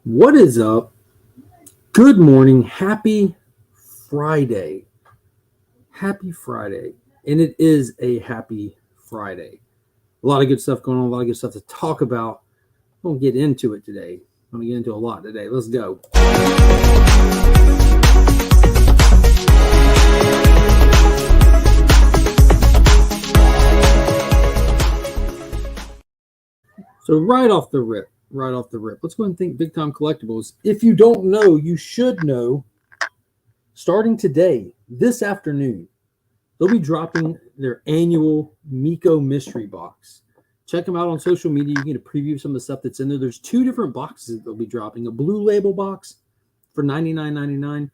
What is up? Good morning. Happy Friday. Happy Friday. And it is a happy Friday. A lot of good stuff going on, a lot of good stuff to talk about. I'm going to get into it today. I'm going to get into a lot today. Let's go. So right off the rip, let's go ahead and think big time collectibles. If you don't know, you should know. Starting today, this afternoon, they'll be dropping their annual Miko mystery box. Check them out on social media. You can get a preview of some of the stuff that's in there. There's two different boxes that they'll be dropping: a blue label box for $99.99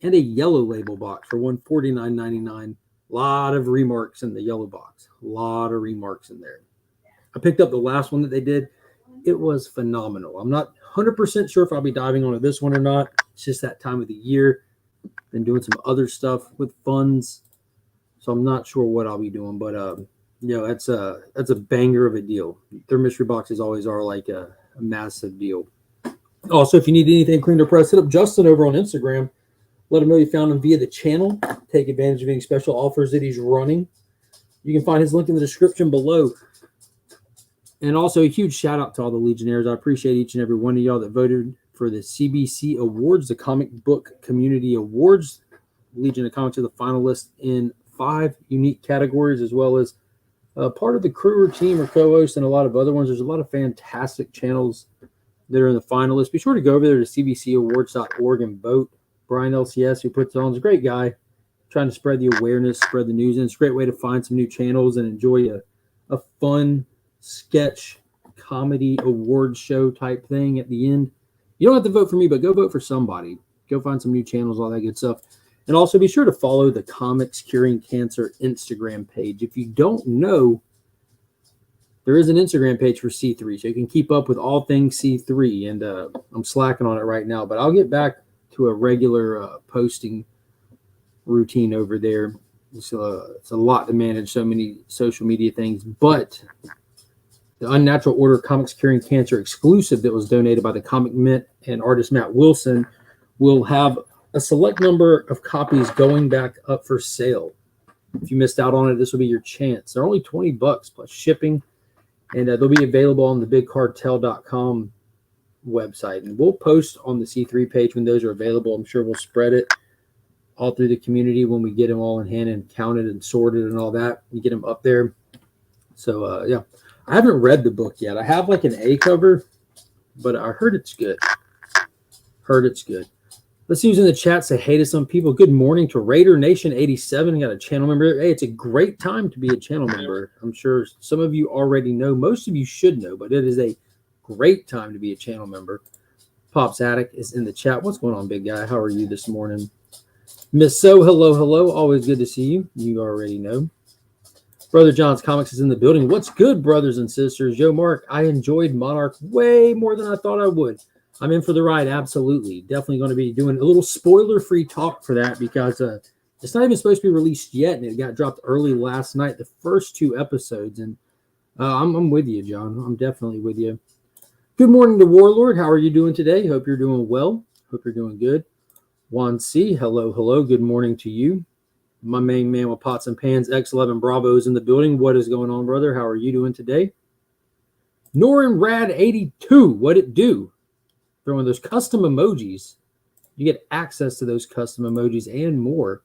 and a yellow label box for $149.99. A lot of remarks in the yellow box. A lot of remarks in there. I picked up the last one that they did. It was phenomenal. I'm not 100% sure if I'll be diving onto this one or not. It's just that time of the year. Been doing some other stuff with funds, so I'm not sure what I'll be doing. But that's a banger of a deal. Their mystery boxes always are like a massive deal. Also, if you need anything cleaned or pressed, hit up Justin over on Instagram. Let him know you found him via the channel. Take advantage of any special offers that he's running. You can find his link in the description below. And also a huge shout out to all the Legionnaires. I appreciate each and every one of y'all that voted for the CBC Awards, the Comic Book Community Awards. Legion of Comics are the finalists in 5 unique categories, as well as part of the crew or team or co-host and a lot of other ones. There's a lot of fantastic channels that are in the finalists. Be sure to go over there to cbcawards.org and vote. Brian LCS, who puts it on, is a great guy, trying to spread the awareness, spread the news, and it's a great way to find some new channels and enjoy a fun sketch comedy award show type thing at the end. You don't have to vote for me, but go vote for somebody. Go find some new channels, all that good stuff. And also be sure to follow the Comics Curing Cancer Instagram page. If you don't know, there is an Instagram page for C3, so you can keep up with all things C3. And I'm slacking on it right now, but I'll get back to a regular posting routine over there. It's a lot to manage, so many social media things, but the Unnatural Order Comics Curing Cancer exclusive that was donated by the Comic Mint and artist Matt Wilson will have a select number of copies going back up for sale. If you missed out on it, this will be your chance. They're only $20 plus shipping, and they'll be available on the bigcartel.com website. And we'll post on the C3 page when those are available. I'm sure we'll spread it all through the community when we get them all in hand and counted and sorted and all that. We get them up there. So, yeah. I haven't read the book yet. I have like an A cover, but I heard it's good. Let's use in the chat, say hey to some people. Good morning to Raider Nation 87. Got a channel member. Hey, it's a great time to be a channel member. I'm sure some of you already know. Most of you should know, but it is a great time to be a channel member. Pops Attic is in the chat. What's going on, big guy? How are you this morning? Miss So, hello. Always good to see you. You already know. Brother John's Comics is in the building. What's good, brothers and sisters? Yo, Mark, I enjoyed Monarch way more than I thought I would. I'm in for the ride, absolutely. Definitely going to be doing a little spoiler-free talk for that because it's not even supposed to be released yet, and it got dropped early last night, the first 2 episodes. And I'm with you, John. I'm definitely with you. Good morning to Warlord. How are you doing today? Hope you're doing well. Hope you're doing good. Juan C., hello. Good morning to you. My main man with pots and pans, X11 Bravo, is in the building. What is going on, brother? How are you doing today? Norin Rad 82, what it do? Throwing those custom emojis. You get access to those custom emojis and more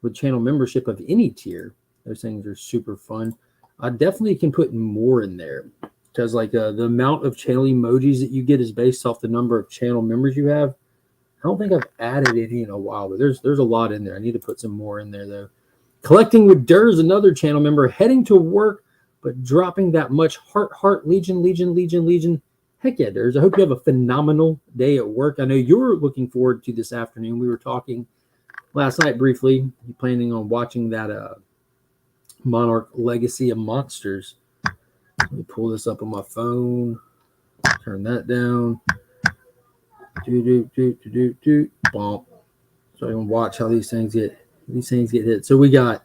with channel membership of any tier. Those things are super fun. I definitely can put more in there because like the amount of channel emojis that you get is based off the number of channel members you have. I don't think I've added any in a while, but there's a lot in there. I need to put some more in there, though. Collecting with Durs, another channel member, heading to work, but dropping that much heart, Legion. Heck yeah, Durs. I hope you have a phenomenal day at work. I know you're looking forward to this afternoon. We were talking last night briefly. You planning on watching that Monarch Legacy of Monsters. Let me pull this up on my phone. Turn that down. Bump. So I can watch how these things get hit. So we got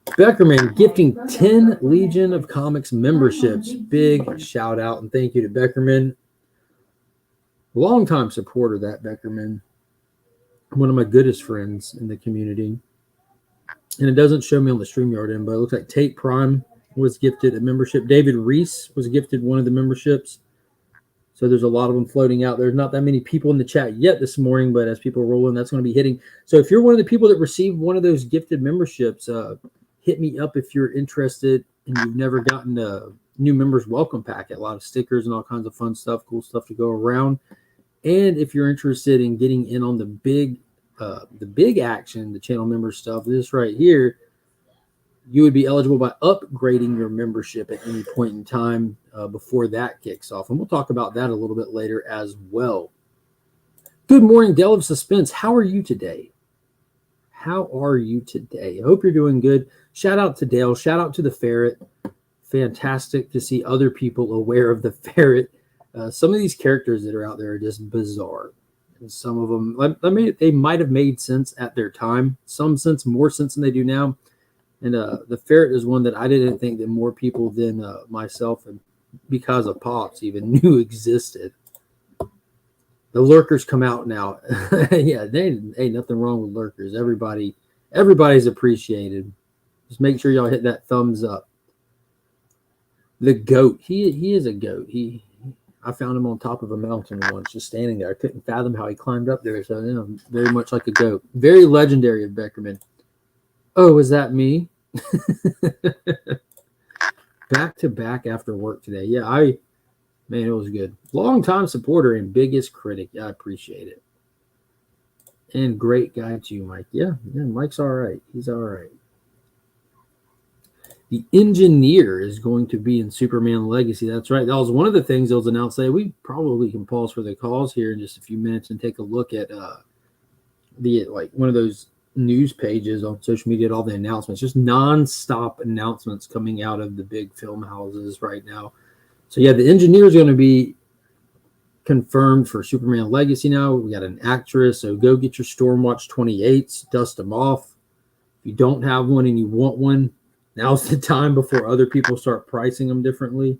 Beckerman gifting 10 Legion of Comics memberships. Big shout out and thank you to Beckerman. Longtime supporter, that Beckerman, one of my goodest friends in the community. And it doesn't show me on the StreamYard end, but it looks like Tate Prime was gifted a membership. David Reese was gifted one of the memberships. So there's a lot of them floating out. There's not that many people in the chat yet this morning, but as people roll in, that's going to be hitting. So if you're one of the people that received one of those gifted memberships, hit me up if you're interested and you've never gotten a new members welcome packet. A lot of stickers and all kinds of fun stuff, cool stuff to go around. And if you're interested in getting in on the big action, the channel member stuff, this right here, you would be eligible by upgrading your membership at any point in time before that kicks off. And we'll talk about that a little bit later as well. Good morning, Dell of Suspense. How are you today? How are you today? I hope you're doing good. Shout out to Dale. Shout out to the ferret. Fantastic to see other people aware of the ferret. Some of these characters that are out there are just bizarre. And some of them, they might have made sense at their time. Some sense, more sense than they do now. And the ferret is one that I didn't think that more people than myself, and because of Pops, even knew existed. The lurkers come out now. Yeah, they ain't nothing wrong with lurkers. Everybody's appreciated. Just make sure y'all hit that thumbs up. The goat. He is a goat. I found him on top of a mountain once, just standing there. I couldn't fathom how he climbed up there. So, you know, very much like a goat. Very legendary of Beckerman. Oh, is that me? Back to back after work today. Yeah, man, it was good. Long time supporter and biggest critic. Yeah, I appreciate it. And great guy too, Mike. Yeah, Mike's all right. He's all right. The engineer is going to be in Superman Legacy. That's right. That was one of the things that was announced today. We probably can pause for the calls here in just a few minutes and take a look at one of those news pages on social media, all the announcements, just non-stop announcements coming out of the big film houses right now. So yeah, the engineer is going to be confirmed for Superman Legacy now. We got an actress, so go get your Stormwatch 28s, dust them off. If you don't have one and you want one, now's the time before other people start pricing them differently.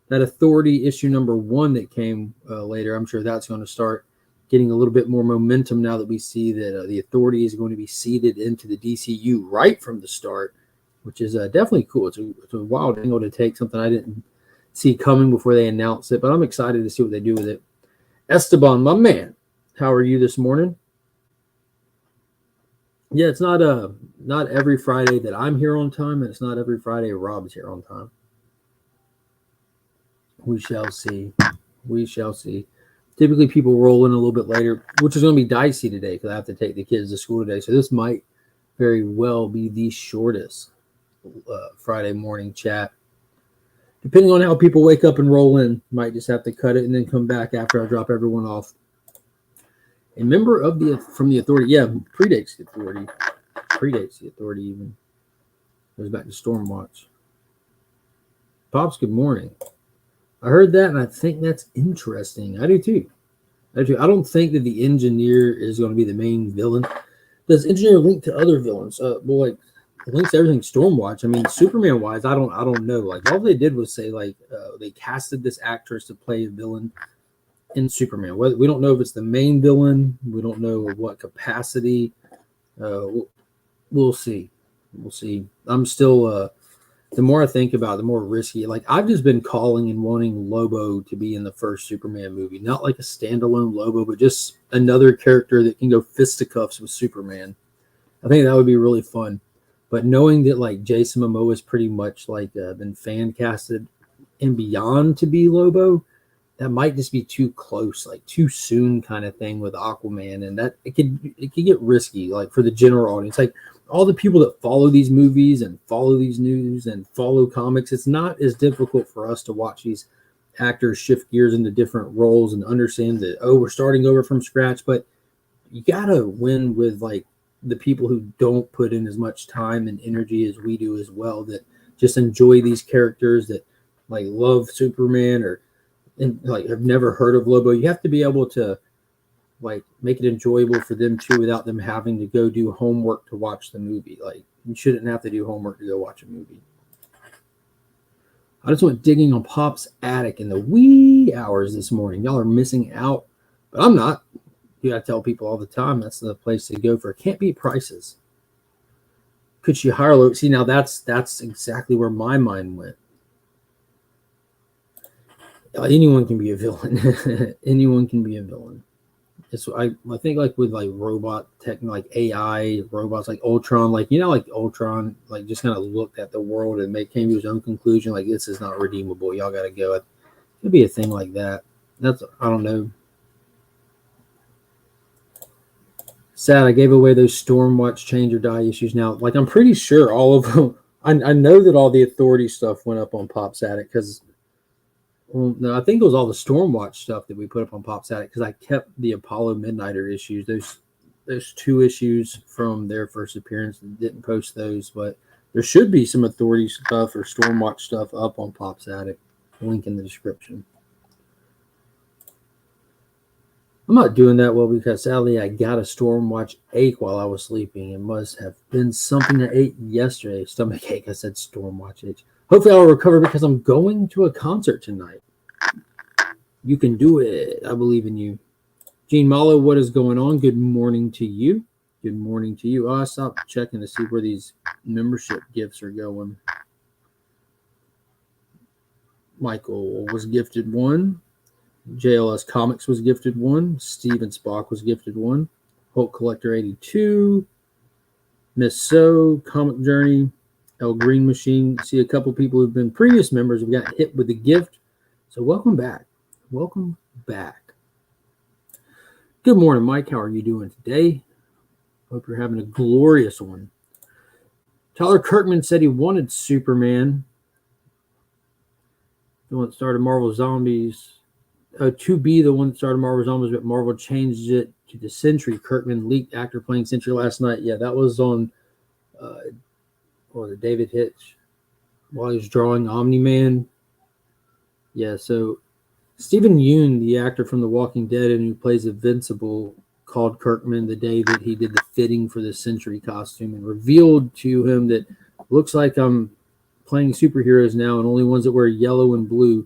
That Authority issue number 1 that came later, I'm sure that's going to start getting a little bit more momentum now that we see that the Authority is going to be seeded into the DCU right from the start, which is definitely cool. It's a wild angle to take, something I didn't see coming before they announced it, but I'm excited to see what they do with it. Esteban, my man, how are you this morning? Yeah, it's not every Friday that I'm here on time, and it's not every Friday Rob's here on time. We shall see. We shall see. Typically, people roll in a little bit later, which is going to be dicey today because I have to take the kids to school today. So this might very well be the shortest Friday morning chat. Depending on how people wake up and roll in, might just have to cut it and then come back after I drop everyone off. A member of from the Authority, yeah, predates the Authority even. Goes back to Stormwatch. Pops, good morning. I heard that, and I think that's interesting. I do too. I don't think that the engineer is going to be the main villain. Does engineer link to other villains? Well, like it links to everything Stormwatch. I mean, Superman wise, I don't know. Like all they did was say like they casted this actress to play a villain in Superman. We don't know if it's the main villain. We don't know what capacity. We'll see. We'll see. I'm still. The more I think about it, the more risky. Like I've just been calling and wanting Lobo to be in the first Superman movie, not like a standalone Lobo, but just another character that can go fisticuffs with Superman. I think that would be really fun. But knowing that like Jason Momoa is pretty much like been fan casted and beyond to be Lobo, that might just be too close, like too soon kind of thing with Aquaman, and that it could get risky, like for the general audience, like. All the people that follow these movies and follow these news and follow comics, it's not as difficult for us to watch these actors shift gears into different roles and understand that, oh, we're starting over from scratch. But you got to win with like the people who don't put in as much time and energy as we do as well, that just enjoy these characters, that like love Superman or and like have never heard of Lobo. You have to be able to like make it enjoyable for them too, without them having to go do homework to watch the movie. Like you shouldn't have to do homework to go watch a movie. I just went digging on Pop's attic in the wee hours this morning. Y'all are missing out But I'm not. You got to tell people all the time that's the place to go for can't beat prices. Could she hire low? See, now that's exactly where my mind went. Anyone can be a villain. Anyone can be a villain. It's I think like with like robot tech, like AI robots, like Ultron, like like Ultron, like just kind of looked at the world and came to his own conclusion, like this is not redeemable. Y'all got to go. It could be a thing like that. That's I don't know. Sad, I gave away those Stormwatch change or die issues. Now, like I'm pretty sure all of them. I know that all the authority stuff went up on Pop's Attic because. Well, no, I think it was all the Stormwatch stuff that we put up on Pop's Attic because I kept the Apollo Midnighter issues. Those 2 issues from their first appearance. Didn't post those, but there should be some authority stuff or Stormwatch stuff up on Pop's Attic. Link in the description. I'm not doing that well because sadly I got a Stormwatch ache while I was sleeping. It must have been something I ate yesterday. Stomach ache. I said Stormwatch ache. Hopefully I'll recover because I'm going to a concert tonight. You can do it. I believe in you. Gene Malo, what is going on? Good morning to you. Good morning to you. Oh, I stopped checking to see where these membership gifts are going. Michael was gifted 1. JLS Comics was gifted 1. Steven Spock was gifted 1. Hulk Collector 82. Miss So, Comic Journey. El Green Machine. See a couple people who've been previous members have got hit with the gift. So welcome back. Welcome back. Good morning, Mike. How are you doing today? Hope you're having a glorious one. Tyler Kirkman said he wanted Superman. The one that started Marvel Zombies. To be the one that started Marvel Zombies, but Marvel changed it to the Sentry. Kirkman leaked actor playing Sentry last night. Yeah, that was on David Hitch while he was drawing Omni-Man. Yeah, so Stephen Yeun, the actor from The Walking Dead and who plays Invincible, called Kirkman the day that he did the fitting for the Sentry costume and revealed to him that looks like I'm playing superheroes now and only ones that wear yellow and blue.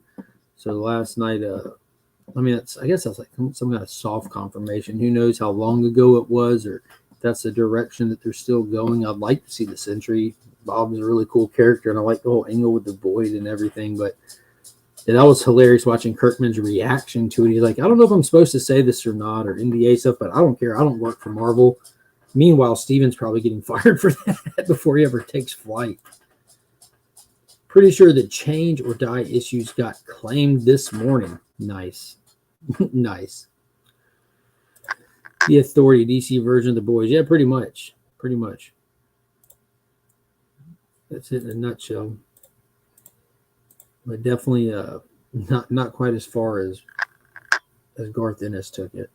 So last night, I guess that's like some kind of soft confirmation. Who knows how long ago it was or if that's the direction that they're still going. I'd like to see the Sentry. Bob's a really cool character, and I like the whole angle with the void and everything, but that was hilarious watching Kirkman's reaction to it. He's like, I don't know if I'm supposed to say this or not, or NDA stuff, but I don't care. I don't work for Marvel. Meanwhile, Steven's probably getting fired for that before he ever takes flight. Pretty sure the change or die issues got claimed this morning. Nice. Nice. The Authority DC version of the boys. Yeah, pretty much. Pretty much. That's it in a nutshell. But definitely not quite as far as Garth Ennis took it.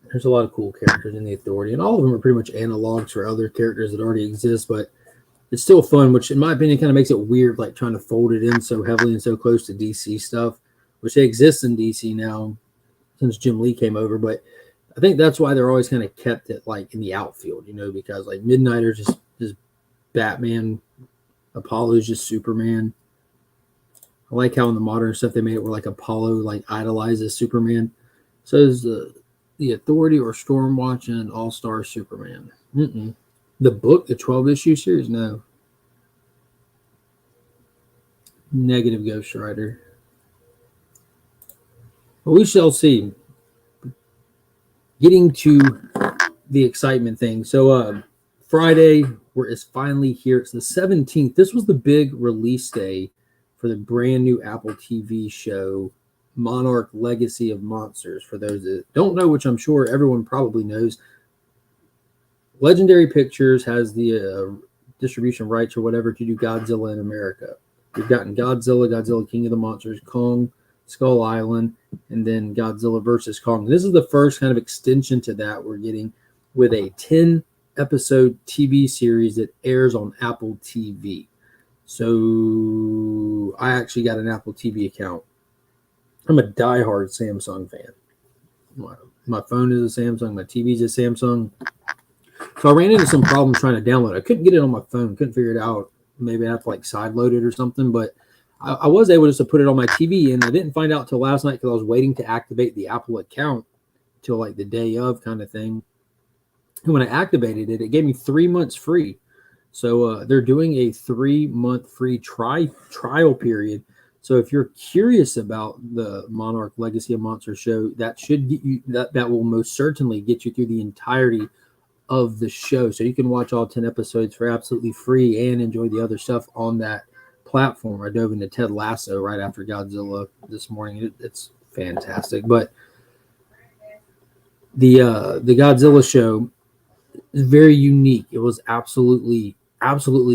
There's a lot of cool characters in the Authority, and all of them are pretty much analogs for other characters that already exist, but it's still fun, which in my opinion kind of makes it weird, like trying to fold it in so heavily and so close to DC stuff, which they exist in DC now since Jim Lee came over, but I think that's why they're always kind of kept it like in the outfield, because like Midnighter's just Batman, Apollo's just Superman. I like how in the modern stuff they made it where like Apollo like idolizes Superman. So is the Authority or Stormwatch and All-Star Superman. The book, the 12-issue series, no. Negative Ghost Rider. Well, we shall see. Getting to the excitement thing. So Friday is finally here. It's the 17th. This was the big release day for the brand new Apple TV show, Monarch Legacy of Monsters. For those that don't know, which I'm sure everyone probably knows, Legendary Pictures has the distribution rights or whatever to do Godzilla in America. We've gotten Godzilla King of the Monsters, Kong, Skull Island, and then Godzilla versus Kong. This is the first kind of extension to that we're getting with a 10-episode TV series that airs on Apple TV. So I actually got an Apple TV account. I'm a diehard Samsung fan. My phone is a Samsung. My TV is a Samsung. So I ran into some problems trying to download it. I couldn't get it on my phone. Couldn't figure it out. Maybe I have to like sideload it or something. But I was able just to put it on my TV, and I didn't find out till last night because I was waiting to activate the Apple account till like the day of kind of thing. And when I activated it, it gave me 3 months free. So they're doing a 3-month free trial period. So if you're curious about the Monarch Legacy of Monsters show, that should get you that will most certainly get you through the entirety of the show. So you can watch all 10 episodes for absolutely free and enjoy the other stuff on that platform. I dove into Ted Lasso right after Godzilla this morning. It's fantastic. But the Godzilla show is very unique. It was absolutely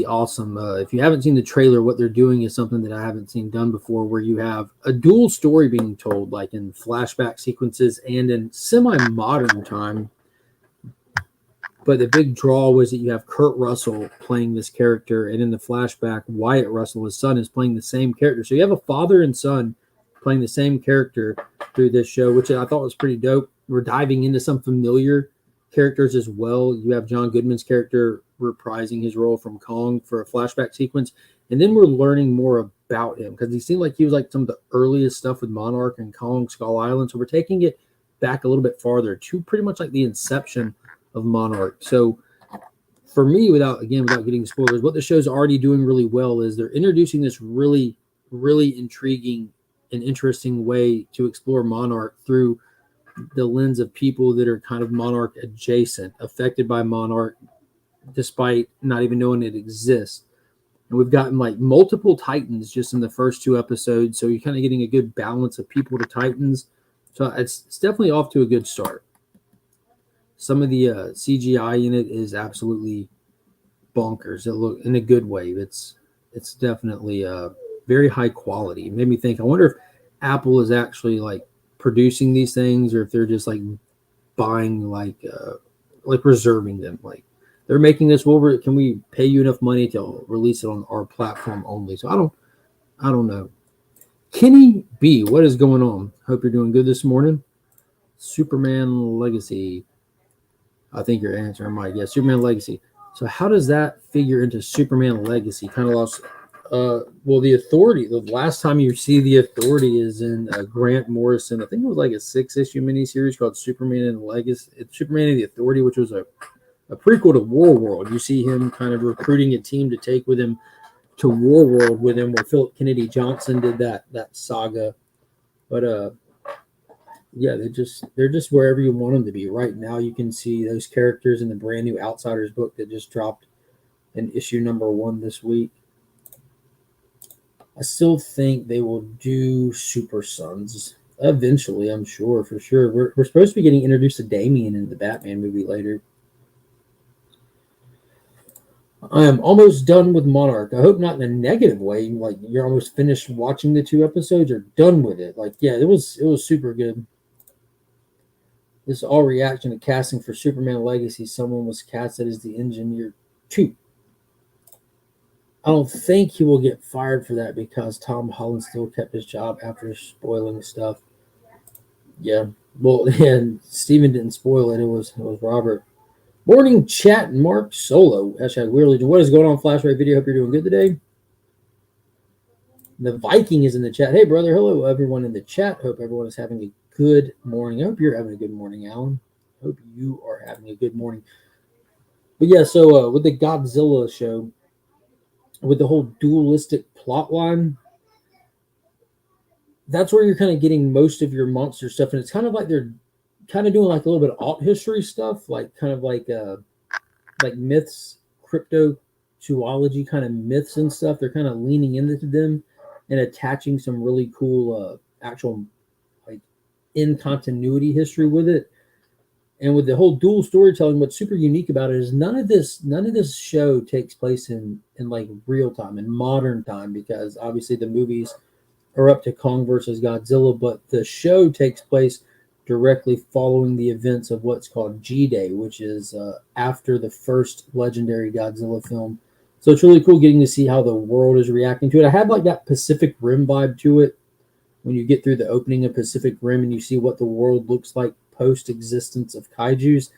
awesome. If you haven't seen the trailer, what they're doing is something that I haven't seen done before, where you have a dual story being told, like in flashback sequences and in semi-modern time. But the big draw was that you have Kurt Russell playing this character, and in the flashback, Wyatt Russell, his son, is playing the same character. So you have a father and son playing the same character through this show, which I thought was pretty dope. We're diving into some familiar characters as well. You have John Goodman's character reprising his role from Kong for a flashback sequence, and then we're learning more about him because he seemed like he was like some of the earliest stuff with Monarch and Kong Skull Island. So we're taking it back a little bit farther to pretty much like the inception of Monarch. So for me, without getting spoilers, what the show's already doing really well is they're introducing this really intriguing and interesting way to explore Monarch through the lens of people that are kind of Monarch adjacent, affected by Monarch, despite not even knowing it exists. And we've gotten like multiple Titans just in the first 2 episodes, so you're kind of getting a good balance of people to Titans. So it's definitely off to a good start. Some of the CGI in it is absolutely bonkers. It look in a good way. It's definitely very high quality. It made me think, I wonder if Apple is actually like producing these things, or if they're just like buying, like reserving them. Like they're making this. Well, can we pay you enough money to release it on our platform only? So I don't know. Kenny B, what is going on? Hope you're doing good this morning. Superman Legacy. I think you're answering Mike. Yeah, Superman Legacy. So how does that figure into Superman Legacy? Kind of lost. Well, the Authority. The last time you see the Authority is in Grant Morrison. I think it was like a 6-issue miniseries called Superman and Legacy. It's Superman and the Authority, which was a prequel to Warworld. You see him kind of recruiting a team to take with him to Warworld with him, where Philip Kennedy Johnson did that saga. But yeah, they're just wherever you want them to be. Right now, you can see those characters in the brand new Outsiders book that just dropped in issue number 1 this week. I still think they will do Super Sons eventually. I'm sure, for sure. We're supposed to be getting introduced to Damian in the Batman movie later. I am almost done with Monarch. I hope not in a negative way. Like you're almost finished watching the 2 episodes or done with it. Like, yeah, it was super good. This is all reaction to casting for Superman Legacy. Someone was casted as the Engineer 2. I don't think he will get fired for that because Tom Holland still kept his job after spoiling stuff. Yeah. Well, and Steven didn't spoil it. It was Robert. Morning chat, Mark Solo. Hashtag Weirdly. What is going on, Flash Ray Video? Hope you're doing good today. The Viking is in the chat. Hey, brother. Hello, everyone in the chat. Hope everyone is having a good morning. I hope you're having a good morning, Alan. Hope you are having a good morning. But yeah, so with the Godzilla show, with the whole dualistic plot line, that's where you're kind of getting most of your monster stuff. And it's kind of like they're kind of doing like a little bit of alt history stuff, like kind of like myths, crypto zoology kind of myths and stuff. They're kind of leaning into them and attaching some really cool actual like in continuity history with it. And with the whole dual storytelling, what's super unique about it is none of this show takes place in like real time, in modern time, because obviously the movies are up to Kong versus Godzilla, but the show takes place directly following the events of what's called G-Day, which is after the first legendary Godzilla film. So it's really cool getting to see how the world is reacting to it. I had like that Pacific Rim vibe to it when you get through the opening of Pacific Rim and you see what the world looks like post-existence of kaijus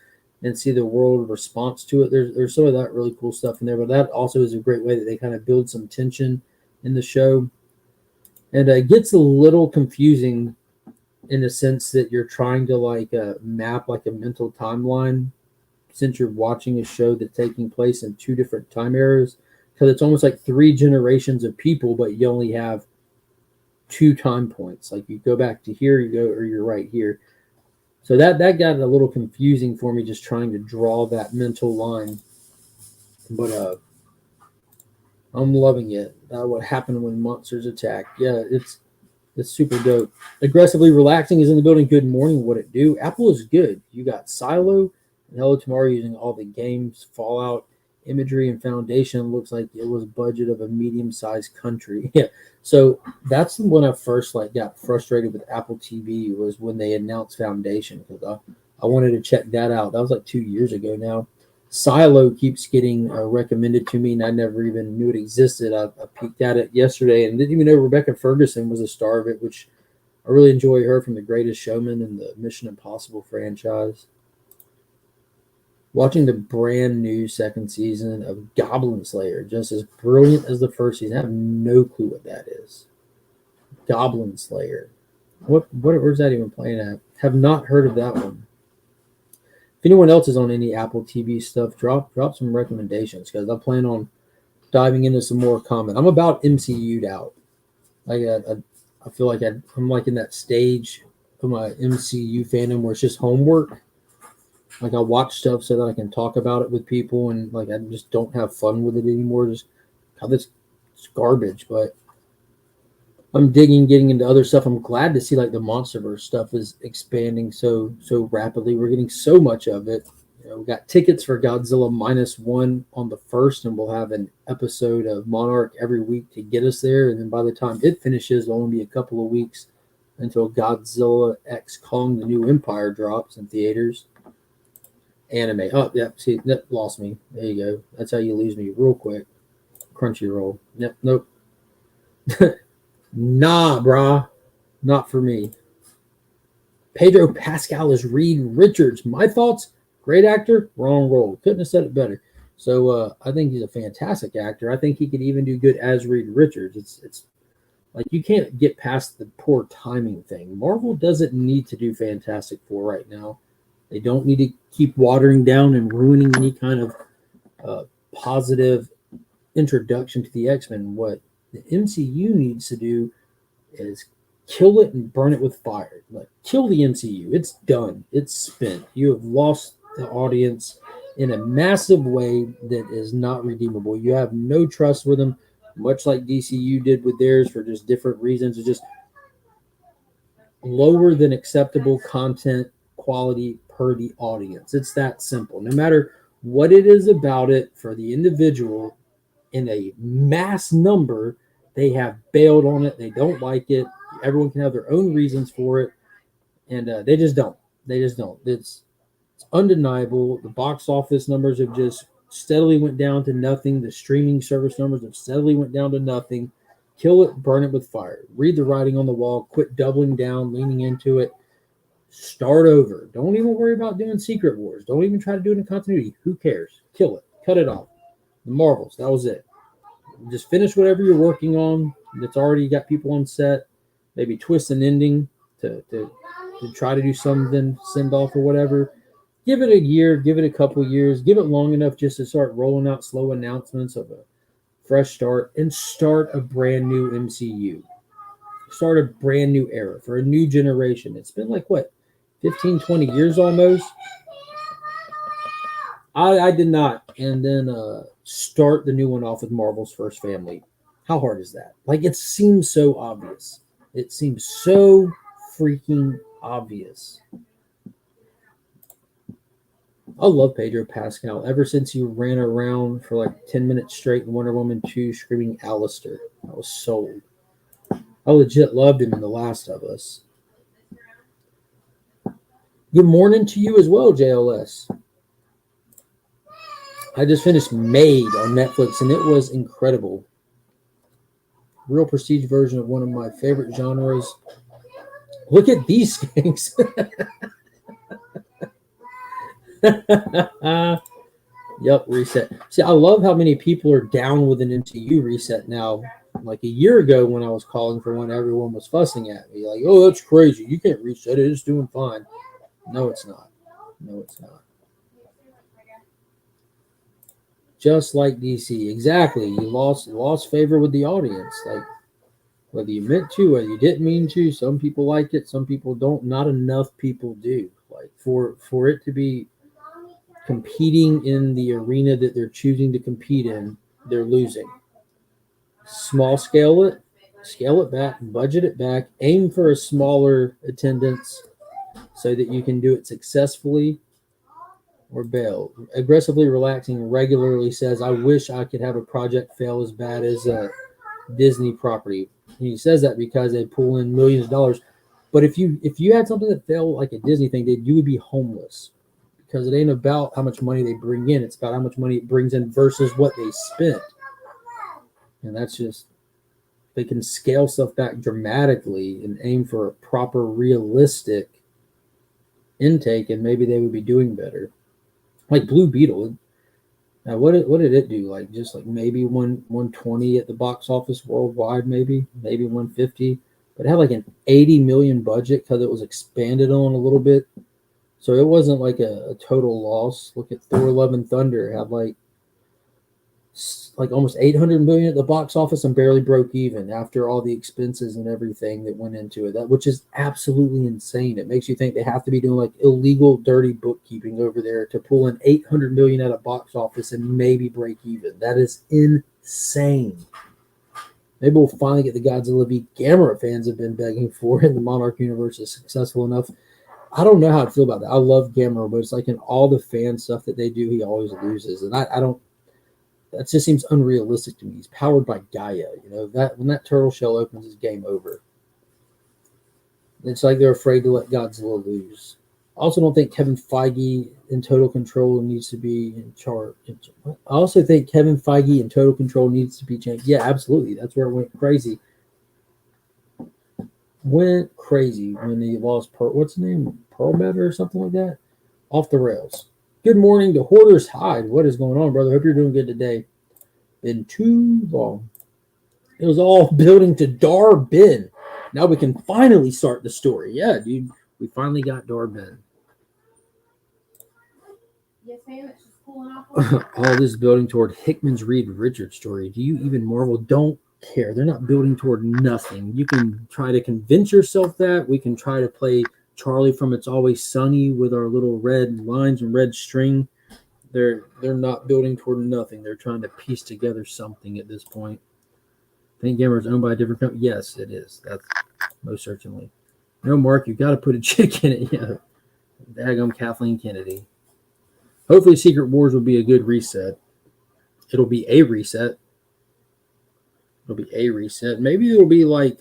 and see the world response to it. There's some of that really cool stuff in there, but that also is a great way that they kind of build some tension in the show. And it gets a little confusing in the sense that you're trying to like map like a mental timeline since you're watching a show that's taking place in two different time eras, because it's almost like three generations of people, but you only have two time points. Like you go back to here, you go, or you're right here. So that got a little confusing for me, just trying to draw that mental line. But I'm loving it. What happened when monsters attack? Yeah, it's super dope. Aggressively relaxing is in the building. Good morning. What it do? Apple is good. You got Silo and Hello Tomorrow using all the games, Fallout imagery and foundation. Looks like it was budget of a medium-sized country. Yeah. So that's when I first like got frustrated with Apple TV was when they announced Foundation, because I wanted to check that out. That was like 2 years ago now. Silo keeps getting recommended to me, and I never even knew it existed. I peeked at it yesterday and didn't even know Rebecca Ferguson was a star of it, which I really enjoy her from The Greatest Showman and the Mission Impossible franchise. Watching the brand new second season of Goblin Slayer, just as brilliant as the first season. I have no clue what that is. Goblin Slayer. Where's that even playing at? Have not heard of that one. If anyone else is on any Apple TV stuff, drop some recommendations, because I plan on diving into some more comment. I'm about MCU'd out. Like I feel like I'm like in that stage of my MCU fandom where it's just homework. Like I watch stuff so that I can talk about it with people, and like I just don't have fun with it anymore. Just God, it's garbage. But I'm getting into other stuff. I'm glad to see like the MonsterVerse stuff is expanding so rapidly. We're getting so much of it. We got tickets for Godzilla -1 on the 1st, and we'll have an episode of Monarch every week to get us there. And then by the time it finishes, it'll only be a couple of weeks until Godzilla X Kong: The New Empire drops in theaters. Anime. Oh, yeah. See, that lost me. There you go. That's how you lose me real quick. Crunchyroll. Yep. Nope. Nah, brah. Not for me. Pedro Pascal is Reed Richards. My thoughts? Great actor, wrong role. Couldn't have said it better. So I think he's a fantastic actor. I think he could even do good as Reed Richards. It's like you can't get past the poor timing thing. Marvel doesn't need to do Fantastic Four right now. They don't need to keep watering down and ruining any kind of positive introduction to the X-Men. What the MCU needs to do is kill it and burn it with fire. Like kill the MCU. It's done. It's spent. You have lost the audience in a massive way that is not redeemable. You have no trust with them, much like DCU did with theirs for just different reasons. It's just lower than acceptable content quality per the audience. It's that simple. No matter what it is about it for the individual in a mass number, they have bailed on it. They don't like it. Everyone can have their own reasons for it, and they just don't. They just don't. It's undeniable. The box office numbers have just steadily went down to nothing. The streaming service numbers have steadily went down to nothing. Kill it, burn it with fire. Read the writing on the wall. Quit doubling down, leaning into it. Start over. Don't even worry about doing Secret Wars. Don't even try to do it in continuity. Who cares? Kill it. Cut it off. The Marvels. That was it. Just finish whatever you're working on that's already got people on set. Maybe twist an ending to try to do something, send off or whatever. Give it a year, give it a couple years, give it long enough just to start rolling out slow announcements of a fresh start, and start a brand new MCU. Start a brand new era for a new generation. It's been like, what, 15, 20 years almost? I did not. And then start the new one off with Marvel's first family. How hard is that? Like, it seems so obvious. It seems so freaking obvious. I love Pedro Pascal ever since he ran around for like 10 minutes straight in Wonder Woman 2 screaming Alistair. I was sold. I legit loved him in The Last of Us. Good morning to you as well, JLS. I just finished Made on Netflix, and it was incredible. Real prestige version of one of my favorite genres. Look at these things. Yep, reset. See, I love how many people are down with an MCU reset now. Like a year ago when I was calling for one, everyone was fussing at me like, "Oh, that's crazy. You can't reset it. It's doing fine." No, it's not. No, it's not. Just like DC, exactly. You lost favor with the audience. Like whether you meant to, whether you didn't mean to. Some people like it, some people don't. Not enough people do. Like for it to be competing in the arena that they're choosing to compete in, they're losing. Scale it back, budget it back, aim for a smaller attendance so that you can do it successfully or bail. Aggressively relaxing regularly says, I wish I could have a project fail as bad as a Disney property. And he says that because they pull in millions of dollars. But if you had something that failed like a Disney thing, you would be homeless because it ain't about how much money they bring in. It's about how much money it brings in versus what they spent. And that's just, they can scale stuff back dramatically and aim for a proper, realistic intake, and maybe they would be doing better. Like Blue Beetle, what did it do? Like just like maybe 120 at the box office worldwide, maybe 150, but it had like an 80 million budget because it was expanded on a little bit, so it wasn't like a total loss. Look at Thor: Love and Thunder, it had like almost 800 million at the box office and barely broke even after all the expenses and everything that went into it. That which is absolutely insane. It makes you think they have to be doing like illegal, dirty bookkeeping over there to pull in 800 million at a box office and maybe break even. That is insane. Maybe we'll finally get the Godzilla v Gamera fans have been begging for, and the Monarch universe is successful enough. I don't know how to feel about that. I love Gamera, but it's like in all the fan stuff that they do, he always loses, and I don't. That just seems unrealistic to me. He's powered by Gaia. You know, that when that turtle shell opens, it's game over. It's like they're afraid to let Godzilla lose. I also don't think Kevin Feige in Total Control needs to be in charge. I also think Kevin Feige in Total Control needs to be changed. Yeah, absolutely. That's where it went crazy. Went crazy when he lost what's his name? Pearlmeter or something like that? Off the rails. Good morning to Hoarder's Hide. What is going on, brother? Hope you're doing good today. Been too long. It was all building to Dar-Benn. Now we can finally start the story. Yeah, dude. We finally got Dar-Benn. Yes, ma'am. It's just pulling off. All this building toward Hickman's Reed Richards story. Do you even marvel? Don't care. They're not building toward nothing. You can try to convince yourself that. We can try to play Charlie from It's Always Sunny with our little red lines and red string. They're not building toward nothing. They're trying to piece together something at this point. Think Gamer is owned by a different company? Yes, it is. That's most certainly. No, Mark, you got to put a chick in it. Yeah, daggum Kathleen Kennedy. Hopefully, Secret Wars will be a good reset. It'll be a reset. Maybe it'll be like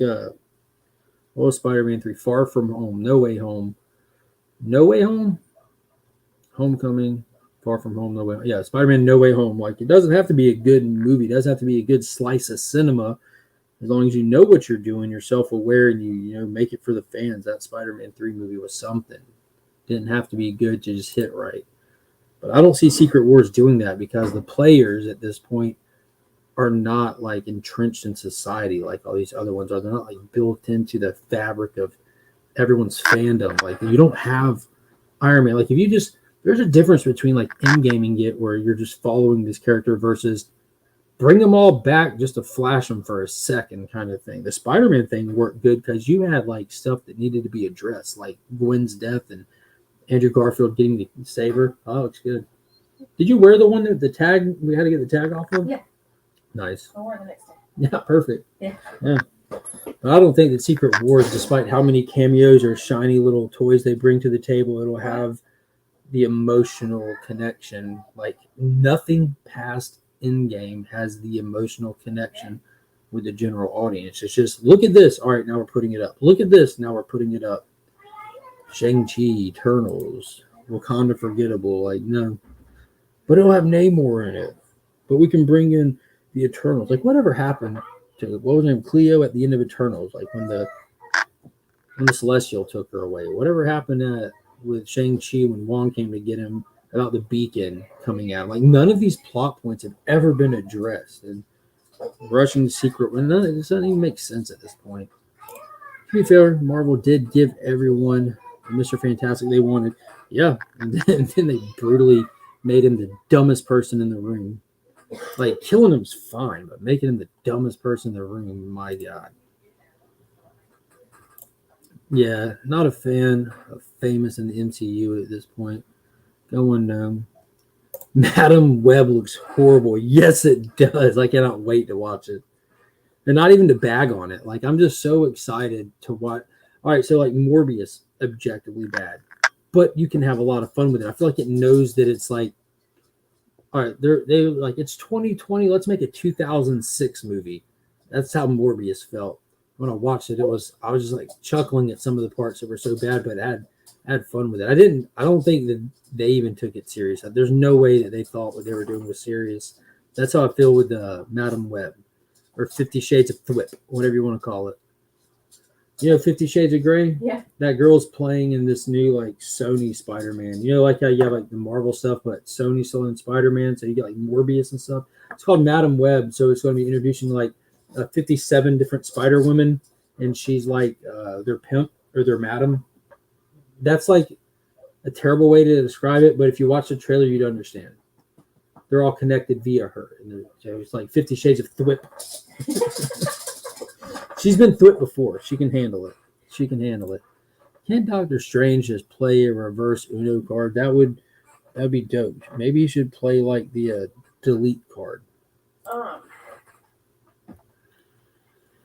what was Spider-Man 3? Far From Home, No Way Home. No Way Home? Homecoming, Far From Home, No Way Home. Yeah, Spider-Man No Way Home. Like, it doesn't have to be a good movie. It doesn't have to be a good slice of cinema. As long as you know what you're doing, you're self-aware, and you make it for the fans. That Spider-Man 3 movie was something. Didn't have to be good to just hit right. But I don't see Secret Wars doing that because the players at this point are not like entrenched in society like all these other ones are. They're not like built into the fabric of everyone's fandom. Like you don't have Iron Man. Like if you just, there's a difference between like in-game and get where you're just following this character versus bring them all back just to flash them for a second kind of thing. The Spider-Man thing worked good because you had like stuff that needed to be addressed, like Gwen's death and Andrew Garfield getting to save her. Oh, looks good. Did you wear the one that the tag, we had to get the tag off of? Yeah. Nice. I'll wear it the next day. Yeah, perfect. Yeah. But I don't think that Secret Wars, despite how many cameos or shiny little toys they bring to the table, it'll have the emotional connection. Like nothing past in-game has the emotional connection with the general audience. It's just, look at this. All right, now we're putting it up. Look at this. Now we're putting it up. Shang-Chi, Eternals, Wakanda Forgettable. Like, no. But it'll have Namor in it. But we can bring in the Eternals. Like, whatever happened to, what was her name? Cleo at the end of Eternals. Like, when the Celestial took her away. Whatever happened with Shang-Chi when Wong came to get him about the beacon coming out. Like, none of these plot points have ever been addressed. And rushing the secret. Well, none of this doesn't even make sense at this point. To be fair, Marvel did give everyone Mr. Fantastic they wanted. Yeah, and then they brutally made him the dumbest person in the room. Like, killing him's fine, but making him the dumbest person in the room, my God. Yeah, not a fan of famous in the MCU at this point. Going, Madam Web looks horrible. Yes, it does. I cannot wait to watch it. And not even to bag on it. Like, I'm just so excited to watch. All right, so like Morbius, objectively bad, but you can have a lot of fun with it. I feel like it knows that it's like, all right, they like it's 2020. Let's make a 2006 movie. That's how Morbius felt when I watched it. I was just like chuckling at some of the parts that were so bad, but I had fun with it. I don't think that they even took it serious. There's no way that they thought what they were doing was serious. That's how I feel with Madam Web or 50 Shades of Thwip, whatever you want to call it. 50 Shades of Grey? Yeah. That girl's playing in this new, like, Sony Spider-Man. Like how you have, like, the Marvel stuff, but Sony still in Spider-Man, so you get, like, Morbius and stuff. It's called Madam Web, so it's going to be introducing, like, 57 different Spider-Women, and she's, like, their pimp or their madam. That's, like, a terrible way to describe it, but if you watch the trailer, you'd understand. They're all connected via her. And so it's like 50 Shades of Thwip. She's been through it before. She can handle it. Can Doctor Strange just play a reverse Uno card? That'd be dope. Maybe he should play like the delete card.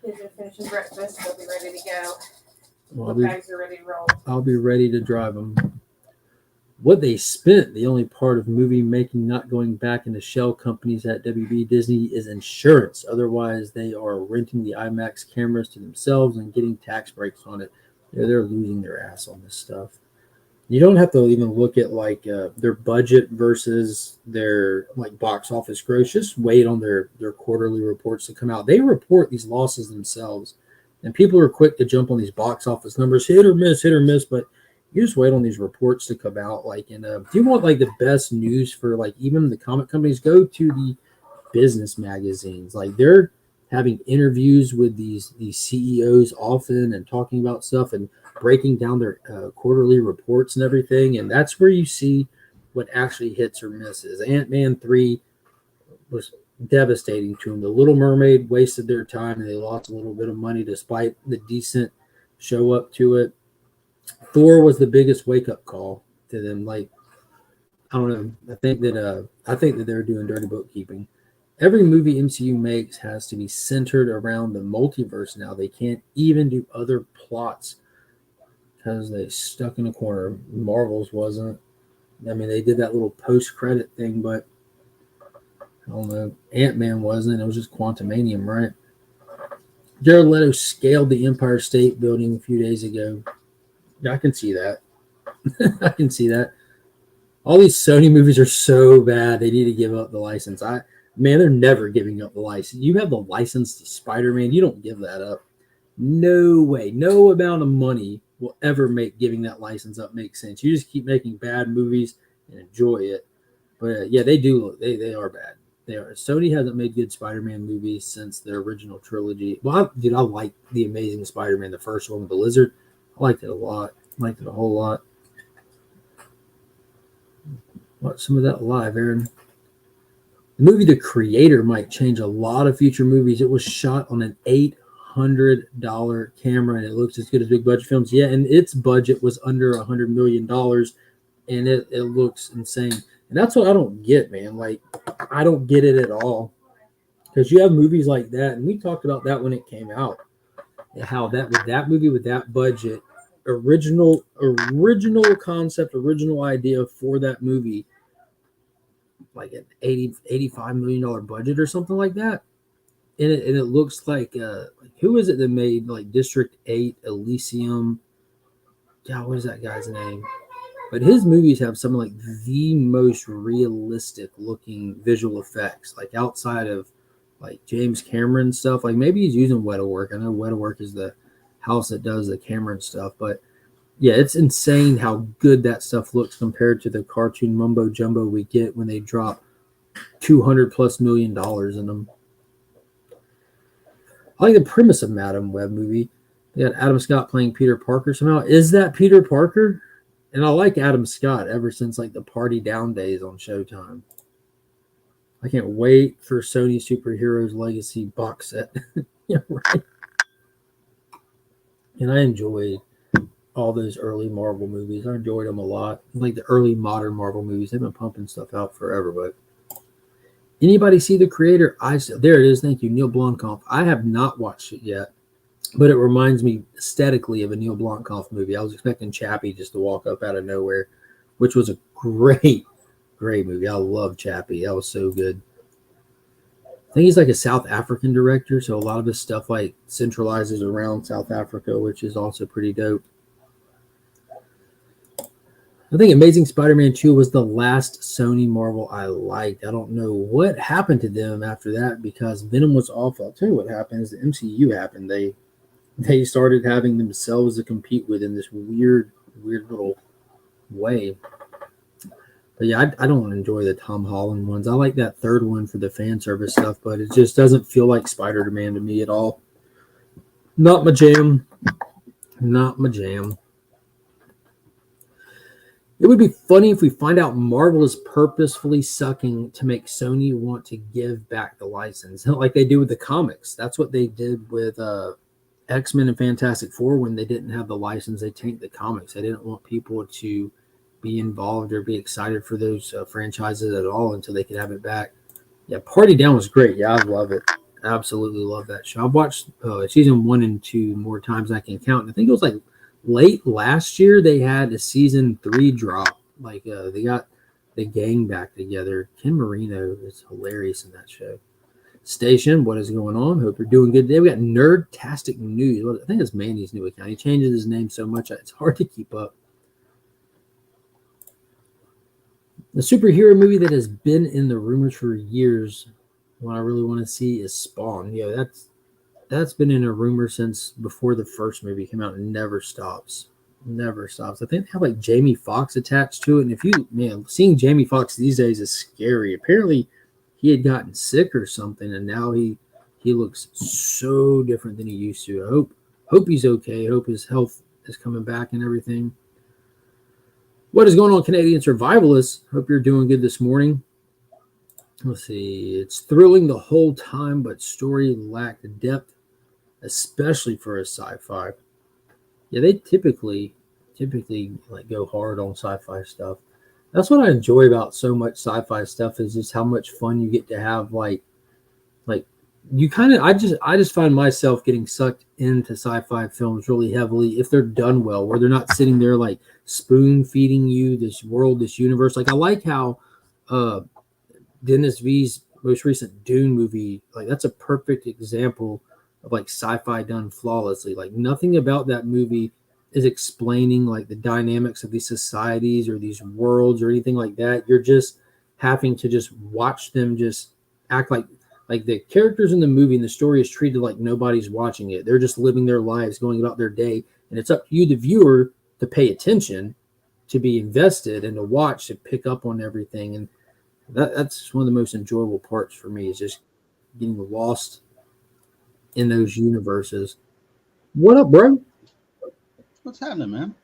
Kids are finishing breakfast. They'll be ready to go. Well, Bags are ready to roll. I'll be ready to drive them. What they spent, the only part of movie making not going back into shell companies at WB Disney is insurance. Otherwise, they are renting the IMAX cameras to themselves and getting tax breaks on it. They're losing their ass on this stuff. You don't have to even look at like their budget versus their like box office gross. Just wait on their quarterly reports to come out. They report these losses themselves, and people are quick to jump on these box office numbers, hit or miss, but you just wait on these reports to come out. Like, and if you want like the best news for like even the comic companies, go to the business magazines. Like, they're having interviews with these CEOs often and talking about stuff and breaking down their quarterly reports and everything. And that's where you see what actually hits or misses. Ant-Man 3 was devastating to them. The Little Mermaid wasted their time and they lost a little bit of money despite the decent show up to it. Thor was the biggest wake-up call to them. Like, I don't know. I think that they're doing dirty bookkeeping. Every movie MCU makes has to be centered around the multiverse now. They can't even do other plots because they stuck in a corner. Marvel's wasn't. I mean, they did that little post-credit thing, but I don't know. Ant-Man wasn't. It was just Quantumanium, right? Jared Leto scaled the Empire State Building a few days ago. I can see that. I can see that. All these Sony movies are so bad. They need to give up the license. They're never giving up the license. You have the license to Spider-Man. You don't give that up. No way. No amount of money will ever make giving that license up make sense. You just keep making bad movies and enjoy it. But yeah, they do. They are bad. They are. Sony hasn't made good Spider-Man movies since their original trilogy. Well, I like The Amazing Spider-Man, the first one with the lizard. I liked it a lot. Liked it a whole lot. Watch some of that live, Aaron. The movie The Creator might change a lot of future movies. It was shot on an $800 camera, and it looks as good as big budget films. Yeah, and its budget was under $100 million, and it looks insane. And that's what I don't get, man. Like, I don't get it at all. Because you have movies like that, and we talked about that when it came out. How that movie with that budget, original concept, original idea for that movie, like an $85 million budget or something like that. And it looks like who is it that made like District 8, Elysium? God, what is that guy's name? But his movies have some of like the most realistic looking visual effects, like outside of like James Cameron stuff. Like, maybe he's using Wetawork. I know Wetawork is the house that does the Cameron stuff, but yeah, it's insane how good that stuff looks compared to the cartoon mumbo jumbo we get when they drop $200+ million in them. I like the premise of Madam Web movie. They got Adam Scott playing Peter Parker somehow. Is that Peter Parker? And I like Adam Scott ever since like the Party Down days on Showtime. I can't wait for Sony Superheroes Legacy box set. Yeah, right. And I enjoyed all those early Marvel movies. I enjoyed them a lot. Like the early modern Marvel movies. They've been pumping stuff out forever. But anybody see The Creator? There it is. Thank you, Neil Blomkamp. I have not watched it yet, but it reminds me aesthetically of a Neil Blomkamp movie. I was expecting Chappie just to walk up out of nowhere, which was a great movie. I love Chappie. That was so good. I think he's like a South African director, so a lot of his stuff like centralizes around South Africa, which is also pretty dope. I think Amazing Spider-Man 2 was the last Sony Marvel I liked. I don't know what happened to them after that because Venom was awful. I'll tell you what happened is the MCU happened. They started having themselves to compete with in this weird little way. But yeah, I don't enjoy the Tom Holland ones. I like that third one for the fan service stuff, but it just doesn't feel like Spider-Man to me at all. Not my jam. Not my jam. It would be funny if we find out Marvel is purposefully sucking to make Sony want to give back the license, like they do with the comics. That's what they did with X-Men and Fantastic Four when they didn't have the license. They tanked the comics. They didn't want people to be involved or be excited for those franchises at all until they could have it back. Yeah, Party Down was great. Yeah, I love it. Absolutely love that show. I've watched season 1 and 2 more times than I can count. And I think it was like late last year they had a season 3 drop. Like they got the gang back together. Ken Marino is hilarious in that show. Station, what is going on? Hope you're doing good today. We got Nerdtastic News. I think it's Manny's new account. He changes his name so much it's hard to keep up. The superhero movie that has been in the rumors for years, what I really want to see is Spawn. Yeah, that's been in a rumor since before the first movie came out and never stops. Never stops. I think they have like Jamie Foxx attached to it. And seeing Jamie Foxx these days is scary. Apparently he had gotten sick or something, and now he looks so different than he used to. I hope he's okay. I hope his health is coming back and everything. What is going on, Canadian survivalists? Hope you're doing good this morning. Let's see. It's thrilling the whole time, but story lacked depth, especially for a sci-fi. Yeah, they typically like go hard on sci-fi stuff. That's what I enjoy about so much sci-fi stuff is just how much fun you get to have. Like you kind of, I just find myself getting sucked into sci-fi films really heavily if they're done well, where they're not sitting there like spoon feeding you this world, this universe. Like I like how Dennis V's most recent Dune movie, like that's a perfect example of like sci-fi done flawlessly. Like nothing about that movie is explaining like the dynamics of these societies or these worlds or anything like that. You're just having to just watch them just act like the characters in the movie and the story is treated like nobody's watching it. They're just living their lives, going about their day. And it's up to you, the viewer, to pay attention, to be invested, and to watch, to pick up on everything. And that's one of the most enjoyable parts for me is just getting lost in those universes. What up, bro? What's happening, man?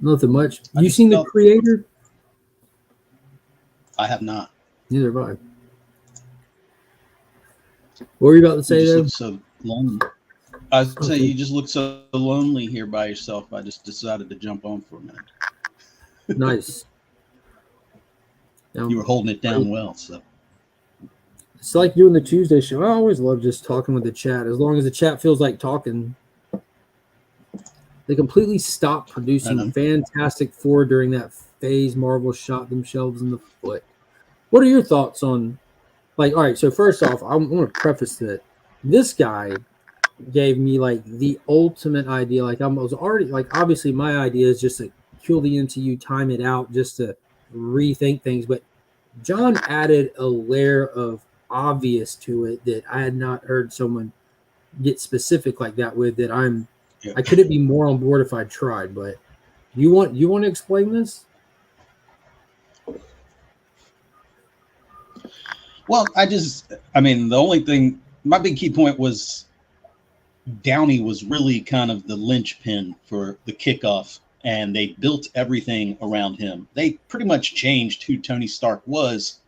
Nothing much. You seen The Creator? I have not. Neither have I. What were you about to say there? So lonely. I was saying you just look so lonely here by yourself. I just decided to jump on for a minute. Nice. You were holding it down well, so. It's like doing the Tuesday show. I always love just talking with the chat. As long as the chat feels like talking. They completely stopped producing Fantastic Four during that phase. Marvel shot themselves in the foot. What are your thoughts on, like, all right, so first off, I want to preface that this guy gave me, like, the ultimate idea. Like, I was already, like, obviously my idea is just to kill the MCU, time it out, just to rethink things. But John added a layer of obvious to it that I had not heard someone get specific like that with, that I couldn't be more on board if I tried. But you want to explain this? Well, the only thing, my big key point was Downey was really kind of the linchpin for the kickoff, and they built everything around him. They pretty much changed who Tony Stark was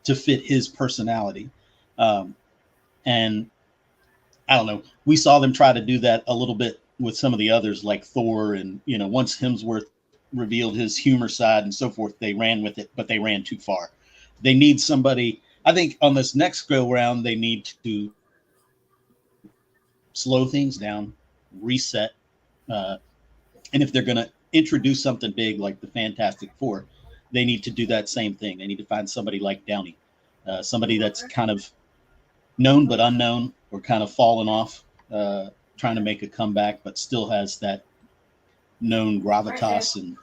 to fit his personality. And I don't know, we saw them try to do that a little bit with some of the others like Thor, and once Hemsworth revealed his humor side and so forth, they ran with it, but they ran too far. They need somebody, I think on this next go round, they need to slow things down, reset, and if they're going to introduce something big like the Fantastic Four, they need to do that same thing. They need to find somebody like Downey, somebody that's kind of known but unknown, or kind of fallen off, trying to make a comeback, but still has that known gravitas and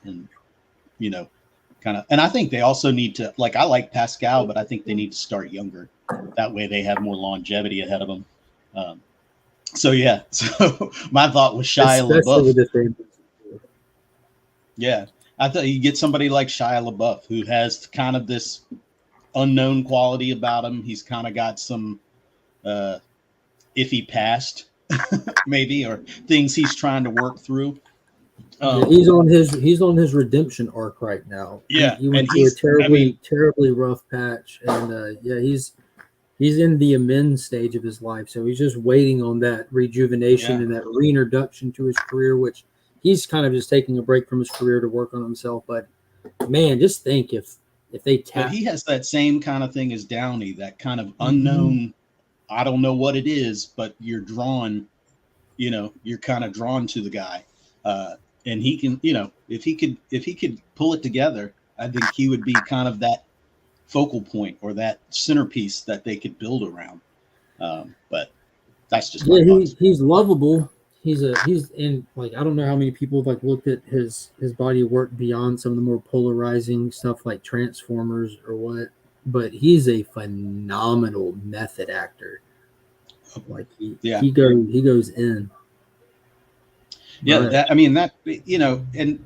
kind of. And I think they also need to, like, I like Pascal, but I think they need to start younger. That way they have more longevity ahead of them. So my thought was Shia LaBeouf. Yeah, I thought you get somebody like Shia LaBeouf, who has kind of this unknown quality about him. He's kind of got some iffy past, maybe, or things he's trying to work through. He's on his redemption arc right now. Yeah, he went through a terribly rough patch, and he's in the amend stage of his life. So he's just waiting on that rejuvenation and that reintroduction to his career, which he's kind of just taking a break from his career to work on himself. But man, just think if they tap. But he has that same kind of thing as Downey, that kind of unknown. I don't know what it is, but you're drawn. You're kind of drawn to the guy. And he can, if he could pull it together, I think he would be kind of that focal point or that centerpiece that they could build around. But that's just he's lovable. He's in, like, I don't know how many people have looked at his body of work beyond some of the more polarizing stuff like Transformers or what, but he's a phenomenal method actor. Like he goes in. Yeah, and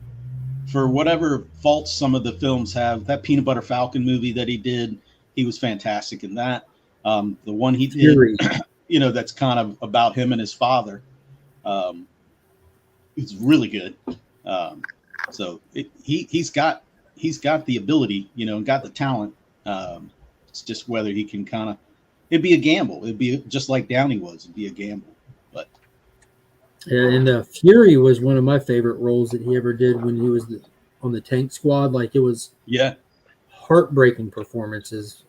for whatever faults some of the films have, that Peanut Butter Falcon movie that he did, he was fantastic in that. The one he did, that's kind of about him and his father, it's really good. So he's got the ability, and got the talent. It's just whether he can it'd be a gamble. It'd be just like Downey was. It'd be a gamble. And Fury was one of my favorite roles that he ever did when he was on the tank squad. Like, it was heartbreaking performances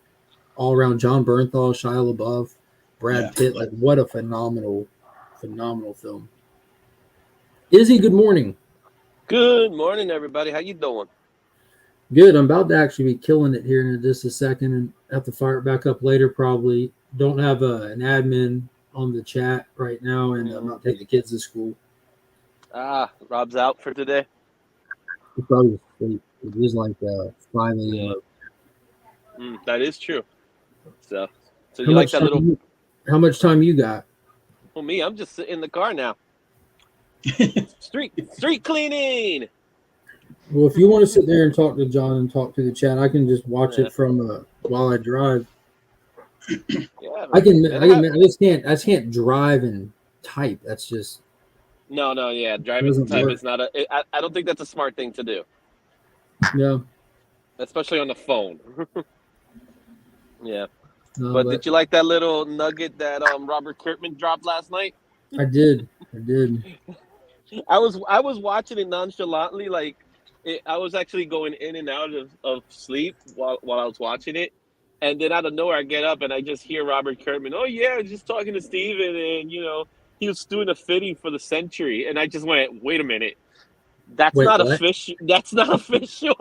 all around. John Bernthal, Shia LaBeouf, Brad Pitt. Like, what a phenomenal film. Izzy, good morning. Good morning, everybody. How you doing? Good. I'm about to actually be killing it here in just a second and have to fire it back up later probably. Don't have an admin on the chat right now, and I'm not taking the kids to school. Rob's out for today. He probably asleep. It is like 5 a.m. That is true. So you like that little? How much time you got? Well, me, I'm just sitting in the car now. Street cleaning. Well, if you want to sit there and talk to John and talk to the chat, I can just watch it from while I drive. Yeah, I just can't drive and type. That's just yeah. Driving and type is not I don't think that's a smart thing to do. Yeah. Especially on the phone. Yeah. No, but did you like that little nugget that Robert Kirkman dropped last night? I did. I was watching it nonchalantly, I was actually going in and out of sleep while I was watching it. And then out of nowhere, I get up and I just hear Robert Kirkman. Oh, yeah, I was just talking to Steven, and, he was doing a fitting for the Century. And I just went, wait a minute. That's not official. That's not official.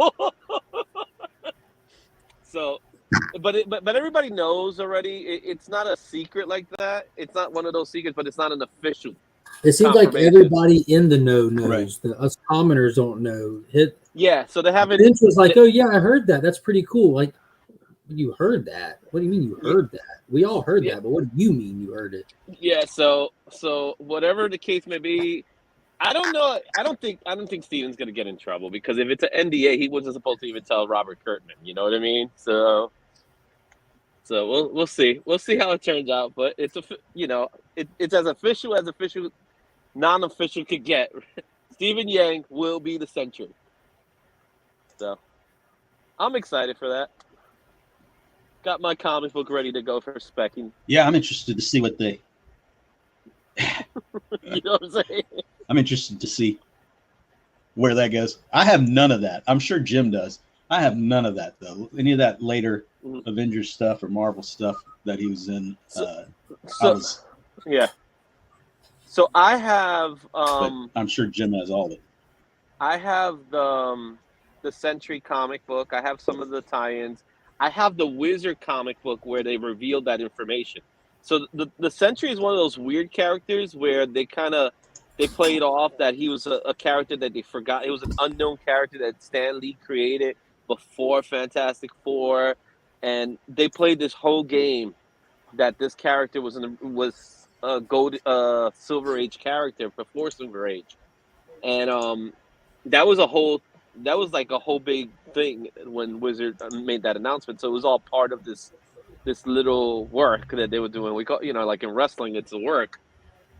So, but everybody knows already. It's not a secret like that. It's not one of those secrets, but it's not an official. It seems like everybody in the know knows. Right. Us commoners don't know. So they haven't. Vince was like, oh, yeah, I heard that. That's pretty cool. Like, you heard that? What do you mean you heard that? We all heard that, but what do you mean you heard it? Yeah, so whatever the case may be, I don't know. I don't think Steven's gonna get in trouble, because if it's an NDA, he wasn't supposed to even tell Robert Kirkman. You know what I mean? So we'll see. We'll see how it turns out. But it's it's as official non-official could get. Stephen Yang will be the Sentry. So I'm excited for that. Got my comic book ready to go for specking. Yeah, I'm interested to see what they. You know what I'm saying? I'm interested to see where that goes. I have none of that. I'm sure Jim does. I have none of that though. Any of that later Avengers stuff or Marvel stuff that he was in. Yeah. So I have. But I'm sure Jim has all of it. I have the Sentry comic book. I have some of the tie-ins. I have the Wizard comic book where they revealed that information. So the Sentry is one of those weird characters where they played off that he was a character that they forgot. It was an unknown character that Stan Lee created before Fantastic Four, and they played this whole game that this character was a gold Silver Age character before Silver Age, and that was like a whole big thing when Wizard made that announcement. So it was all part of this little work that they were doing. We call, like in wrestling, it's a work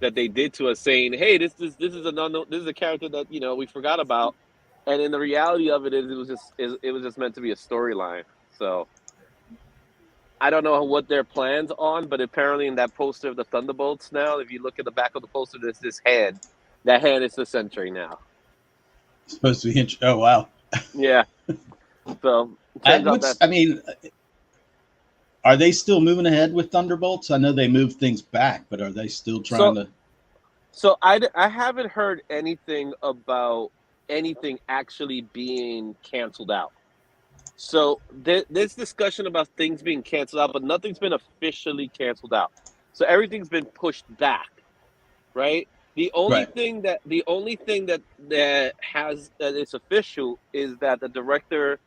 that they did to us, saying, "Hey, this is a character that we forgot about." And in the reality of it is, it was just meant to be a storyline. So I don't know what their plans on, but apparently in that poster of the Thunderbolts now, if you look at the back of the poster, there's this hand. That hand is the Sentry now. Supposed to be oh wow. Yeah. So are they still moving ahead with Thunderbolts? I know they moved things back, but are they still trying to? So I haven't heard anything about anything actually being canceled out. So there's discussion about things being canceled out, but nothing's been officially canceled out. So everything's been pushed back, right? The only thing that is official is that the director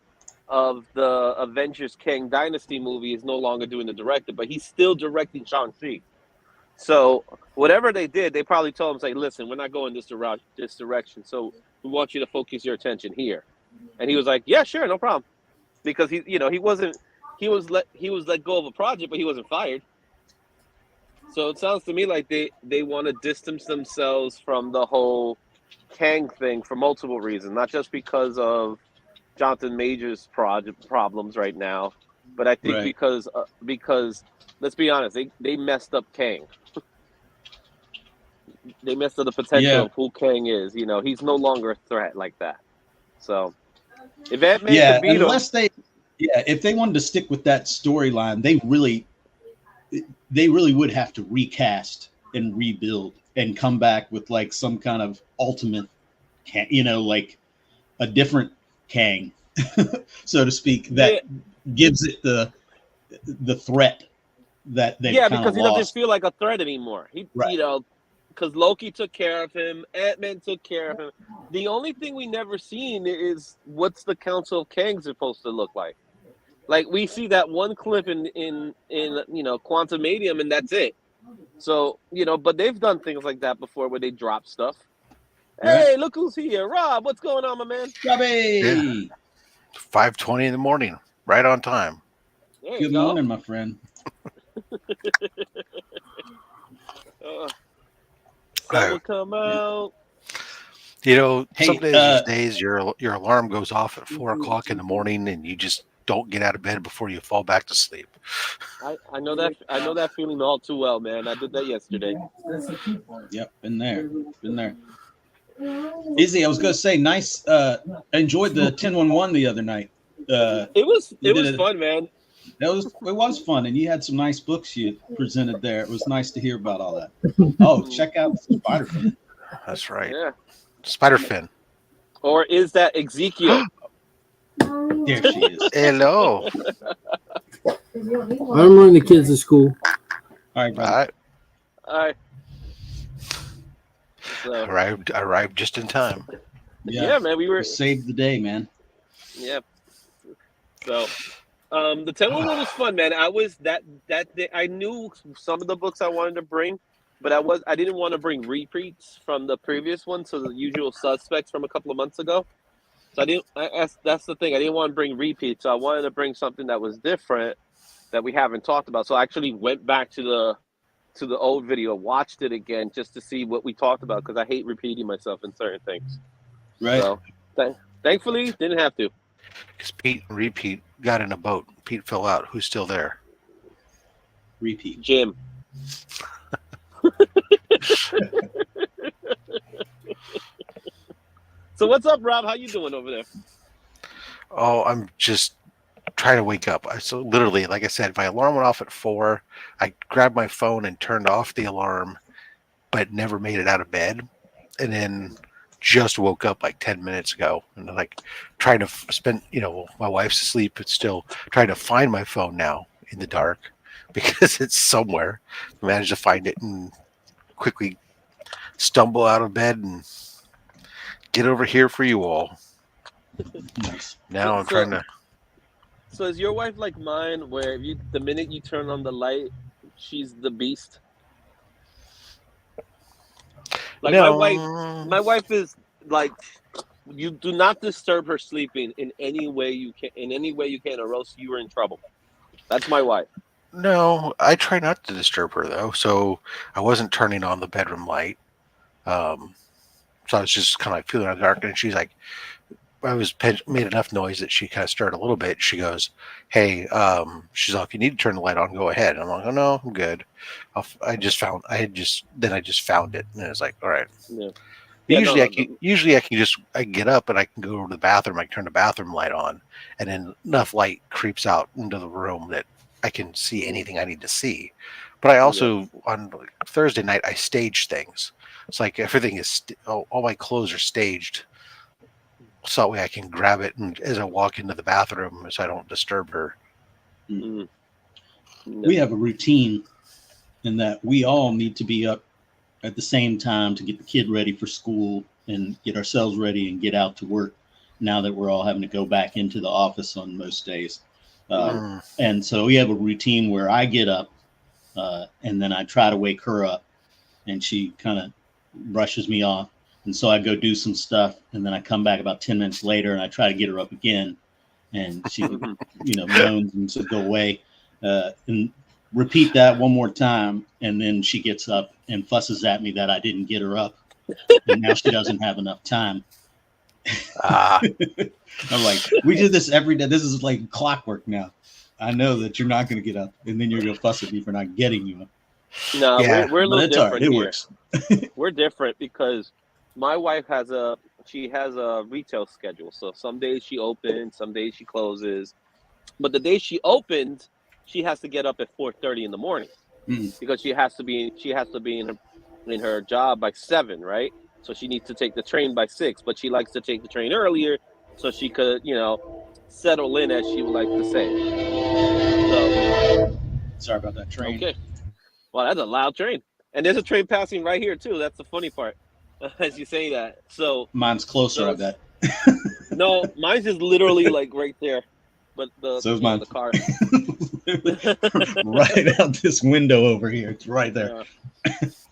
of the Avengers Kang Dynasty movie is no longer doing the director, but he's still directing Shang-Chi. So whatever they did, they probably told him, say, listen, we're not going this direction. So we want you to focus your attention here. And he was like, yeah, sure, no problem. Because he was let go of a project, but he wasn't fired. So it sounds to me like they want to distance themselves from the whole Kang thing for multiple reasons, not just because of Jonathan Majors' problems right now, but I think because let's be honest, they messed up Kang. They messed up the potential of who Kang is. He's no longer a threat like that. So if Ant-Man can beat him, if they wanted to stick with that storyline, they really would have to recast and rebuild and come back with like some kind of ultimate, like a different Kang, so to speak, that gives it the threat that they because he doesn't feel like a threat anymore. Because Loki took care of him, Ant-Man took care of him. The only thing we never seen is what's the Council of Kang supposed to look like. Like we see that one clip in Quantumanium, and that's it. So but they've done things like that before where they drop stuff. Hey, look who's here, Rob. What's going on, my man? Robbie. 5:20 in the morning, right on time. Good morning, my friend. That will come out. Some days, these days, your alarm goes off at 4:00 in the morning, and you just don't get out of bed before you fall back to sleep. I know that. I know that feeling all too well, man. I did that yesterday. Yep, been there. Izzy, I was going to say, nice. I enjoyed the 10-1-1 the other night. It was fun, man. It was fun, and you had some nice books you presented there. It was nice to hear about all that. Oh, check out Spider-Fin. That's right. Yeah, Spider-Fin. Or is that Ezekiel? There she is. Hello. I'm running the kids to school. All right, brother. All right. So, Arrived just in time. Yeah, man. We saved the day, man. Yeah. So, the 10-1-1 was fun, man. I was that day. I knew some of the books I wanted to bring, but I didn't want to bring repeats from the previous one, so the usual suspects from a couple of months ago. So that's the thing. I didn't want to bring repeats. So I wanted to bring something that was different that we haven't talked about. So I actually went back to to the old video, watched it again just to see what we talked about because I hate repeating myself in certain things. Right. So thankfully, didn't have to. Because Pete and Repeat got in a boat. Pete fell out. Who's still there? Repeat. Jim. So what's up, Rob? How you doing over there? Oh, I'm just trying to wake up. So literally, like I said, my alarm went off at 4. I grabbed my phone and turned off the alarm, but never made it out of bed. And then just woke up like 10 minutes ago and like trying to spend, my wife's asleep, but still trying to find my phone now in the dark because it's somewhere. I managed to find it and quickly stumble out of bed and get over here for you all. Nice. Now I'm trying to. So is your wife like mine, where the minute you turn on the light, she's the beast? Like No. my wife is like, you do not disturb her sleeping in any way you can, or else you are in trouble. That's my wife. No, I try not to disturb her though. So I wasn't turning on the bedroom light. So I was just kind of like feeling in the dark, and she's like, made enough noise that she kind of stirred a little bit. She goes, "Hey," she's like, "If you need to turn the light on, go ahead." And I'm like, "Oh no, I'm good." I just found it, and it was like, all right. Yeah. Usually I can get up and I can go over to the bathroom. I can turn the bathroom light on, and then enough light creeps out into the room that I can see anything I need to see. But I also on Thursday night I stage things. It's like everything is all my clothes are staged, so that way I can grab it and as I walk into the bathroom, so I don't disturb her. Mm-hmm. No. We have a routine in that we all need to be up at the same time to get the kid ready for school and get ourselves ready and get out to work now that we're all having to go back into the office on most days. And so we have a routine where I get up and then I try to wake her up and she kind of brushes me off. And so I go do some stuff and then I come back about 10 minutes later and I try to get her up again. And she, moans and says, "Go away." And repeat that one more time. And then she gets up and fusses at me that I didn't get her up. And now she doesn't have enough time. I'm like, we do this every day. This is like clockwork now. I know that you're not going to get up. And then you're going to fuss at me for not getting you up. No, we're a little different right. It here. works. We're different because my wife has a retail schedule. So some days she opens, some days she closes. But the day she opens, she has to get up at 4:30 in the morning because she has to be in her job by 7, right? So she needs to take the train by 6, but she likes to take the train earlier so she could, settle in, as she would like to say. So, sorry about that train. Okay. Well, that's a loud train. And there's a train passing right here, too. That's the funny part, as you say that. So mine's closer, I bet. No, mine's is literally like right there. But the car. Right out this window over here. It's right there.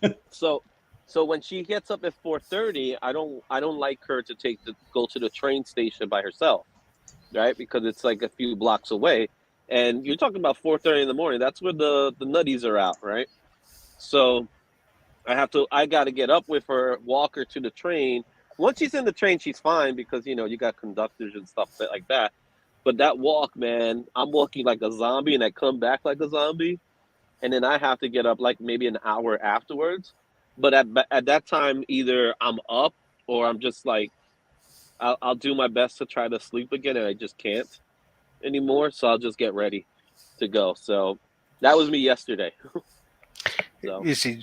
Yeah. So when she gets up at 4:30, I don't like her to go to the train station by herself, right? Because it's like a few blocks away. And you're talking about 4:30 in the morning. That's where the nutties are out, right? So I got to get up with her, walk her to the train. Once she's in the train, she's fine because, you got conductors and stuff like that. But that walk, man, I'm walking like a zombie and I come back like a zombie. And then I have to get up like maybe an hour afterwards. But at that time, either I'm up or I'm just like, I'll do my best to try to sleep again and I just can't anymore. So I'll just get ready to go. So that was me yesterday. So. You see,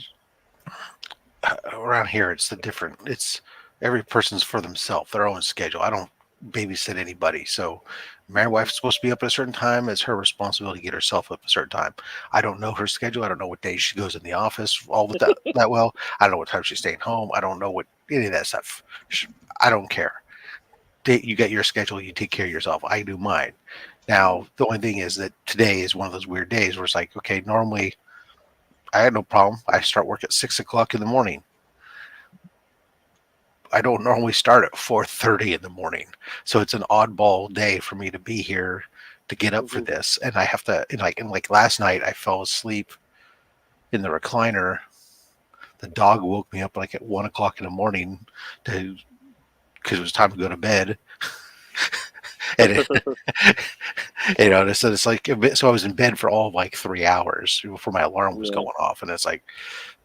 around here, it's every person's for themselves, their own schedule. I don't babysit anybody. So my wife's supposed to be up at a certain time. It's her responsibility to get herself up at a certain time. I don't know her schedule. I don't know what days she goes in the office all the time that well. I don't know what time she's staying home. I don't know what any of that stuff. I don't care. You get your schedule. You take care of yourself. I do mine. Now, the only thing is that today is one of those weird days where it's like, okay, normally I had no problem. I start work at 6 o'clock in the morning. I don't normally start at 4:30 in the morning. So it's an oddball day for me to be here to get up for this. And I have to, and like last night I fell asleep in the recliner. The dog woke me up like at 1 o'clock in the morning because it was time to go to bed. And so it's like, so I was in bed for all of like 3 hours before my alarm was Yeah. going off. And it's like,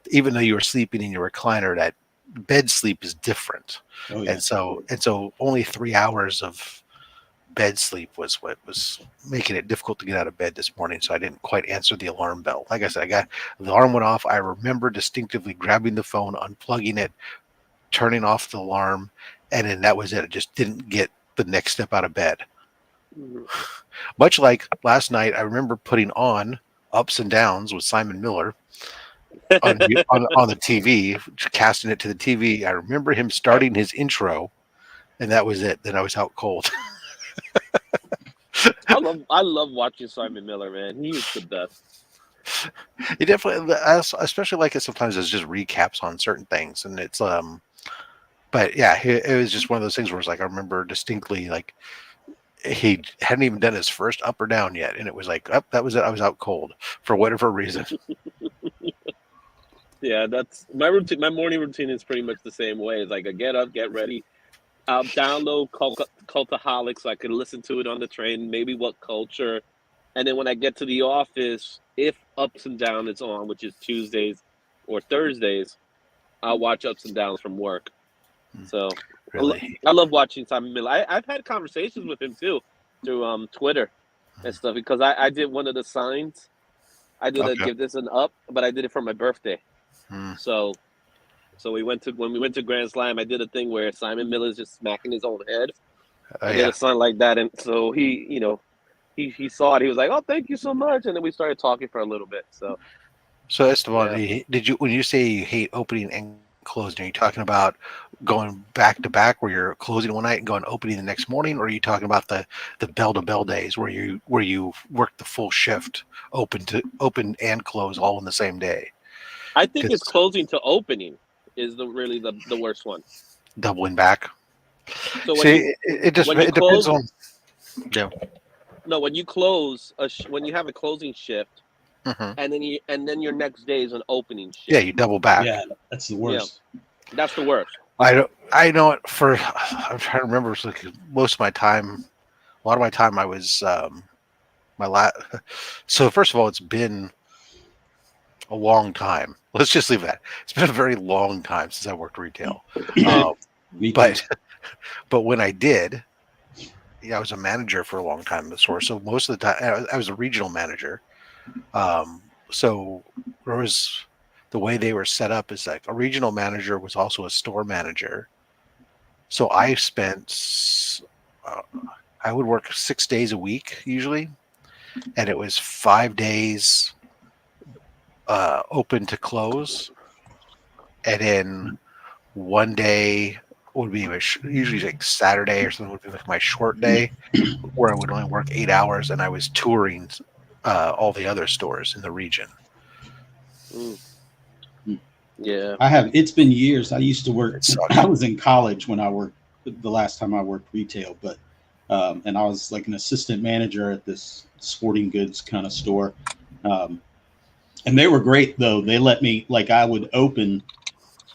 even though you were sleeping in your recliner, that bed sleep is different. Oh yeah. And so only 3 hours of bed sleep was what was making it difficult to get out of bed this morning. So I didn't quite answer the alarm bell. Like I said, the alarm went off. I remember distinctively grabbing the phone, unplugging it, turning off the alarm, and then that was it. I just didn't get the next step out of bed. Mhm. Much like last night, I remember putting on Ups and Downs with Simon Miller on the TV, casting it to the TV. I remember him starting his intro, and that was it. Then I was out cold. I love watching Simon Miller, man. He is the best. It definitely, I especially like it sometimes as just recaps on certain things, and it's but yeah, it was just one of those things where it's like I remember distinctly like he hadn't even done his first up or down yet, and it was like, oh, that was it. I was out cold for whatever reason. Yeah, that's my routine. My morning routine is pretty much the same way. It's like I get up, get ready. I'll download Cultaholic so I can listen to it on the train, maybe What Culture. And then when I get to the office, if Ups and Downs is on, which is Tuesdays or Thursdays, I'll watch Ups and Downs from work. So Really, I love watching Simon Miller. I've had conversations with him too through Twitter and stuff because I did one of the signs. I did a Okay. give this an up, but I did it for my birthday. Hmm. So when we went to Grand Slam, I did a thing where Simon Miller's just smacking his own head. I did Yeah. a sign like that, and so he saw it. He was like, "Oh, thank you so much," and then we started talking for a little bit. So So Esteban, yeah, did you when you say you hate opening and closing, are you talking about going back to back where you're closing one night and going opening the next morning, or are you talking about the bell to bell days where you work the full shift, open and close all in the same day? I think it's 'Cause closing to opening is really the worst one. doubling back. So See, it just when you it depends close, on. Yeah. no, when you close when you have a closing shift, Mhm. and then your next day is an opening Yeah, shift. you double back. Yeah, that's the Yeah, worst. that's the worst. I know it for. I'm trying to remember. It's like most of my time, a lot of my time, I was my last. So first of all, it's been a long time. Let's just leave that. It's been a very long time since I worked retail. Same. Me too. But when I did, I was a manager for a long time in the store. So most of the time, I was a regional manager. So there was the way they were set up is like a regional manager was also a store manager. So I spent, I would work 6 days a week usually, and it was 5 days open to close, and then one day would be usually like Saturday or something would be like my short day where I would only work 8 hours, and I was touring all the other stores in the region. Mm. Yeah. It's been years. I used to work. It sucked. I was in college when I worked the last time I worked retail, but and I was like an assistant manager at this sporting goods kind of store. And they were great though. They let me I would open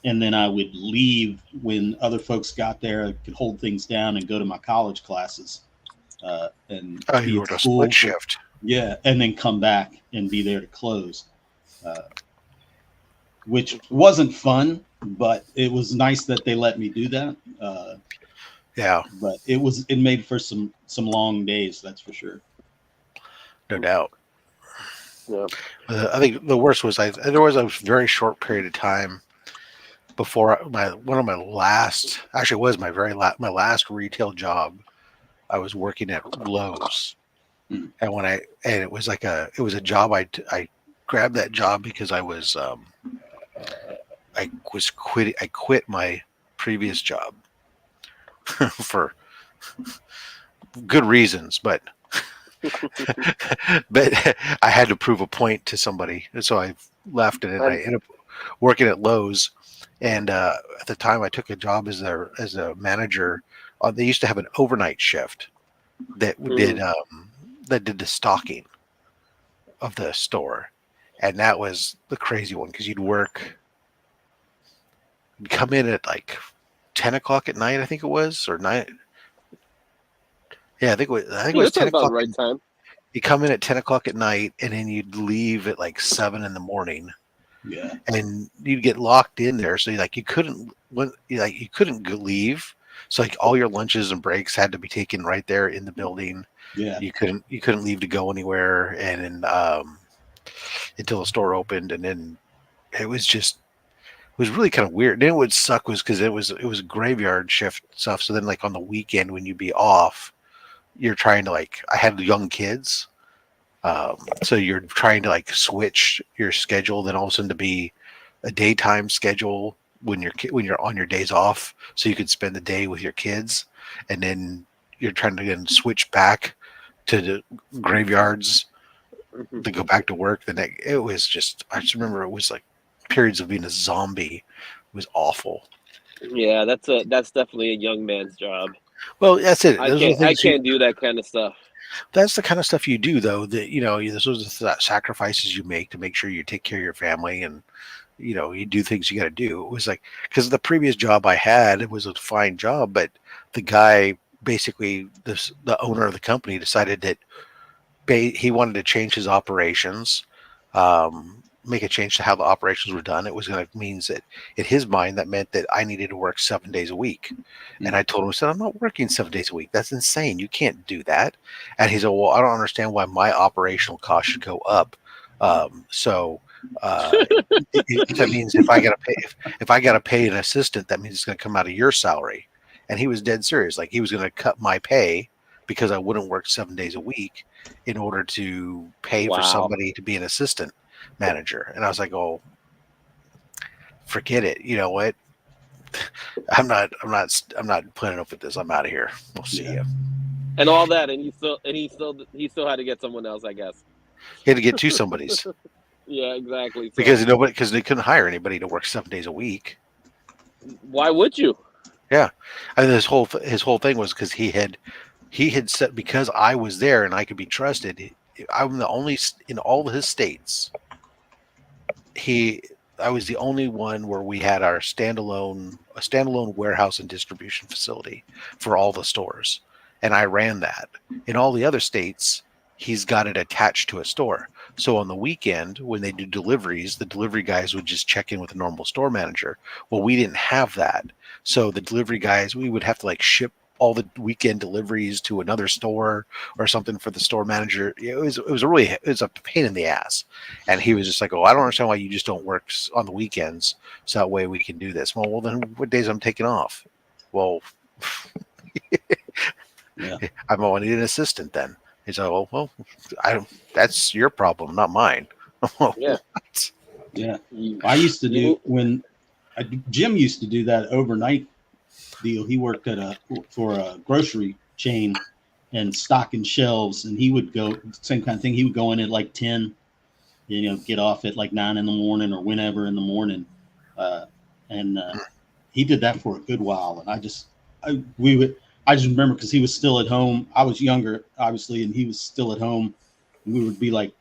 and then I would leave when other folks got there. I could hold things down and go to my college classes and Oh, be you at worked a school. split shift. Yeah, and then come back and be there to close, which wasn't fun, but it was nice that they let me do that. Yeah, But it made for some long days, that's for sure. no doubt. Yeah. I think the worst was there was a very short period of time before one of my last actually was my my last retail job. I was working at Lowe's, Mm. and it was it was a job I grabbed that job because I quit my previous job for good reasons, but but I had to prove a point to somebody, so I left, and then I ended up working at Lowe's. And at the time, I took a job as a manager. They used to have an overnight shift that did the stocking of the store, And that was the crazy one because you'd come in at like 10 o'clock at night, I think it was, or 9. Yeah, I think it was That 10 sounds about the o'clock. right time. You come in at 10 o'clock at night, and then you'd leave at like 7 in the morning, Yeah. and you'd get locked in there. So you couldn't you couldn't leave. So like all your lunches and breaks had to be taken right there in the building. Yeah. You couldn't leave to go anywhere, and then until the store opened, and then it was just it was really kind of weird. Then what would suck was because it was graveyard shift stuff. So then like on the weekend when you'd be off, you're trying to like I had young kids. So you're trying to like switch your schedule, then all of a sudden to be a daytime schedule when you're on your days off, so you could spend the day with your kids, and then you're trying to again switch back to the graveyards to go back to work. It was just I just remember it was like periods of being a zombie. It was awful. Yeah, that's definitely a young man's job. Well, that's it. I Those are the can't I things can't do that kind of stuff. that's the kind of stuff you do though that those are the sacrifices you make to make sure you take care of your family, and you do things you got to do. It was like because the previous job I had, it was a fine job, but the guy basically the owner of the company decided that he wanted to change his operations, make a change to how the operations were done. It was going to means that in his mind that meant that I needed to work 7 days a week. And I told him, I said, I'm not working 7 days a week. That's insane. You can't do that. And he said, well, I don't understand why my operational cost should go up. So that means if I got to pay an assistant, that means it's going to come out of your salary. And he was dead serious. Like he was going to cut my pay because I wouldn't work 7 days a week in order to pay for Wow. somebody to be an assistant manager. And I was like, oh, forget it. You know what? I'm not putting up with this. I'm out of here. We'll see Yeah. you. And all that, and he still had to get someone else, I guess. He had to get two somebody's Yeah, exactly. So, because they couldn't hire anybody to work 7 days a week. why would you? Yeah. And his whole thing was because he had said, because I was there and I could be trusted, I'm the only in all of his states. I was the only one where we had a standalone warehouse and distribution facility for all the stores, and I ran that. In all the other states, he's got it attached to a store. So on the weekend, when they do deliveries, the delivery guys would just check in with a normal store manager. Well, we didn't have that, so the delivery guys, we would have to like ship all the weekend deliveries to another store or something for the store manager. It was a pain in the ass. And he was just like, oh, I don't understand why you just don't work on the weekends, so that way we can do this. Well, then what days I'm taking off? Well, Yeah. I'm going to need an assistant then. He said, well, that's your problem, not mine. Yeah. Yeah. I used to do Jim used to do that overnight deal. He worked for a grocery chain and stocking shelves, and he would go same kind of thing. He would go in at like 10, get off at like 9 in the morning or whenever in the morning. And he did that for a good while. And I just remember because he was still at home. I was younger, obviously, and he was still at home. And we would be like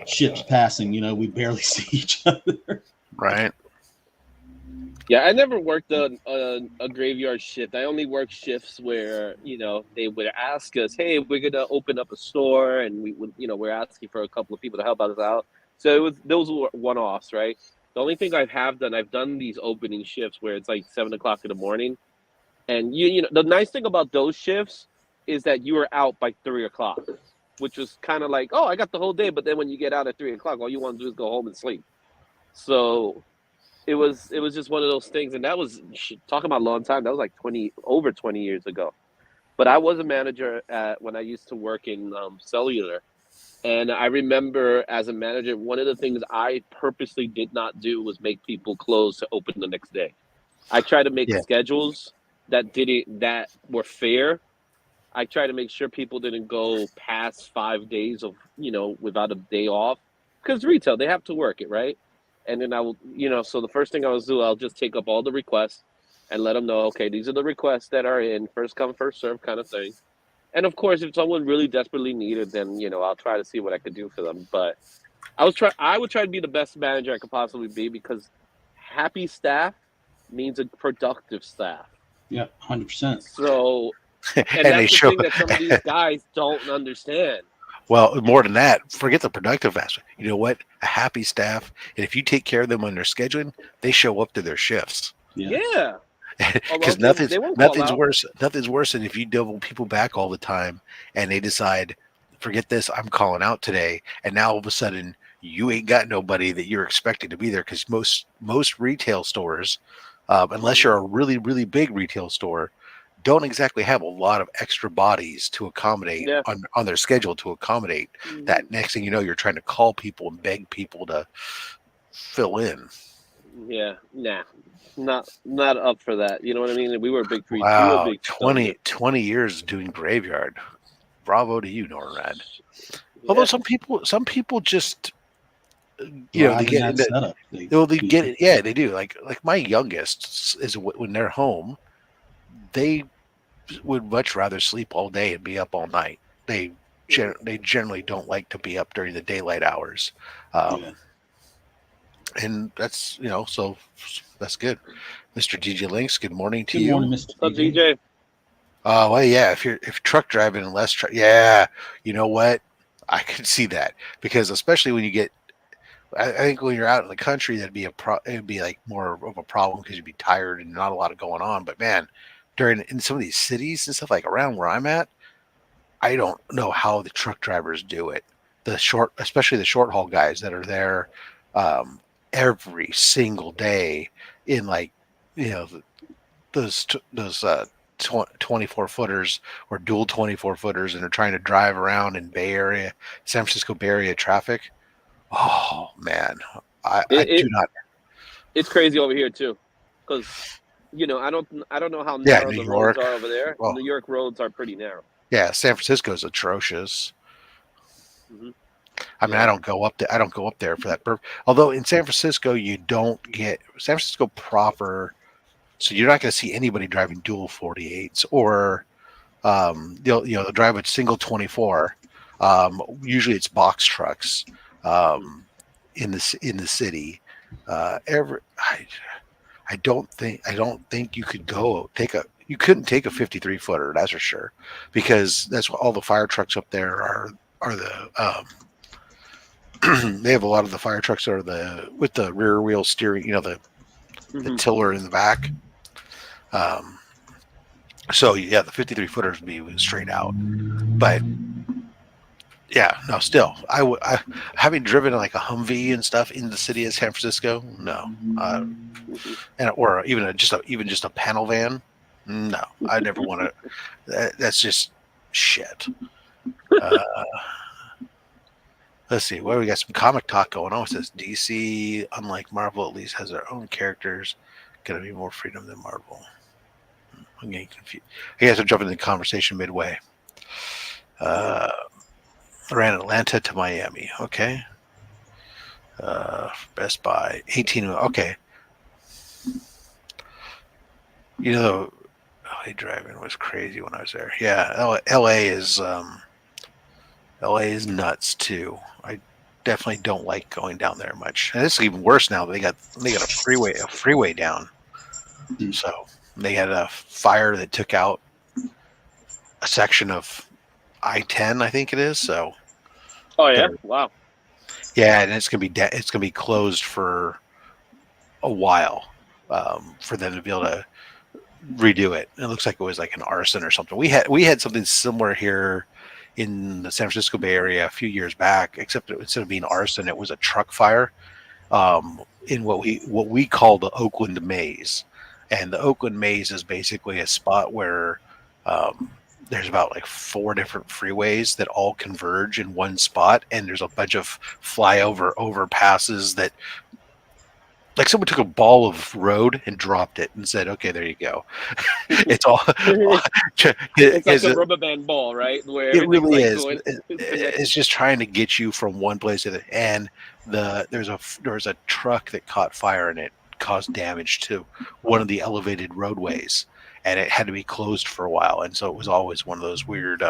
ships passing, we barely see each other. Right. Yeah, I never worked a graveyard shift. I only worked shifts where they would ask us, "Hey, we're gonna open up a store," and we would, we're asking for a couple of people to help us out. So those were one-offs, right? The only thing I've done these opening shifts where it's like 7 o'clock in the morning, and the nice thing about those shifts is that you are out by 3 o'clock, which was kind of like, oh, I got the whole day. But then when you get out at 3 o'clock, all you want to do is go home and sleep. So it was just one of those things, and that was talking about a long time. That was like over 20 years ago. But I was a manager when I used to work in cellular, and I remember as a manager, one of the things I purposely did not do was make people close to open the next day. I tried to make schedules that were fair. I tried to make sure people didn't go past 5 days of without a day off, because retail, they have to work it, right? And then I will, so the first thing I will do, I'll just take up all the requests and let them know, okay, these are the requests that are in, first come, first serve kind of thing. And of course, if someone really desperately needed, then, I'll try to see what I could do for them. But I would try to be the best manager I could possibly be, because happy staff means a productive staff. Yeah, 100%. So, and And they that's the show. thing that some of these guys don't understand. Well, more than that, forget the productive aspect. You know what? A happy staff, and if you take care of them on their scheduling, they show up to their shifts. Yeah. Yeah. Although Because nothing's they won't call nothing's out. worse. Nothing's worse than if you double people back all the time, and they decide, forget this, I'm calling out today, and now all of a sudden you ain't got nobody that you're expecting to be there. Because most retail stores, unless you're a really big retail store, don't exactly have a lot of extra bodies to accommodate Yeah. on their schedule to accommodate that. Next thing you know, you're trying to call people and beg people to fill in. Yeah. Nah. Not up for that. You know what I mean? We were big we were Wow, big 20 years doing graveyard. Bravo to you, Norrad. Although some people just they Thrive in get that into, setup. they get it. Yeah, they do. Like my youngest is when they're home, they would much rather sleep all day and be up all night. They generally don't like to be up during the daylight hours. Yeah. And that's so that's good. Mr. DJ Links, good morning to Good you. morning, Mr. What's up, DJ. DJ? Well, yeah, if truck driving and less truck, yeah, you know what? I could see that, because especially when you get, I think when you're out in the country, it'd be like more of a problem because you'd be tired and not a lot of going on. But man, in some of these cities and stuff like around where I'm at, I don't know how the truck drivers do it. Especially the short haul guys that are there every single day in, like, those 24 footers or dual 24 footers, and are trying to drive around in San Francisco Bay Area traffic. Oh man, I do not. It's crazy over here too, because I don't know how Yeah, narrow New the York. roads are over there. Well, New York roads are pretty narrow. Yeah, San Francisco is atrocious. Mhm. I mean, I don't go up there. I don't go up there for that purpose. Although in San Francisco, you don't get San Francisco proper, so you're not going to see anybody driving dual 48s, or they'll drive a single 24. Usually, it's box trucks in the city. I don't think you could you couldn't take a 53 footer, that's for sure, because that's what all the fire trucks up there are the they have a lot of the fire trucks are with the rear wheel steering, the tiller in the back. So yeah, the 53 footers would be straight out, but yeah, no, still, I having driven like a Humvee and stuff in the city of San Francisco, no, or even just a panel van, no, I never want to. That's just shit. Let's see. Well, we got some comic talk going on. It says DC, unlike Marvel, at least has their own characters. Gonna be more freedom than Marvel. I'm getting confused. I guess I'm jumping in the conversation midway. Ran Atlanta to Miami. Okay. Best Buy 18. Okay. LA driving was crazy when I was there. Yeah, LA is nuts too. I definitely don't like going down there much. And it's even worse now. They got a freeway down. So they had a fire that took out a section of I-10, I think it is. So. Oh yeah! Wow. Yeah, and it's gonna be closed for a while for them to be able to redo it. It looks like it was like an arson or something. We had something similar here in the San Francisco Bay Area a few years back, except instead of being arson, it was a truck fire in what we call the Oakland Maze. And the Oakland Maze is basically a spot where there's about like 4 different freeways that all converge in one spot, and there's a bunch of flyover overpasses that, like, someone took a ball of road and dropped it and said, "Okay, there you go." It's all. It's like a rubber band ball, right? Where it really is. It's just trying to get you from one place to the. And there was a truck that caught fire, and it caused damage to one of the elevated roadways, and it had to be closed for a while. And so it was always one of those weird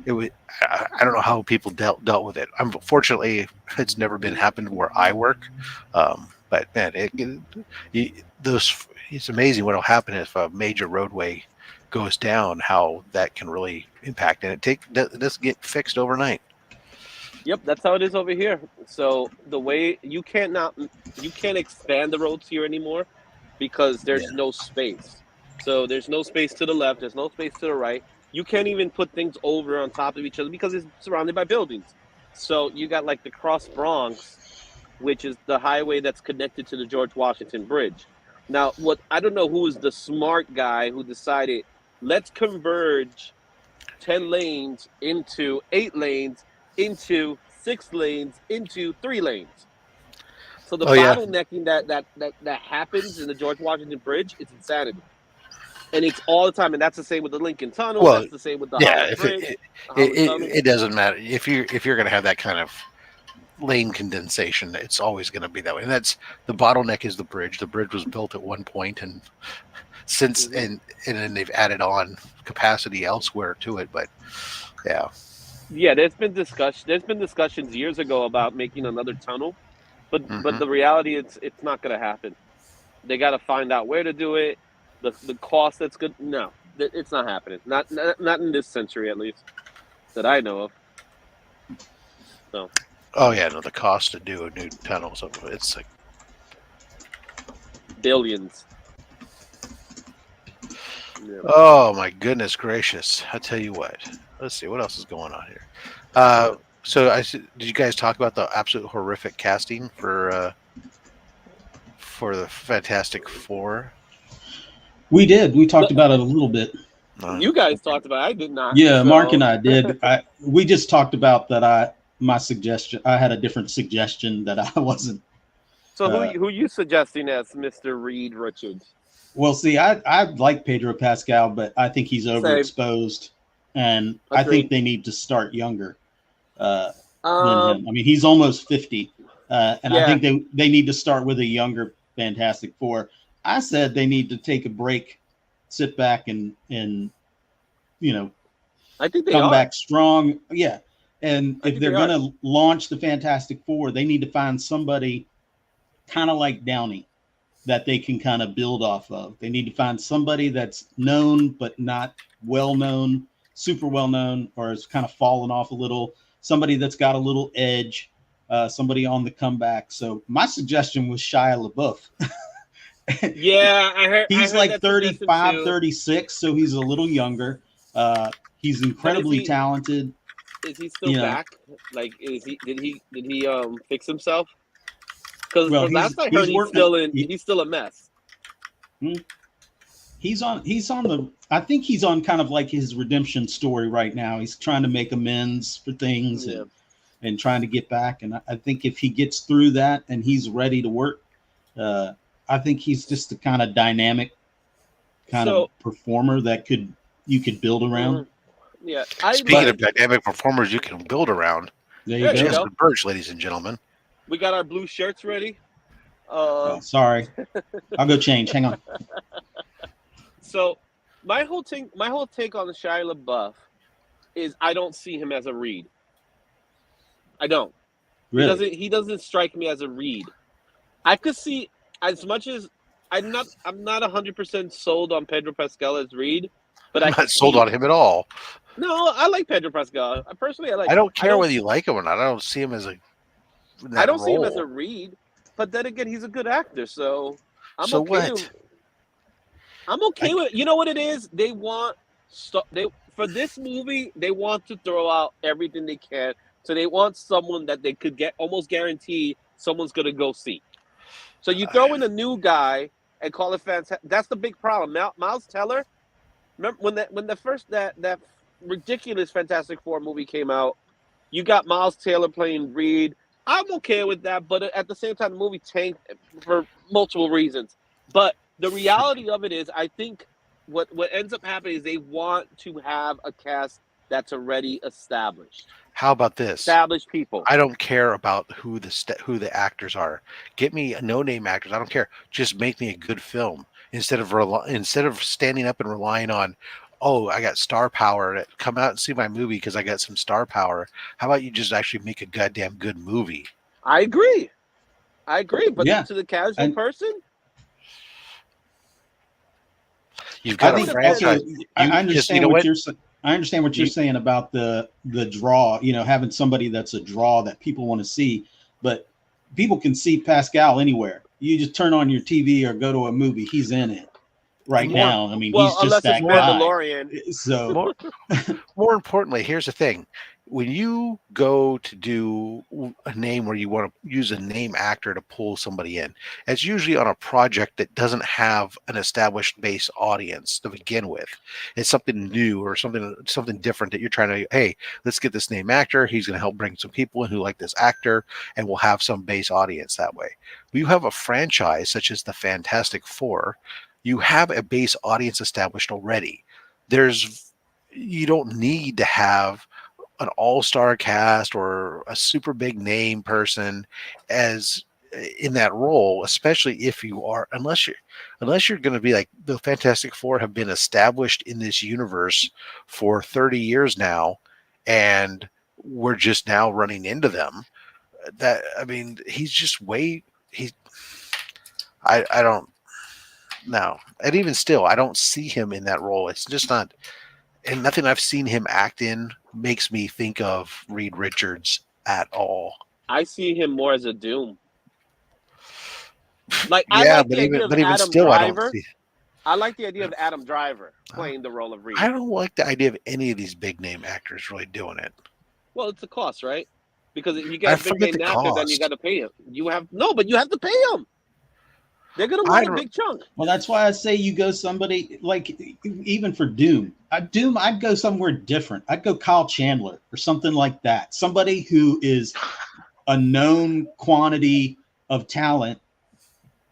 it was. I don't know how people dealt with it. Unfortunately, it's never been happened where I work. But man, it's amazing what'll happen if a major roadway goes down. How that can really impact, and this get fixed overnight. Yep, that's how it is over here. So the way you can't expand the roads here anymore because Yeah. there's no space. So there's no space to the left, there's no space to the right. You can't even put things over on top of each other because it's surrounded by buildings. So you got like the Cross Bronx, which is the highway that's connected to the George Washington Bridge. Now, what I don't know who is the smart guy who decided let's converge 10 lanes into 8 lanes into 6 lanes into 3 lanes. So the Oh yeah. bottlenecking that happens in the George Washington Bridge is insanity. And it's all the time, and that's the same with the Lincoln Tunnel. Well, That's the same with the yeah. Holland If Bridge, it the it, Holland it, Tunnel. it doesn't matter if you're going to have that kind of lane condensation, it's always going to be that way. And that's the bottleneck is the bridge. The bridge was built at one point, and since Mhm. and then they've added on capacity elsewhere to it. But yeah, Yeah, there's been discussions years ago about making another tunnel, but hmm the reality it's not going to happen. They got to find out where to do it. The cost that's good. No, it's not happening. Not in this century, at least that I know of. So oh yeah, no, the cost to do a new tunnel, so it's like billions. Yeah. oh my goodness gracious! I tell you what. Let's see what else is going on here. So did you guys talk about the absolute horrific casting for the Fantastic Four? We did. We talked No, about it a little bit. you guys talked about it. I did not. Yeah, Mark and So I did. We just talked about that. My suggestion. I had a different suggestion that I wasn't. so Uh, who you suggesting as Mr. Reed Richards? well, see, I like Pedro Pascal, but I think he's Same. overexposed, and I think Agreed. they need to start younger uh, than Um. him. I mean, he's almost 50, and I Yeah. think they need to start with a younger Fantastic Four. I said they need to take a break, sit back, and you know I think they come are. back strong. Yeah. And I if think they're they are. going to launch the Fantastic Four, they need to find somebody kind of like Downey that they can kind of build off of. They need to find somebody that's known but not well known, super well known, or has kind of fallen off a little. Somebody that's got a little edge, somebody on the comeback. So my suggestion was Shia LaBeouf. Yeah, I He's heard like that suggestion 35, too. 36, so he's a little younger. He's But incredibly talented. is he still You know, back? Like, is he did he fix himself? Because well, from last I heard, he's working. he's still a mess. He's on the. I think he's on kind of like his redemption story right now. He's trying to make amends for things Yeah. and trying to get back. And I think if he gets through that and he's ready to work, I think he's just the kind of dynamic kind So of performer that you could build around. yeah, I Speaking like. of dynamic performers, you can build around. There There you you go. go. Chester Birch, ladies and gentlemen. We got our blue shirts ready. Sorry, I'll go change. Hang on. So my whole take on the Shia LaBeouf is I don't see him as a Reed. I don't. Really? He doesn't strike me as a Reed. I could see as much as I'm not 100% sold on Pedro Pascal as Reed, but I I'm could not sold see on it. him at all. No, I like Pedro Pascal. Personally, I like I him. don't care whether you like him or not. I don't see him as in I that don't see him as a role. Reed, but then again, he's a good actor, so I'm So okay. what? I'm okay with. You know what it is? They want for this movie. They want to throw out everything they can. So they want someone that they could get almost guarantee someone's gonna go see. So you throw in a new guy and call it fantastic. That's the big problem. Miles Teller. Remember when the first that ridiculous Fantastic Four movie came out? You got Miles Taylor playing Reed. I'm okay with that, but at the same time, the movie tanked for multiple reasons. But the reality of it is, I think what ends up happening is they want to have a cast that's already established. How about this? Established people. I don't care about who the actors are. Get me no-name actors. I don't care. Just make me a good film instead of standing up and relying on oh, I got star power. Come out and see my movie because I got some star power. How about you just actually make a goddamn good movie? I agree. But Yeah. to the casual And- person, You've I got a think franchise. okay. I understand what you're saying. I understand what you're saying about the draw. You know, having somebody that's a draw that people want to see, but people can see Pascal anywhere. You just turn on your TV or go to a movie. He's in it right now. I mean, he's just unless it's that guy. Mandalorian. So More importantly, here's the thing. When you go to do a name where you want to use a name actor to pull somebody in, it's usually on a project that doesn't have an established base audience to begin with. It's something new or something different that you're trying to, hey, let's get this name actor. He's going to help bring some people in who like this actor, and we'll have some base audience that way. When you have a franchise such as the Fantastic Four, you have a base audience established already. You don't need to have an all-star cast or a super big name person as in that role, especially if you are, unless you're going to be like the Fantastic Four have been established in this universe for 30 years now, and we're just now running into them. That, I mean, I don't know. And even still, I don't see him in that role. It's just not, and nothing I've seen him act in makes me think of Reed Richards at all. I see him more as a Doom. Like, Yeah, I like but the idea of even Adam still, I don't Driver. see. I like the idea of Adam Driver playing the role of Reed. I don't like the idea of any of these big name actors really doing it. Well, it's a cost, right? Because if you I get a big forget name the actor, then you cost. got to pay him. But you have to pay him. They're gonna want a big chunk. well, that's why I say you go somebody like even for Doom. I'd go somewhere different. I'd go Kyle Chandler or something like that. Somebody who is a known quantity of talent,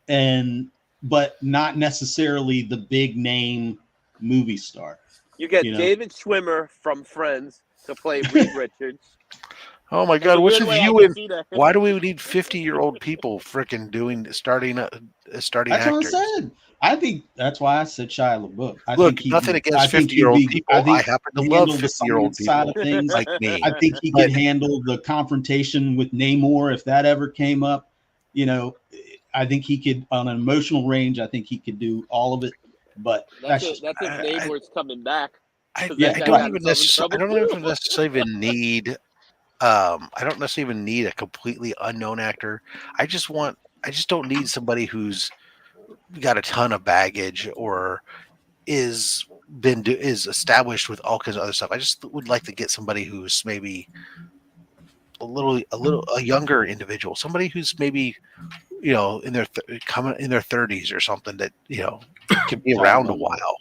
but not necessarily the big name movie star. You get You know? David Schwimmer from Friends to play Reed Richards. Oh my And God! the What's weird with way I you can and see that- why do we need 50-year-old people freaking starting That's actors? what I said. I think that's why I said Shia LaBeouf. Look, nothing against 50-year-old people. I happen to love handle the 50-year-old science side people of things. like me. I think he could handle the confrontation with Namor if that ever came up. You know, I think he could on an emotional range. I think he could do all of it. But that's if Namor's coming back. I Yeah, don't right. even necessarily even need. I don't necessarily even need a completely unknown actor. I just don't need somebody who's got a ton of baggage or is established with all kinds of other stuff. I just would like to get somebody who's maybe a younger individual, somebody who's maybe in their coming in their 30s or something that can be around a while.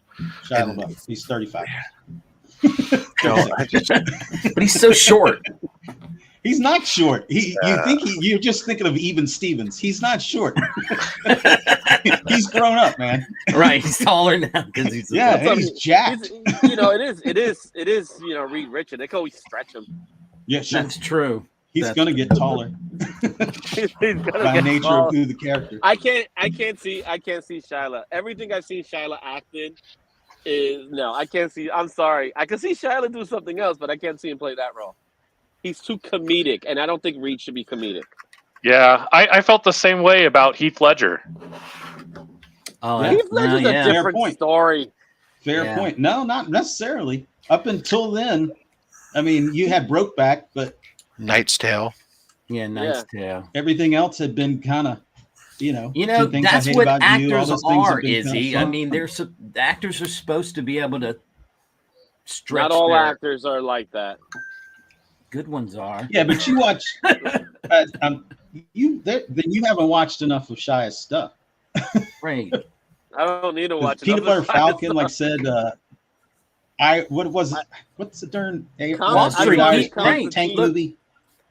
Shia LaBeouf, he's 35. But he's so short. He's not short. You're just thinking of Even Stevens. He's not short. He's grown up, man. Right, he's taller now because he's he's jacked. It is Reed Richards. They can always stretch him. Yeah, sure. That's true. He's gonna get taller He's gonna by get nature tall. of who the character. I can't see Shyla. Everything I've seen Shyla acting is no. I can't see. I'm sorry. I can see Shyla do something else, but I can't see him play that role. He's too comedic, and I don't think Reed should be comedic. Yeah, I felt the same way about Heath Ledger. Oh, Yeah. Heath Ledger's a Fair different point. story. Fair point. No, not necessarily. Up until then, I mean, you had Brokeback, but Knight's Tale. Yeah, Knight's Tale. Everything else had been kind of, that's what actors are, Izzy. I mean, the actors are supposed to be able to stretch. Not all actors are like that. Good ones are. Yeah, but you watch. Then you haven't watched enough of Shia's stuff. Right. I don't need to watch Peanut Butter Falcon, like said. What's the darn Wall Street tank movie?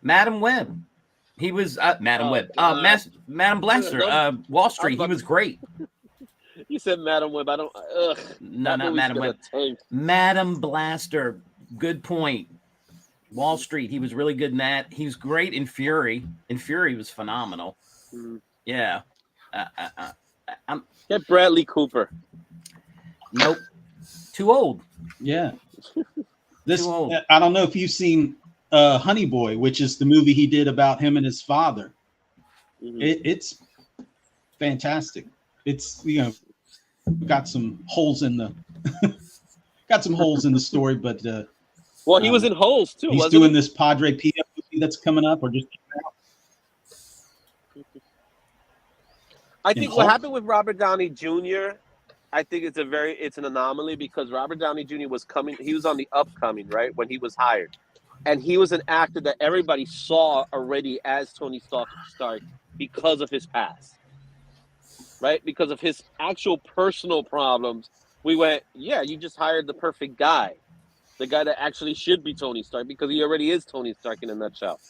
Madam Web. He was Madam Web. Madam Blaster. Wall Street. He was great. You said Madam Web. I don't. No, not Madam Web. Madam Blaster. Good point. Wall Street. He was really good in that. He was great in Fury. Fury was phenomenal. Mm-hmm. Yeah. Get Bradley Cooper. Nope. Too old. Yeah. This Too old. I don't know if you've seen Honey Boy, which is the movie he did about him and his father. It's fantastic. It's got some holes in the story, but well, he was in Holes too. He's wasn't doing he? this Padre Pio movie that's coming up, or just came out. I In think what Hulk? happened with Robert Downey Jr. I think it's an anomaly because Robert Downey Jr. was on the upcoming, right, when he was hired. And he was an actor that everybody saw already as Tony Stark because of his past, right? Because of his actual personal problems. We went, yeah, you just hired the perfect guy, the guy that actually should be Tony Stark because he already is Tony Stark in a nutshell.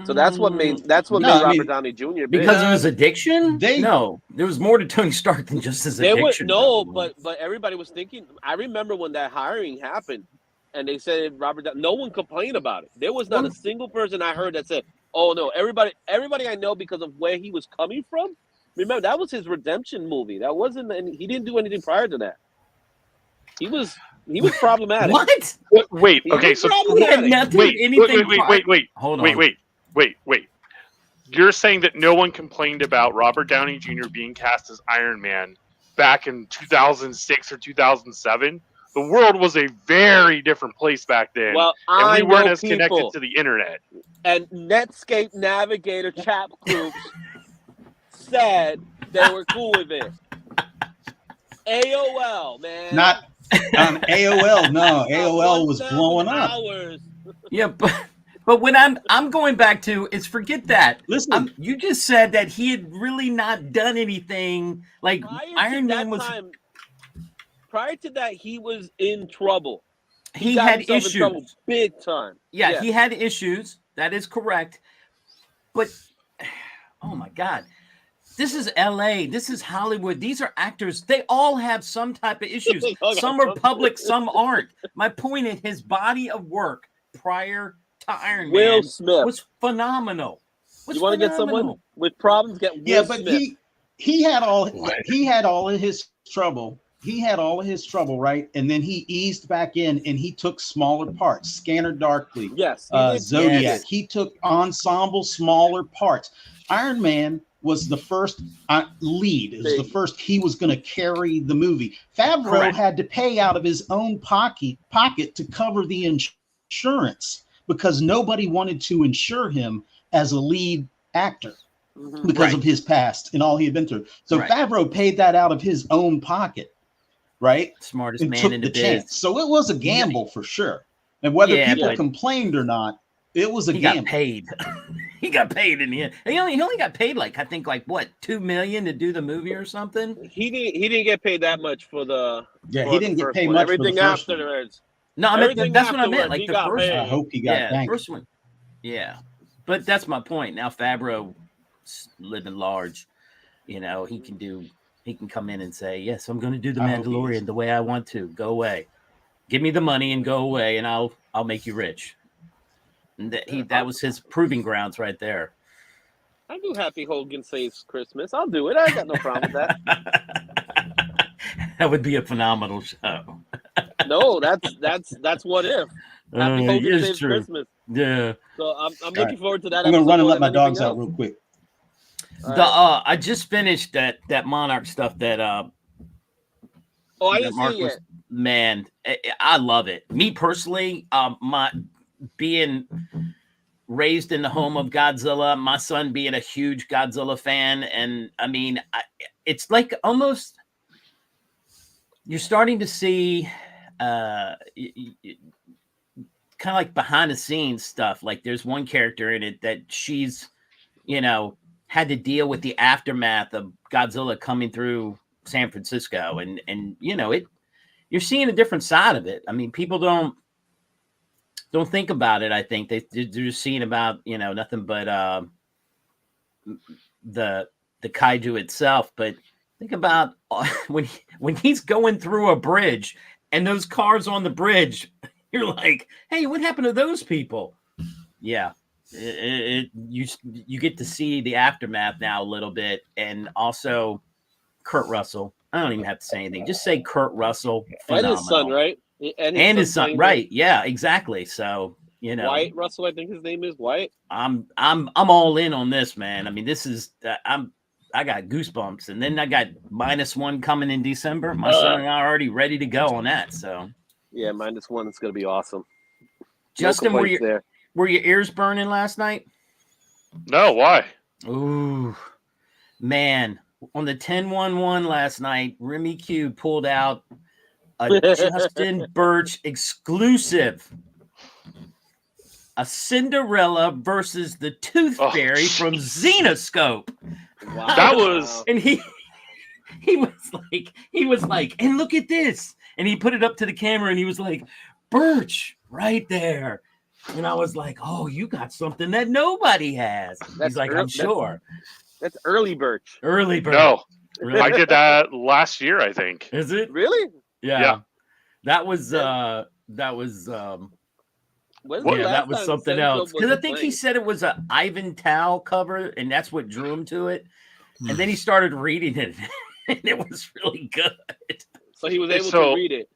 So that's what made Robert Downey Jr. big. Because of his addiction. They- No, there was more to Tony Stark than just his addiction. But everybody was thinking. I remember when that hiring happened, and they said no one complained about it. There was not a single person I heard that said, "Oh no." Everybody I know because of where he was coming from. Remember that was his redemption movie. That wasn't. He didn't do anything prior to that. He was problematic. What? Wait. He Okay. was So problematic. wait. Hold on. Wait. You're saying that no one complained about Robert Downey Jr. being cast as Iron Man back in 2006 or 2007? The world was a very different place back then. Well, and we I weren't know as connected people. to the internet. And Netscape Navigator chat groups said they were cool with it. AOL, man. Not on AOL. No, AOL was blowing up. Hours. Yeah, but when I'm going back to is forget that. Listen, you just said that he had really not done anything like Iron Man was. Prior to that, he was in trouble. He got had himself in issues. trouble big time. Yeah, he had issues. That is correct. But oh my God. This is LA. This is Hollywood. These are actors. They all have some type of issues. Some are public, some aren't. My point is his body of work prior to Iron Man Smith was phenomenal. You want to get someone with problems? Get Will but Smith. he had all of his trouble. He had all of his trouble, right? And then he eased back in and he took smaller parts. Scanner Darkly. Yes. Zodiac. Yes. He took ensemble smaller parts. Iron Man was the first lead. It was the first he was going to carry the movie. Favreau had to pay out of his own pocket to cover the insurance because nobody wanted to insure him as a lead actor because of his past and all he had been through. So Favreau paid that out of his own pocket, right? Smartest and man took in the the biz. chance. So it was a gamble for sure. And whether people complained or not, it was a gamble. Got paid. He got paid in the end. He only got paid like $2 million to do the movie or something. He didn't get paid that much for the. Yeah, he didn't get paid one. much. Everything for the first afterwards. No, I mean that's what I meant. Like the first. I hope he got the first one. Yeah, but that's my point. Now Favreau living large, he can come in and say, yes, I'm going to do the Mandalorian the way I want to. Go away, give me the money and go away, and I'll make you rich. And that was his proving grounds right there. I do Happy Hogan Saves Christmas. I'll do it. I got no problem with that. That would be a phenomenal show. No, that's what if. Happy Hogan Saves Christmas. Yeah. So I'm looking forward to that. I'm gonna run and let my dogs out real quick. I just finished that Monarch stuff that I didn't see it yet. Man, I love it. Me personally, my being raised in the home of Godzilla, my son being a huge Godzilla fan, and I mean, it's like almost you're starting to see kind of like behind the scenes stuff. Like there's one character in it that she's, had to deal with the aftermath of Godzilla coming through San Francisco, and you're seeing a different side of it. I mean, people don't think about it. I think they're just seeing about nothing but the kaiju itself. But think about when he's going through a bridge and those cars on the bridge. You're like, hey, what happened to those people? Yeah, you get to see the aftermath now a little bit, and also Kurt Russell. I don't even have to say anything. Just say Kurt Russell. And his son, Phenomenal. right? And his son, playing right? Yeah, exactly. So Wyatt Russell, I think his name is Wyatt. I'm all in on this, man. I mean, this is I got goosebumps, and then I got -1 coming in December. My son and I are already ready to go on that. So yeah, -1 is going to be awesome. Justin, no were your ears burning last night? No, why? Ooh, man. On the 10-1-1 last night, Remy Q pulled out a Justin Birch exclusive. A Cinderella versus the Tooth Fairy from Xenoscope. Wow. That was, and he was like, and look at this. And he put it up to the camera and he was like, Birch, right there. And I was like, oh, you got something that nobody has. He's like, I'm sure. That's early Birch. Early Birch. no, Really? I did that last year, I think. Is it? Really? Yeah. That was When's that the was last time something Central else. Because I wasn't think he playing? said it was a Ivan Tao cover, and that's what drew him to it. And then he started reading it, and it was really good. So he was able So- to read it.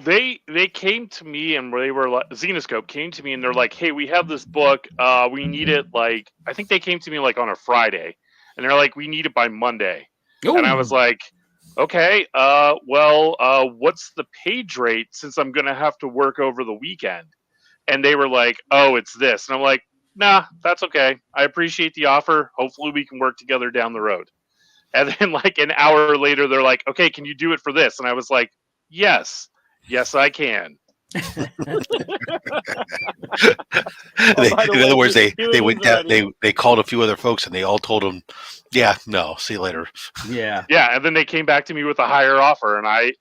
They came to me and they were like, Xenoscope came to me and they're like, hey, we have this book. We need it like, I think they came to me like on a Friday and they're like, we need it by Monday. Ooh. And I was like, okay, what's the page rate since I'm going to have to work over the weekend? And they were like, oh, it's this. And I'm like, nah, that's okay. I appreciate the offer. Hopefully we can work together down the road. And then like an hour later, they're like, okay, can you do it for this? And I was like, yes, I can. In other words, they went down, they called a few other folks and they all told them, yeah, no, see you later. Yeah. Yeah. And then they came back to me with a higher offer and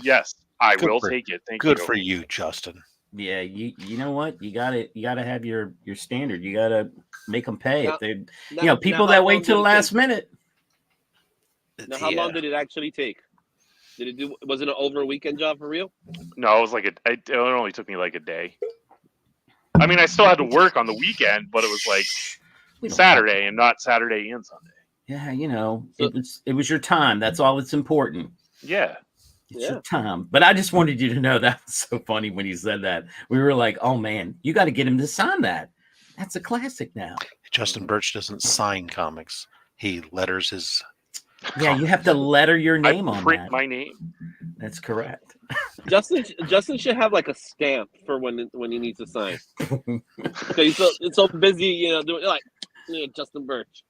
yes, I Good will for- take it. Thank you. Good for you, Justin. Yeah, you know what? You gotta have your standard. You gotta make them pay. Now- If they, Now- people now that how wait long till the did it last take? minute. Now, how long did it actually take? Was it an over a weekend job for real? No, it was like it only took me like a day. I mean, I still had to work on the weekend, but it was like We don't- Saturday and not Saturday and Sunday. Yeah, So- it was your time. That's all that's important. Yeah. It's your time. But I just wanted you to know that was so funny when you said that. We were like, oh man, you got to get him to sign that. That's a classic now. Justin Birch doesn't sign comics. He letters his. Yeah, you have to letter your name I on print that. my name. That's correct. Justin should have like a stamp for when he needs to sign. Because he's so busy, doing like Justin Birch.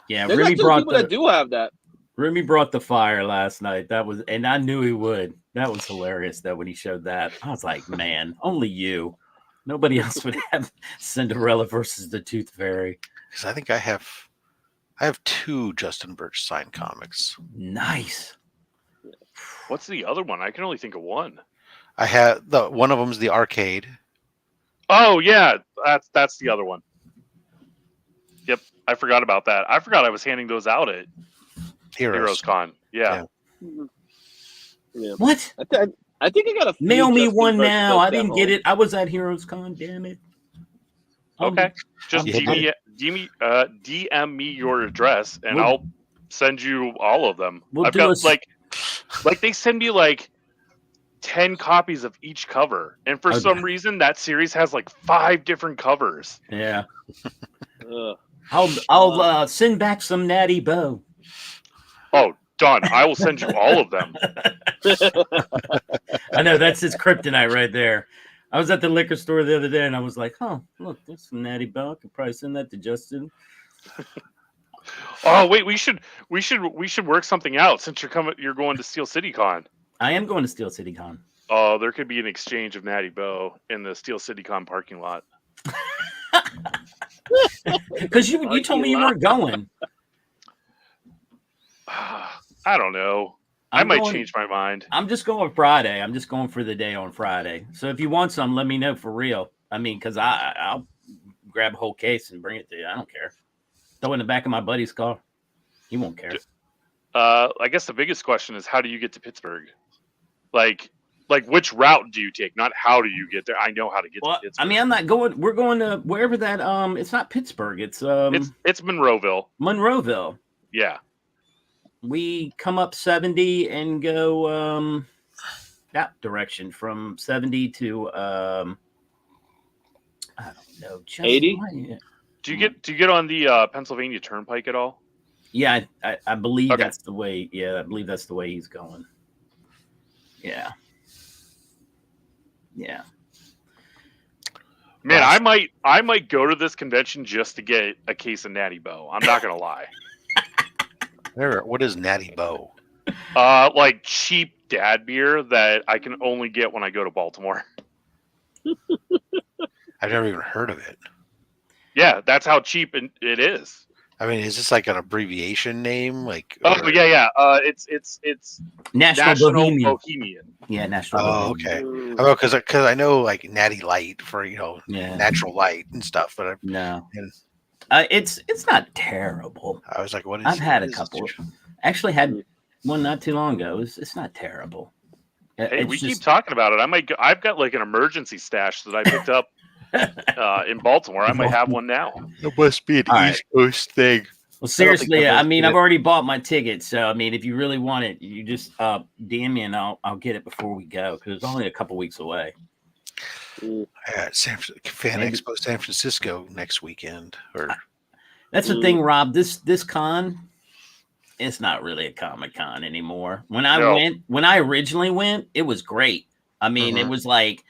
Yeah, There's Remy actually brought people that do have that. Remy brought the fire last night. And I knew he would. That was hilarious though when he showed that. I was like, man, only you. Nobody else would have Cinderella versus the Tooth Fairy. Because I think I have 2 Justin Birch signed comics. Nice. What's the other one? I can only think of one. I have one of them's the arcade. Oh yeah, that's the other one. Yep, I forgot about that. I forgot I was handing those out at Heroes Con. Yeah. Yeah. What? I think I got a few Mail me Justin one Birch now. books I at didn't get home. it. I was at Heroes Con, damn it. Okay. Just Yeah. DM me your address and We'll- I'll send you all of them. We'll I've do got a- like they send me like 10 copies of each cover. And for Okay. some reason that series has like 5 different covers. Yeah. Ugh. I'll send back some Natty Bow. Oh, done. I will send you all of them. I know that's his kryptonite right there. I was at the liquor store the other day and I was like, oh, look, there's some Natty Bow. I could probably send that to Justin. Oh, wait, we should work something out since you're going to Steel City Con. I am going to Steel City Con. Oh, there could be an exchange of Natty Bow in the Steel City Con parking lot. Because you told me you weren't going. I don't know. I I'm might going- change my mind. I'm just going Friday. I'm just going for the day on Friday. So if you want some, let me know for real. I mean, because I'll grab a whole case and bring it to you. I don't care. Throw it in the back of my buddy's car. He won't care. I guess the biggest question is how do you get to Pittsburgh? Like which route do you take? Not how do you get there. I know how to get Well, to Pittsburgh. I mean, I'm not going. We're going to wherever that. It's not Pittsburgh. It's it's Monroeville. Monroeville. Yeah. we come up 70 and go that direction from 70 to I don't know, just 80? Do you get on the Pennsylvania Turnpike at all? Yeah, I believe Okay. that's the way. Yeah, I believe that's the way he's going. Yeah. Yeah. Man, I might go to this convention just to get a case of Natty Boh. I'm not gonna lie. What is Natty Boh? Like cheap dad beer that I can only get when I go to Baltimore. I've never even heard of it. Yeah, that's how cheap it is. I mean, is this like an abbreviation name? Like, Oh yeah. It's National Bohemian. Yeah, National oh, Bohemian. okay. Because I know like Natty Light for Yeah. natural light and stuff, but No. and It's not terrible. I was like, what is? I've had a what is couple. this? Actually had one not too long ago. It's not terrible. Hey, It's we just- keep talking about it. I've got like an emergency stash that I picked up in Baltimore. I might have one now. It must be an All right. East Coast thing. Well, seriously, I've I always mean, did I've it. already bought my ticket, so I mean, if you really want it, you just DM me and I'll get it before we go because it's only a couple weeks away. At Fan Maybe. Expo San Francisco next weekend, or That's the thing, Rob. This con, it's not really a Comic Con anymore. When I originally went, it was great. I mean, it was like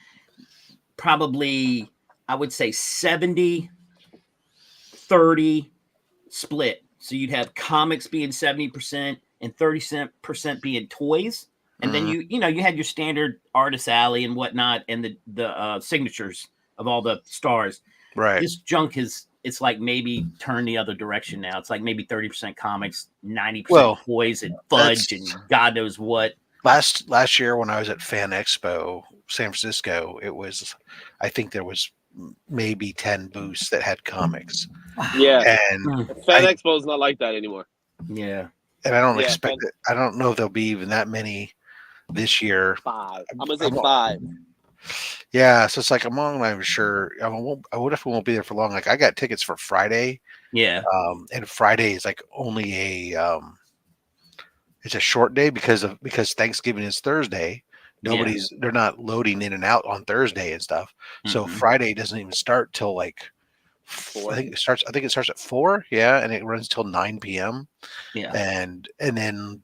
probably I would say 70-30 split. So you'd have comics being 70% and 30% being toys. And then you had your standard artist alley and whatnot, and the signatures of all the stars. right. This junk it's like maybe turn the other direction now. It's like maybe 30% comics, 90% toys and fudge and God knows what. Last year when I was at Fan Expo San Francisco, I think there was maybe 10 booths that had comics. Yeah. And Fan Expo is not like that anymore. Yeah. and I don't expect it. I don't know if there'll be even that many this year. 5. I'm gonna say 5. Yeah, so it's like I'm not even sure. I definitely won't be there for long. Like I got tickets for Friday. Yeah. And Friday is like only it's a short day because Thanksgiving is Thursday. They're not loading in and out on Thursday and stuff. So Friday doesn't even start till like 4. I think it starts at 4, yeah, and it runs till 9 p.m. Yeah. And then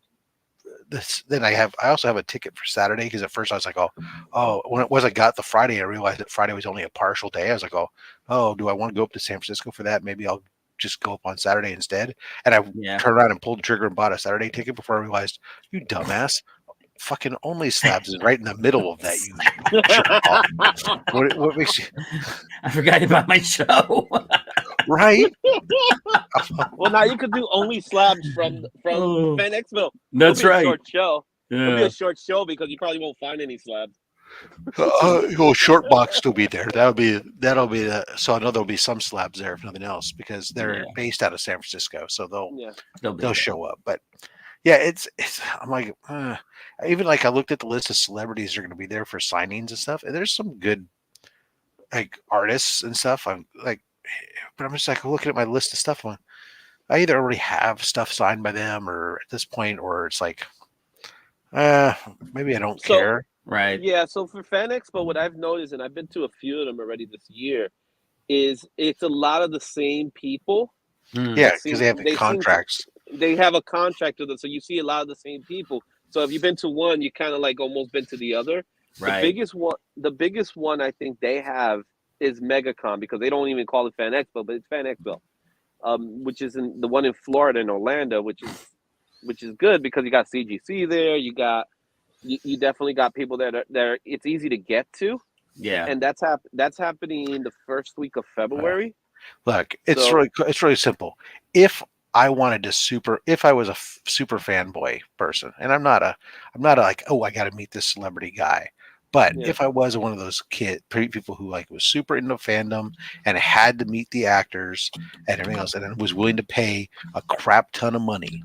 I also have a ticket for Saturday because at first I was like, when I got the Friday, I realized that Friday was only a partial day. I was like, do I want to go up to San Francisco for that? Maybe I'll just go up on Saturday instead. And I turned around and pulled the trigger and bought a Saturday ticket before I realized, you dumbass, fucking Only Slabs is right in the middle of that. You jerk off. What makes you? I forgot about my show. Right? Well, now you could do Only Slabs from Fan Expo. That's It'll be right. A short show. It'll be Yeah. a short show because you probably won't find any slabs. Short box will be there. That'll be so I know there'll be some slabs there if nothing else because they're based out of San Francisco, so they'll show up. But yeah, it's I'm like even like I looked at the list of celebrities that are going to be there for signings and stuff, and there's some good like artists and stuff. I'm like, but I'm just like looking at my list of stuff. I either already have stuff signed by them, or at this point, or it's like, maybe I don't care. Right. Yeah, so for Fan Expo, what I've noticed, and I've been to a few of them already this year, is it's a lot of the same people. Yeah, because they have contracts. They have a contract with them, so you see a lot of the same people. So if you've been to one, you kind of like almost been to the other. Right. The biggest one I think they have is MegaCon because they don't even call it Fan Expo, but it's Fan Expo, which is the one in Florida in Orlando, which is good because you got CGC there. You definitely got people there. It's easy to get to. Yeah. And that's happening the first week of February. Look, it's really simple. If I was a super fanboy person, and I'm not a like, I got to meet this celebrity guy. But if I was one of those people who like was super into fandom and had to meet the actors and everything else, and then was willing to pay a crap ton of money,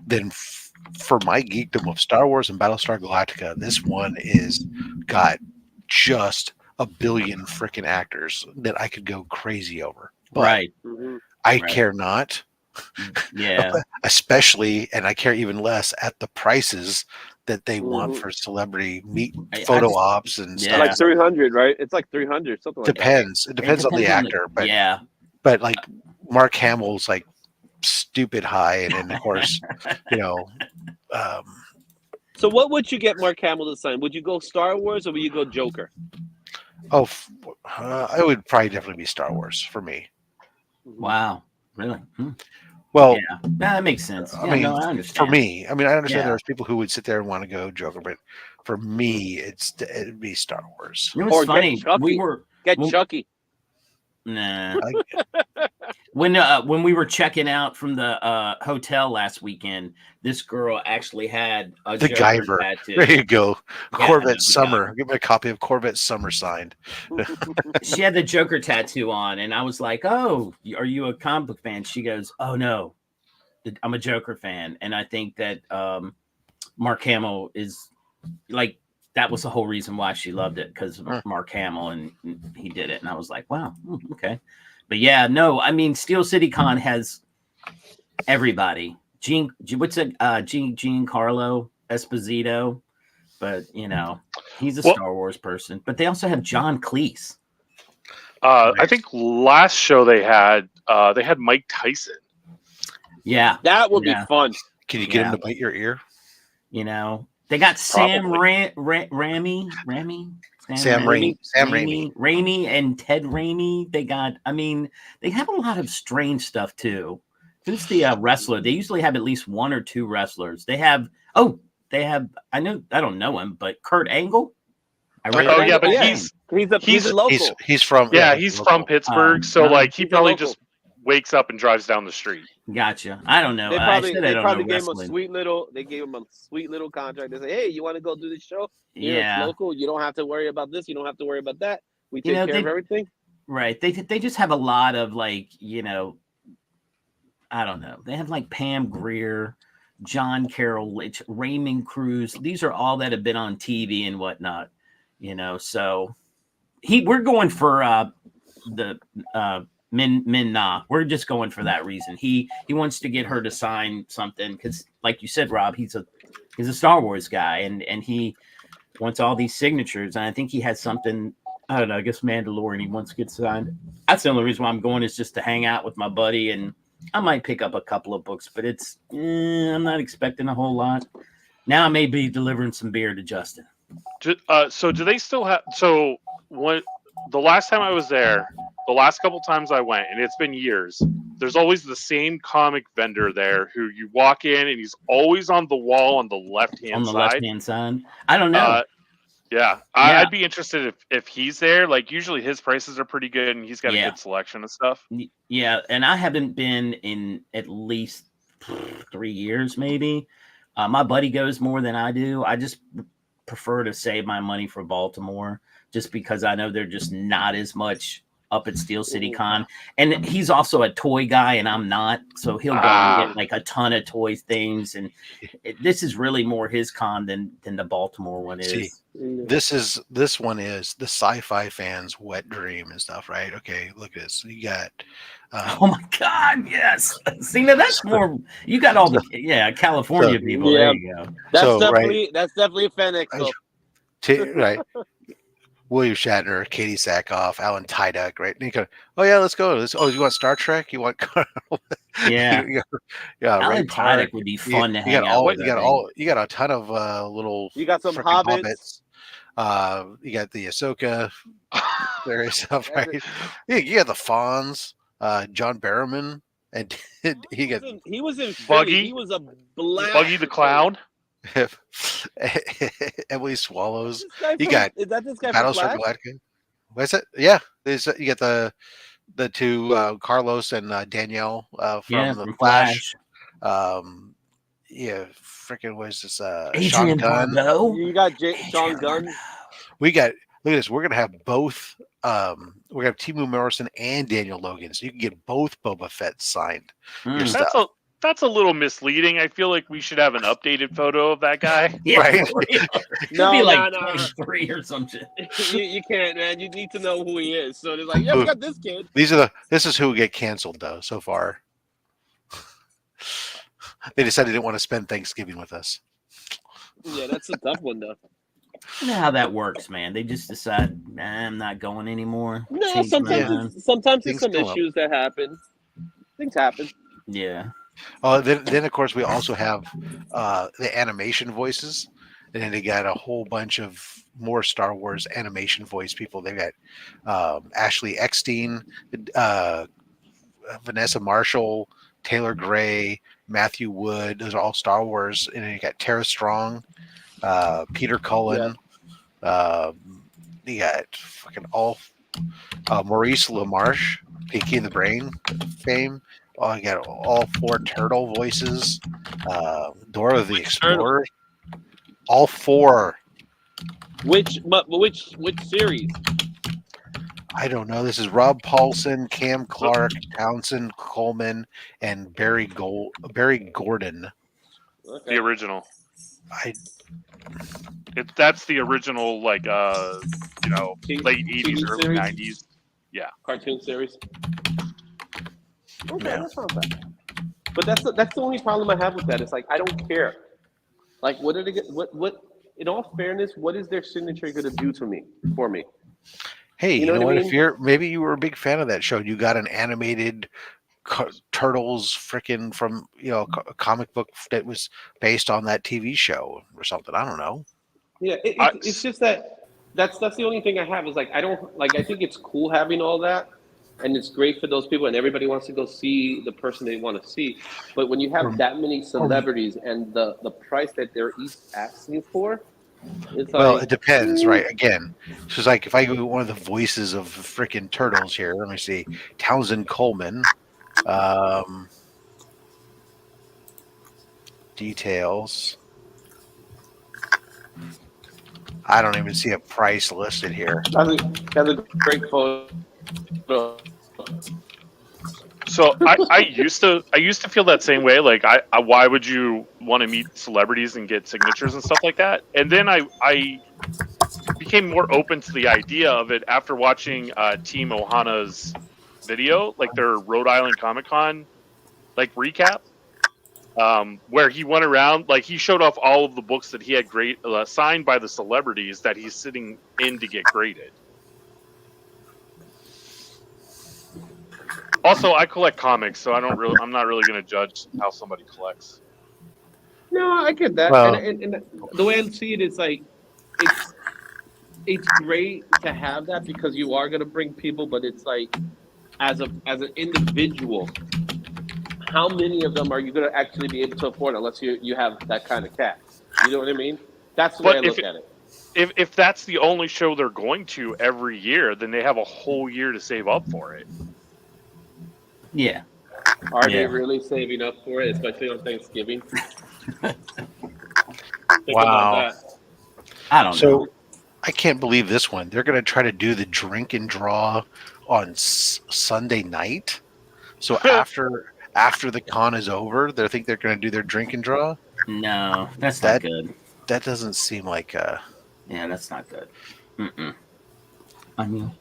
then for my geekdom of Star Wars and Battlestar Galactica, this one got just a billion freaking actors that I could go crazy over. But Right. I care not Yeah. Especially, and I care even less at the prices that they want for celebrity I photo just- ops and yeah. Like stuff. 300, right? It's like 300, something like that. Depends. It depends on the actor, but yeah. but like Mark Hamill's like stupid high, and of course, you know, um, So what would you get Mark Hamill to sign? Would you go Star Wars or would you go Joker? it would probably definitely be Star Wars for me. Wow. Really? Hmm. Well, Yeah. That makes sense. I Yeah, mean, no, I understand. for me, I mean, I understand Yeah. there's people who would sit there and want to go Joker, but for me, it'd be Star Wars. You know what's Or get funny? Chucky. We were Get well- Chucky. nah. When we were checking out from the hotel last weekend, this girl actually had a The Joker Guyver. tattoo. There you go. Yeah, Corvette the Summer. Give me a copy of Corvette Summer signed. She had the Joker tattoo on, and I was like, "Oh, are you a comic book fan?" She goes, "Oh no, I'm a Joker fan," and I think that Mark Hamill is like that was the whole reason why she loved it because of Mark Hamill, and he did it, and I was like, "Wow, okay." But yeah, no, I mean, Steel City Con has everybody. Giancarlo Esposito, but you know, he's a Star Wars person. But they also have John Cleese. I think last show they had Mike Tyson. Yeah, that would be fun. Can you get him to bite your ear? You know, they got Sam Raimi, and Ted Raimi. They got, I mean, they have a lot of strange stuff too. Who's the wrestler? They usually have at least one or two wrestlers. I don't know him, but Kurt Angle. He's local. He's from he's from Pittsburgh, so like he probably just wakes up and drives down the street. Gotcha. I don't know. They probably gave him a sweet little contract. They say, "Hey, you want to go do this show? It's local. You don't have to worry about this. You don't have to worry about that. We take care of everything." Right. They just have a lot of like, I don't know. They have like Pam Grier, John Carroll Lynch, Raymond Cruz. These are all that have been on TV and whatnot. So we're going for the Min Na. We're just going for that reason. He wants to get her to sign something because, like you said, Rob, he's a Star Wars guy, and he wants all these signatures. And I think he has something. I don't know. I guess Mandalorian he wants to get signed. That's the only reason why I'm going is just to hang out with my buddy, and I might pick up a couple of books, but I'm not expecting a whole lot. Now I may be delivering some beer to Justin. So do they still have? So what? The last time I was there, the last couple times I went, and it's been years, there's always the same comic vendor there who you walk in and he's always on the wall on the left-hand side. Left-hand side? I don't know. I'd be interested if he's there. Like usually his prices are pretty good and he's got a good selection of stuff. Yeah, and I haven't been in at least 3 years maybe. My buddy goes more than I do. I just prefer to save my money for Baltimore just because I know they're just not as much up at Steel City Con. And he's also a toy guy and I'm not. So he'll go and get like a ton of toy things. And this is really more his con than the Baltimore one is. See, this one is the sci-fi fans' wet dream and stuff, right? Okay, look at this. You got oh my God, yes. See, now that's more you got all the California people. There you go. That's definitely a fan expo. Right. William Shatner, Katie Sackhoff, Alan Tudyk, right? And you go, oh yeah, let's go. You want Star Trek? You want Alan Tudyk would be fun to hang out with. You got a ton of little. You got some hobbits. You got the Ahsoka, various stuff, right? You got the Fonz, John Barrowman, and he was in Buggy. Philly. He was a blast. Buggy the Clown. Emily Swallows. Is that this guy from Battlestar Flash? Galactica. What is it? Yeah, you get the two Carlos and Danielle from the Flash. Freaking what is this? Adrian Barbeau. You got Sean Gunn. We got. Look at this. We're gonna have both. We're gonna have Timu Morrison and Daniel Logan, so you can get both Boba Fett signed. Your stuff. That's a little misleading. I feel like we should have an updated photo of that guy. Right? No, be like 23 or something. You can't, man. You need to know who he is. So they're like, yeah, we got this kid. This is who get canceled though so far. They decided they didn't want to spend Thanksgiving with us. Yeah, that's a tough one though. You know how that works, man. They just decide, nah, I'm not going anymore. No, Change my Yeah. mind. sometimes Things there's some come up. issues that happen. Things happen. Yeah. Oh, then of course we also have the animation voices, and then they got a whole bunch of more Star Wars animation voice people. They got Ashley Eckstein, Vanessa Marshall, Taylor Gray, Matthew Wood. Those are all Star Wars, and then you got Tara Strong, Peter Cullen. You got fucking all Maurice LaMarche, Pinky and the Brain fame. Oh, you got all 4 turtle voices. Dora the Explorer. All 4. Which series? I don't know. This is Rob Paulson, Cam Clark, Townsend Coleman, and Barry Gordon. Okay. The original. I That's the original, like late '80s, early series? '90s. Cartoon series. Okay, Yeah. that's not bad. But that's the only problem I have with that. It's like I don't care. Like, what did they get? What? In all fairness, what is their signature going to do to me for me? Hey, You you know know what I what? mean? Maybe you were a big fan of that show. You got an animated turtles freaking from a comic book that was based on that TV show or something. I don't know. Yeah, it's just that's the only thing I have is like I don't like I think it's cool having all that, and it's great for those people, and everybody wants to go see the person they want to see. But when you have that many celebrities and the price that they're each asking for, it's Well, like it depends, right? Again, so it's like if I go with one of the voices of freaking turtles here, let me see, Townsend Coleman. Details. I don't even see a price listed here. that's a great photo. So I used to feel that same way. Like why would you want to meet celebrities and get signatures and stuff like that? And then I became more open to the idea of it after watching Team Ohana's video, like their Rhode Island Comic Con like recap, where he went around, like he showed off all of the books that he had signed by the celebrities that he's sitting in to get graded. Also, I collect comics, so I'm not really going to judge how somebody collects. No, I get that, Well- and the way I see it is like it's great to have that because you are going to bring people, but it's like as an individual, how many of them are you going to actually be able to afford unless you have that kind of cash? You know what I mean? That's the way I look at it. If that's the only show they're going to every year, then they have a whole year to save up for it. Yeah. Are Yeah. they really saving up for it, especially on Thanksgiving? Think Wow. about that. I don't know. So I can't believe this one. They're going to try to do the drink and draw on Sunday night. So after the con is over, they think they're going to do their drink and draw. No, that's not good. That doesn't seem like Yeah, that's not good. Mm-mm. I mean,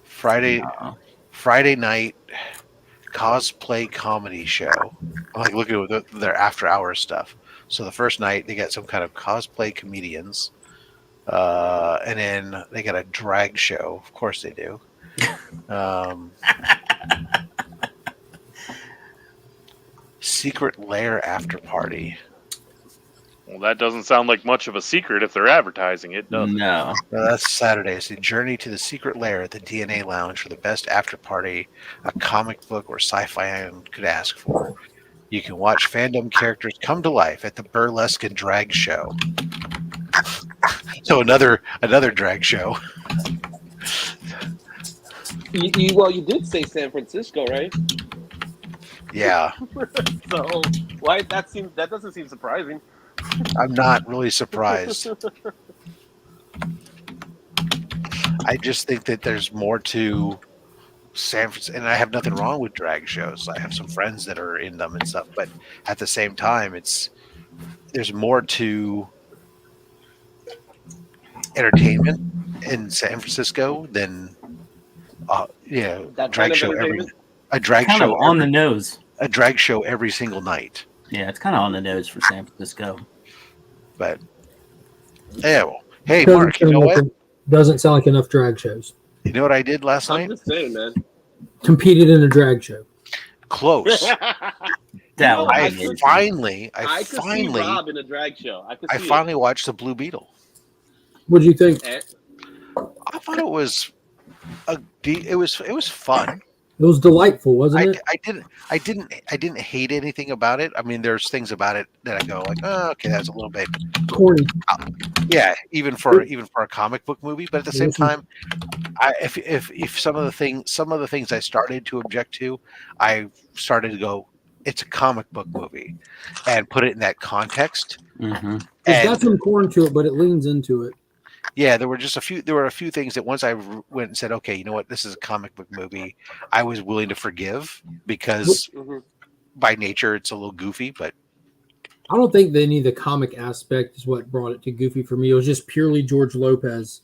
Friday no. Friday night cosplay comedy show. I'm like looking at their after hours stuff. So the first night they got some kind of cosplay comedians, and then they got a drag show. Of course they do. Secret Lair after party. Well, that doesn't sound like much of a secret if they're advertising it, does it? No. Now that's Saturday. It's the journey to the secret lair at the DNA Lounge for the best after party a comic book or sci-fi fan could ask for. You can watch fandom characters come to life at the Burlesque and Drag Show. So another drag show. You did say San Francisco, right? Yeah, So why that doesn't seem surprising. I'm not really surprised. I just think that there's more to San Francisco, and I have nothing wrong with drag shows. I have some friends that are in them and stuff, but at the same time, there's more to entertainment in San Francisco than That drag kind of show entertainment? a drag Kind show of on the nose. a drag show every single night. Yeah, it's kind of on the nose for San Francisco. But yeah, well, hey Doesn't Mark, you sound know like what? doesn't sound like enough drag shows. You know what I did last I'm night? just saying, man. Competed in a drag show. Close. That No, would be I amazing. I could see Rob in a drag show. I finally watched the Blue Beetle. What do you think? I thought it was it was fun. It was delightful, wasn't it? I didn't hate anything about it. I mean, there's things about it that I go like, oh, okay, that's a little bit Corny. yeah, even for a comic book movie. But at the same Listen. time, if some of the things I started to object to, I started to go, it's a comic book movie, and put it in that context. Mm-hmm. It's got some corn to it, but it leans into it. Yeah, there were a few things that once I went and said, okay, you know what, this is a comic book movie, I was willing to forgive because by nature it's a little goofy, but I don't think any of the comic aspect is what brought it to goofy for me. It was just purely George Lopez.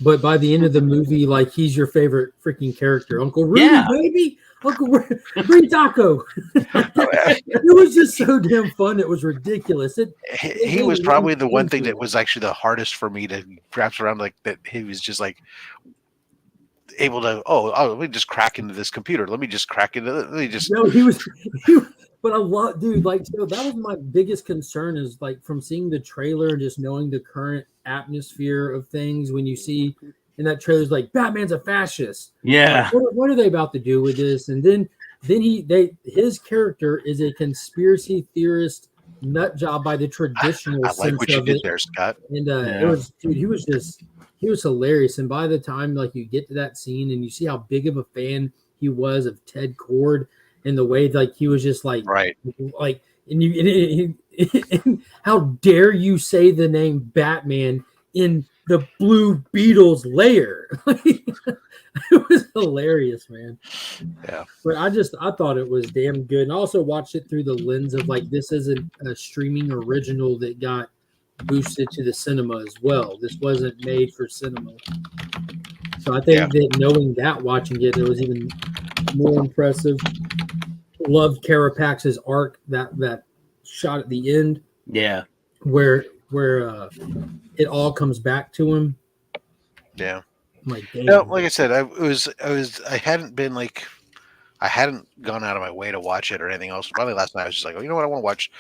But by the end of the movie, like, he's your favorite freaking character. Uncle Rudy, baby. Uncle Rudy, bring taco. It was just so damn fun. It was ridiculous. He was probably the one thing that was actually the hardest for me to grasp around, like that he was just like able to, let me just crack into this computer. Let me just crack into it. Let me just. No, he was but I love, dude, like, so that was my biggest concern is like from seeing the trailer and just knowing the current atmosphere of things when you see in that trailer is like Batman's a fascist. Yeah. Like, what are they about to do with this? And then his character is a conspiracy theorist nut job by the traditional I like sense what you of did it. there, Scott. And it was, dude, he was hilarious. And by the time like you get to that scene and you see how big of a fan he was of Ted Kord and the way like he was just like and how dare you say the name Batman in the Blue Beetle's lair? It was hilarious, man. Yeah. But I thought it was damn good. And I also watched it through the lens of like this isn't a streaming original that got boosted to the cinema as well. This wasn't made for cinema. So I think that knowing that, watching it was even more impressive. Loved Carapax's arc, that shot at the end. Yeah. Where it all comes back to him. Yeah. Like, no, like I said, I hadn't gone out of my way to watch it or anything else. Finally last night I was just like, you know what, I want to watch.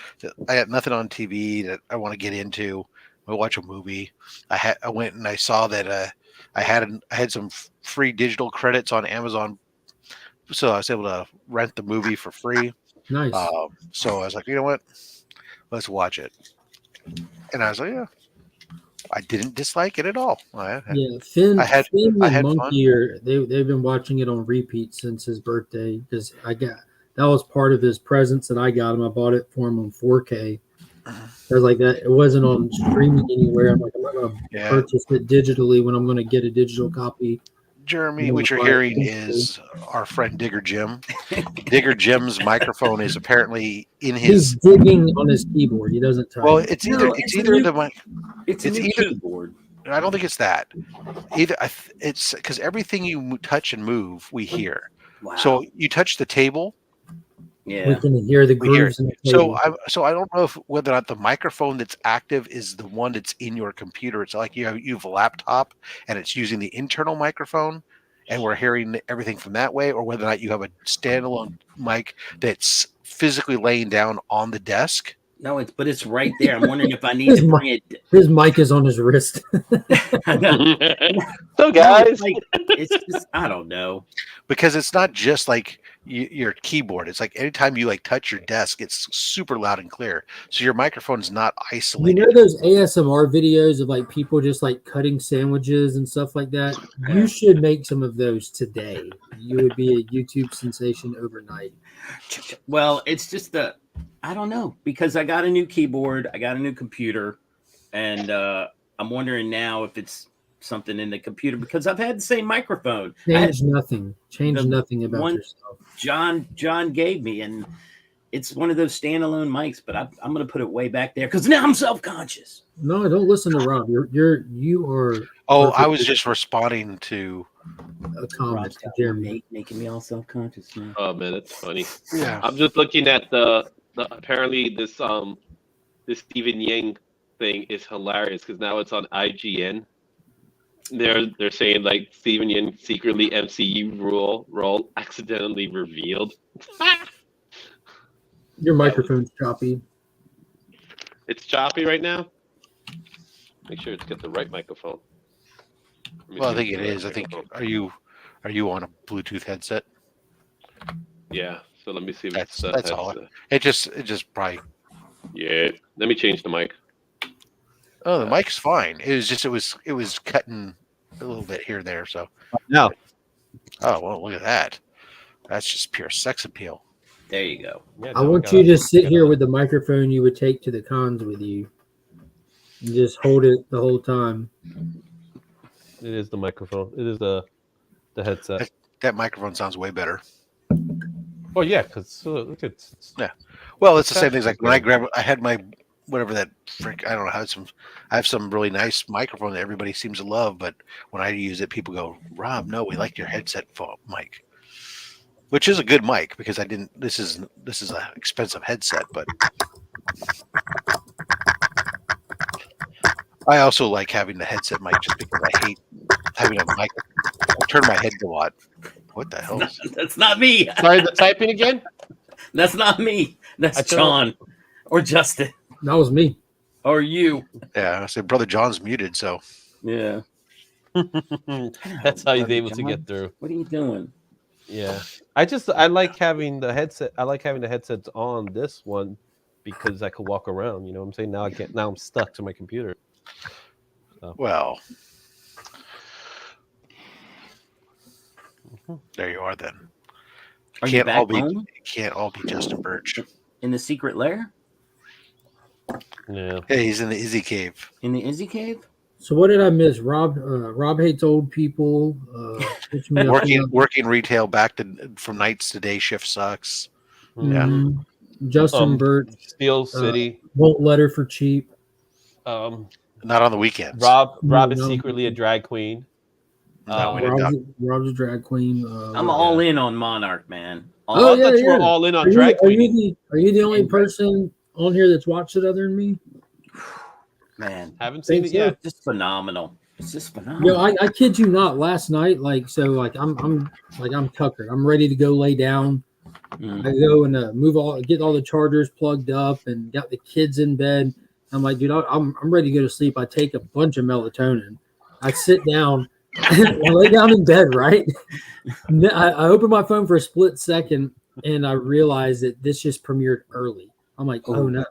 I had nothing on TV that I want to get into. I watch a movie. I went and I saw that I had some free digital credits on Amazon, so I was able to rent the movie for free. Nice. So I was like, you know what, let's watch it. And I was like, yeah. I didn't dislike it at all. Finn I had Monkey they've been watching it on repeat since his birthday because that was part of his presents that I got him. I bought it for him on 4K. I was like that. It wasn't on streaming anywhere. I'm like, I'm not going to purchase it digitally when I'm going to get a digital copy. Jeremy, what you're hearing is our friend Digger Jim. Digger Jim's microphone is apparently in his. He's digging on his keyboard. He doesn't type. Well, it's either the mic. It's a new keyboard. I don't think it's that. It's because everything you touch and move, we hear. Wow. So you touch the table. Yeah, we can hear the grooves. In the table. So I don't know whether or not the microphone that's active is the one that's in your computer. It's like you have a laptop and it's using the internal microphone, and we're hearing everything from that way, or whether or not you have a standalone mic that's physically laying down on the desk. No, it's right there. I'm wondering if I need to bring it. His mic is on his wrist. So guys, it's just, I don't know, because it's not just like your keyboard. It's like anytime you like touch your desk, it's super loud and clear. So your microphone's not isolated. You know those ASMR videos of like people just like cutting sandwiches and stuff like that? You should make some of those today. You would be a YouTube sensation overnight. Well, it's just I don't know, because I got a new keyboard, I got a new computer, and I'm wondering now if it's something in the computer because I've had the same microphone. Change nothing about yourself. John gave me, and it's one of those standalone mics, but I'm going to put it way back there because now I'm self-conscious. No, don't listen to Rob. You are. Oh, I was just responding to a comment to Jeremy making me all self-conscious now. Oh man, that's funny. Yeah, I'm just looking at the apparently this Stephen Yang thing is hilarious because now it's on IGN. They're saying like Stephen Yang secretly MCU role accidentally revealed. Your microphone's choppy. It's choppy right now. Make sure it's got the right microphone. Let me Well, I see think if it it's the is. right I think microphone. are you on a Bluetooth headset? Yeah. So let me see if That's it's that's all. It just probably. yeah. Let me change the mic. Oh, the mic's fine. It was cutting a little bit here and there. So No. oh well, look at that. That's just pure sex appeal. There you go. Yeah, I no, want you to sit here with the microphone you would take to the cons with you. And just hold it the whole time. It is the microphone. It is the headset. That microphone sounds way better. Oh yeah, because look at Yeah. Well, it's the same thing. Like when I had my whatever that frick. I don't know how I have some really nice microphone that everybody seems to love, but when I use it, people go, "Rob, no, we like your headset mic," which is a good mic because I didn't. This is an expensive headset, but I also like having the headset mic just because I hate having a mic. I turn my head a lot. What the hell? That's not me. Sorry, the typing again. That's not me. That's I John or Justin That was me. or you. Yeah, I said, brother John's muted, so Yeah. That's how he's Brother able to John, get through. What are you doing? Yeah, I like having the headset. I like having the headsets on this one because I could walk around. You know what I'm saying? Now I can't. Now I'm stuck to my computer. well. There you are then. Are you back home It can't all be Justin Birch. in the secret lair? Yeah. Yeah, he's in the Izzy cave. In the Izzy cave? So what did I miss? Rob hates old people. Pitch me up. Working retail from nights to day shift sucks. Mhm. Justin Birch Steel City. won't let her for cheap. Um, Not on the weekends. Rob is No. secretly a drag queen. Rob's a drag queen. I'm all in on Monarch, man. I thought you were all in on drag queen. Are you the only person on here that's watched it other than me? Man, haven't seen it yet. It's just phenomenal. It's just phenomenal. Yo, I kid you not. Last night, I'm tuckered. I'm ready to go lay down. I go and get all the chargers plugged up and got the kids in bed. I'm like, dude, I'm ready to go to sleep. I take a bunch of melatonin. I sit down. I lay down in bed, right? I open my phone for a split second and I realize that this just premiered early. I'm like, oh no.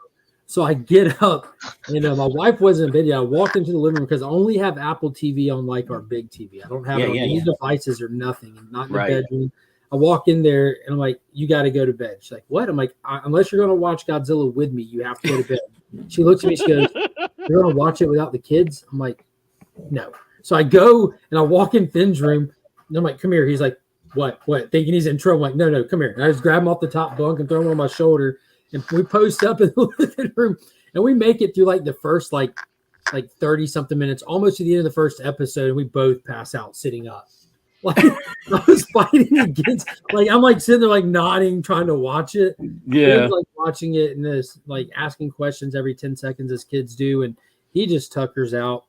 So I get up and my wife wasn't in bed yet. I walked into the living room because I only have Apple TV on like our big TV. I don't have it on any devices or nothing, and not in the bedroom. I walk in there and I'm like, you got to go to bed. She's like, what? I'm like, unless you're going to watch Godzilla with me, you have to go to bed. She looks at me, she goes, you're going to watch it without the kids? I'm like, no. So I go and I walk in Finn's room and I'm like, come here. He's like, what? Thinking he's in trouble. I'm like, no, come here. And I just grab him off the top bunk and throw him on my shoulder. And we post up in the living room and we make it through like the first like 30 something minutes, almost to the end of the first episode. And we both pass out sitting up. Like I was fighting against, like, I'm like sitting there like nodding, trying to watch it. Yeah. Like watching it and this, like asking questions every 10 seconds as kids do. And he just tuckers out.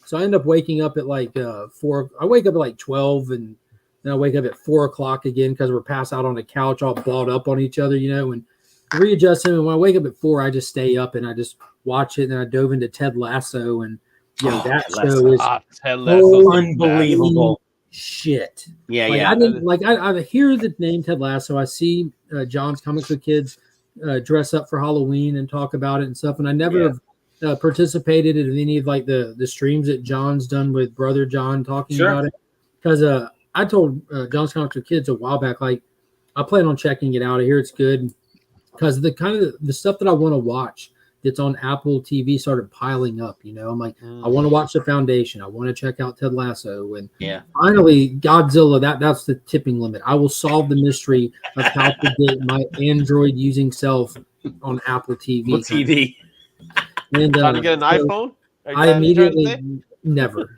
So I end up waking up at like 4. I wake up at like 12 and then I wake up at 4 o'clock again because we're passed out on the couch, all balled up on each other, and readjust him. And when I wake up at 4, I just stay up and I just watch it. And I dove into Ted Lasso, and that show is Ted Lasso, unbelievable shit. Yeah, I didn't I hear the name Ted Lasso. I see John's Comics with Kids dress up for Halloween and talk about it and stuff. And I never participated in any of like the streams that John's done with Brother John talking about it. Because I told John's Comics with Kids a while back, like I plan on checking it out. I hear it's good. Because the kind of the stuff that I want to watch that's on Apple TV started piling up. I'm like, I want to watch The Foundation. I want to check out Ted Lasso. And finally, Godzilla, that's the tipping limit. I will solve the mystery of how to get my Android using self on Apple TV. And trying to get an iPhone? I immediately never.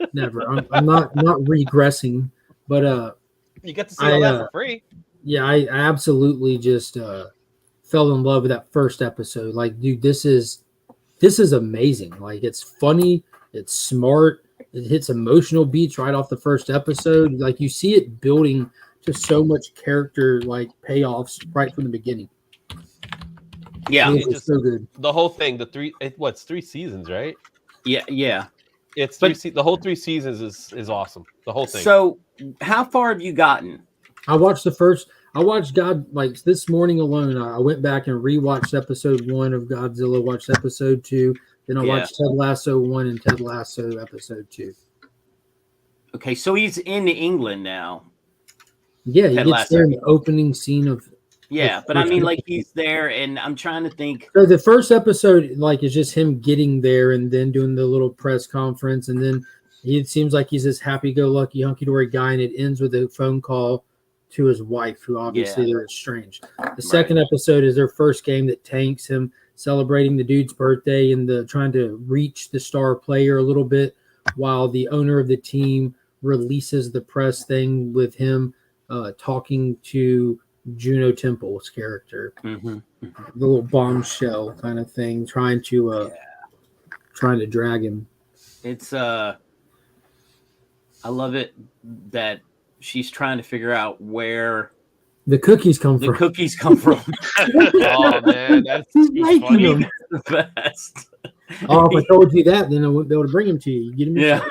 I'm not regressing, but you get to see all that for free. Yeah, I absolutely just fell in love with that first episode. Like, dude, this is amazing. Like, it's funny, it's smart, it hits emotional beats right off the first episode. Like, you see it building to so much character like payoffs right from the beginning. Yeah, It was so good. The whole thing, it's 3 seasons, right? yeah. It's But- the whole 3 seasons is awesome. The whole thing. So, how far have you gotten? I watched God, like this morning alone. I went back and rewatched episode 1 of Godzilla, watched episode 2, then I watched Ted Lasso 1 and Ted Lasso episode 2. Okay, so he's in England now. Yeah, he Ted gets Lasso. there in the opening scene of. Yeah, but I mean, like, he's there, and I'm trying to think. So the first episode, like, is just him getting there and then doing the little press conference, and then it seems like he's this happy-go-lucky, hunky-dory guy, and it ends with a phone call to his wife, who obviously they're estranged. The second episode is their first game that tanks him celebrating the dude's birthday and the trying to reach the star player a little bit, while the owner of the team releases the press thing with him talking to Juno Temple's character, Mm-hmm. the little bombshell kind of thing, trying to drag him. It's I love it that she's trying to figure out where The cookies come the from. cookies come from. Oh man, that's He's too making funny. them. The best. Oh, if I told you that, then I wouldn't be able to bring them to you. You get them. Yeah,